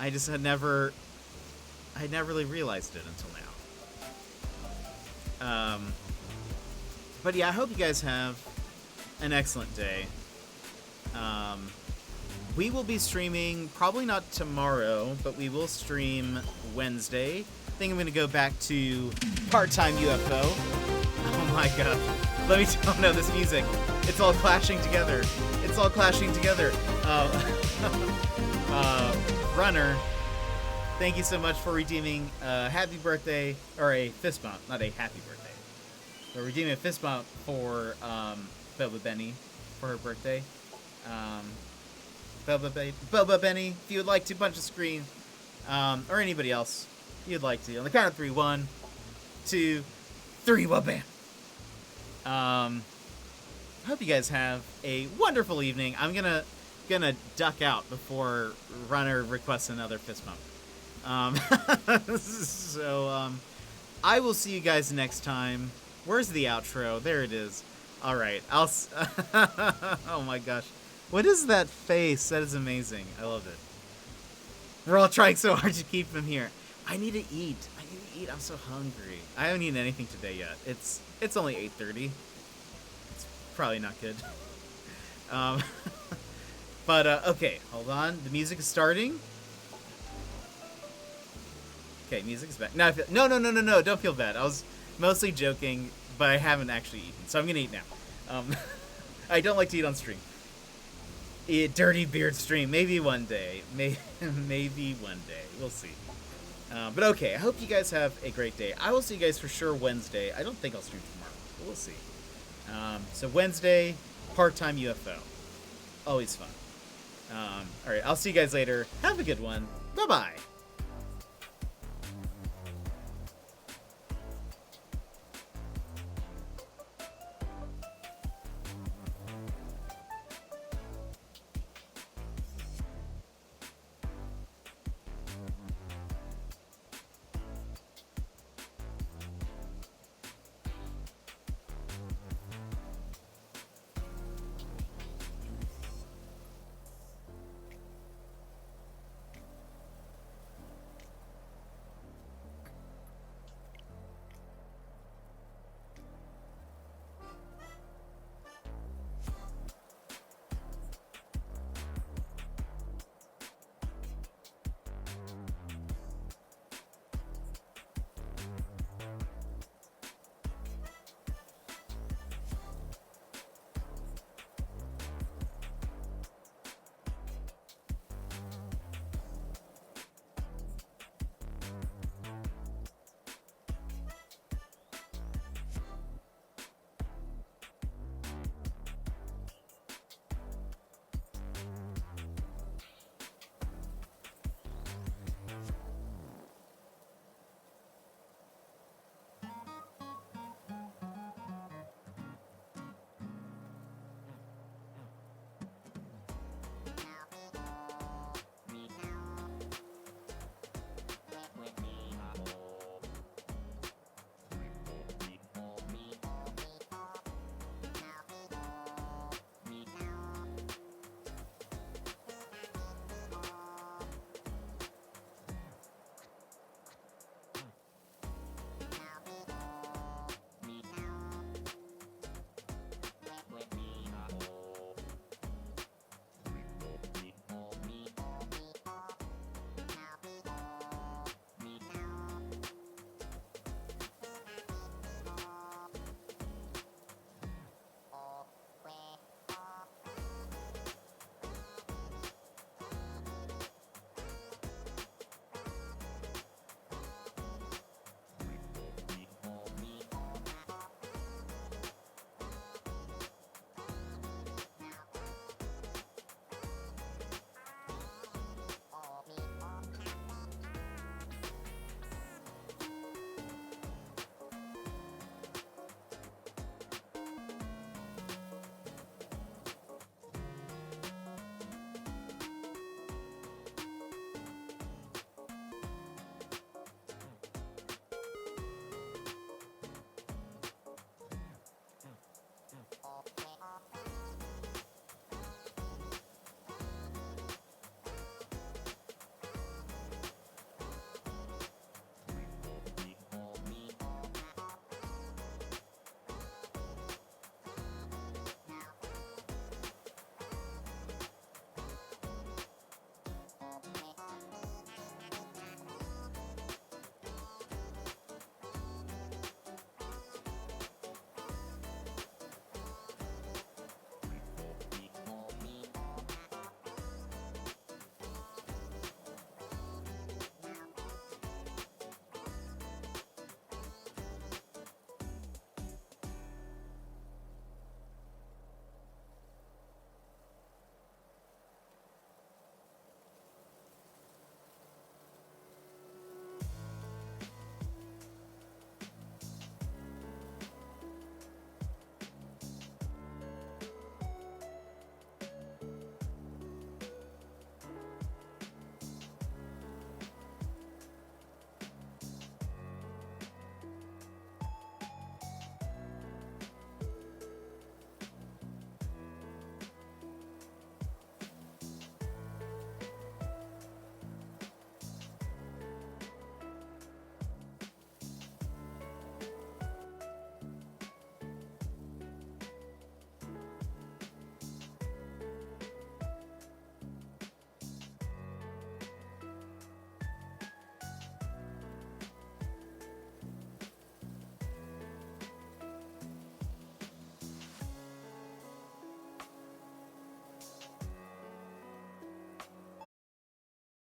I just had never really realized it until now. But yeah, I hope you guys have an excellent day. We will be streaming, probably not tomorrow, but we will stream Wednesday. I think I'm going to go back to part-time UFO. Oh my god. Let me tell no, this music. It's all clashing together. It's all clashing together. Runner, thank you so much for redeeming a happy birthday, or a fist bump, not a happy birthday. But redeeming a fist bump for Boba Benny for her birthday. Boba Benny, if you would like to punch a screen, or anybody else, if you'd like to. On the count of 3, 1, 2, 3, wabam. Hope you guys have a wonderful evening. I'm gonna duck out before Runner requests another fist bump. So I will see you guys next time. Where's the outro? There it is. All right, oh my gosh, what is that face? That is amazing. I love it. We're all trying so hard to keep him here. I need to eat. I'm so hungry. I haven't eaten anything today yet. It's only 8:30. It's probably not good. But okay, hold on. The music is starting. Okay, music is back. Now I feel no. Don't feel bad. I was mostly joking, but I haven't actually eaten, so I'm gonna eat now. I don't like to eat on stream. Dirty beard stream. Maybe one day. Maybe one day. We'll see. But okay, I hope you guys have a great day. I will see you guys for sure Wednesday. I don't think I'll stream tomorrow, but we'll see. So Wednesday, part-time UFO. Always fun. Alright, I'll see you guys later. Have a good one. Bye-bye.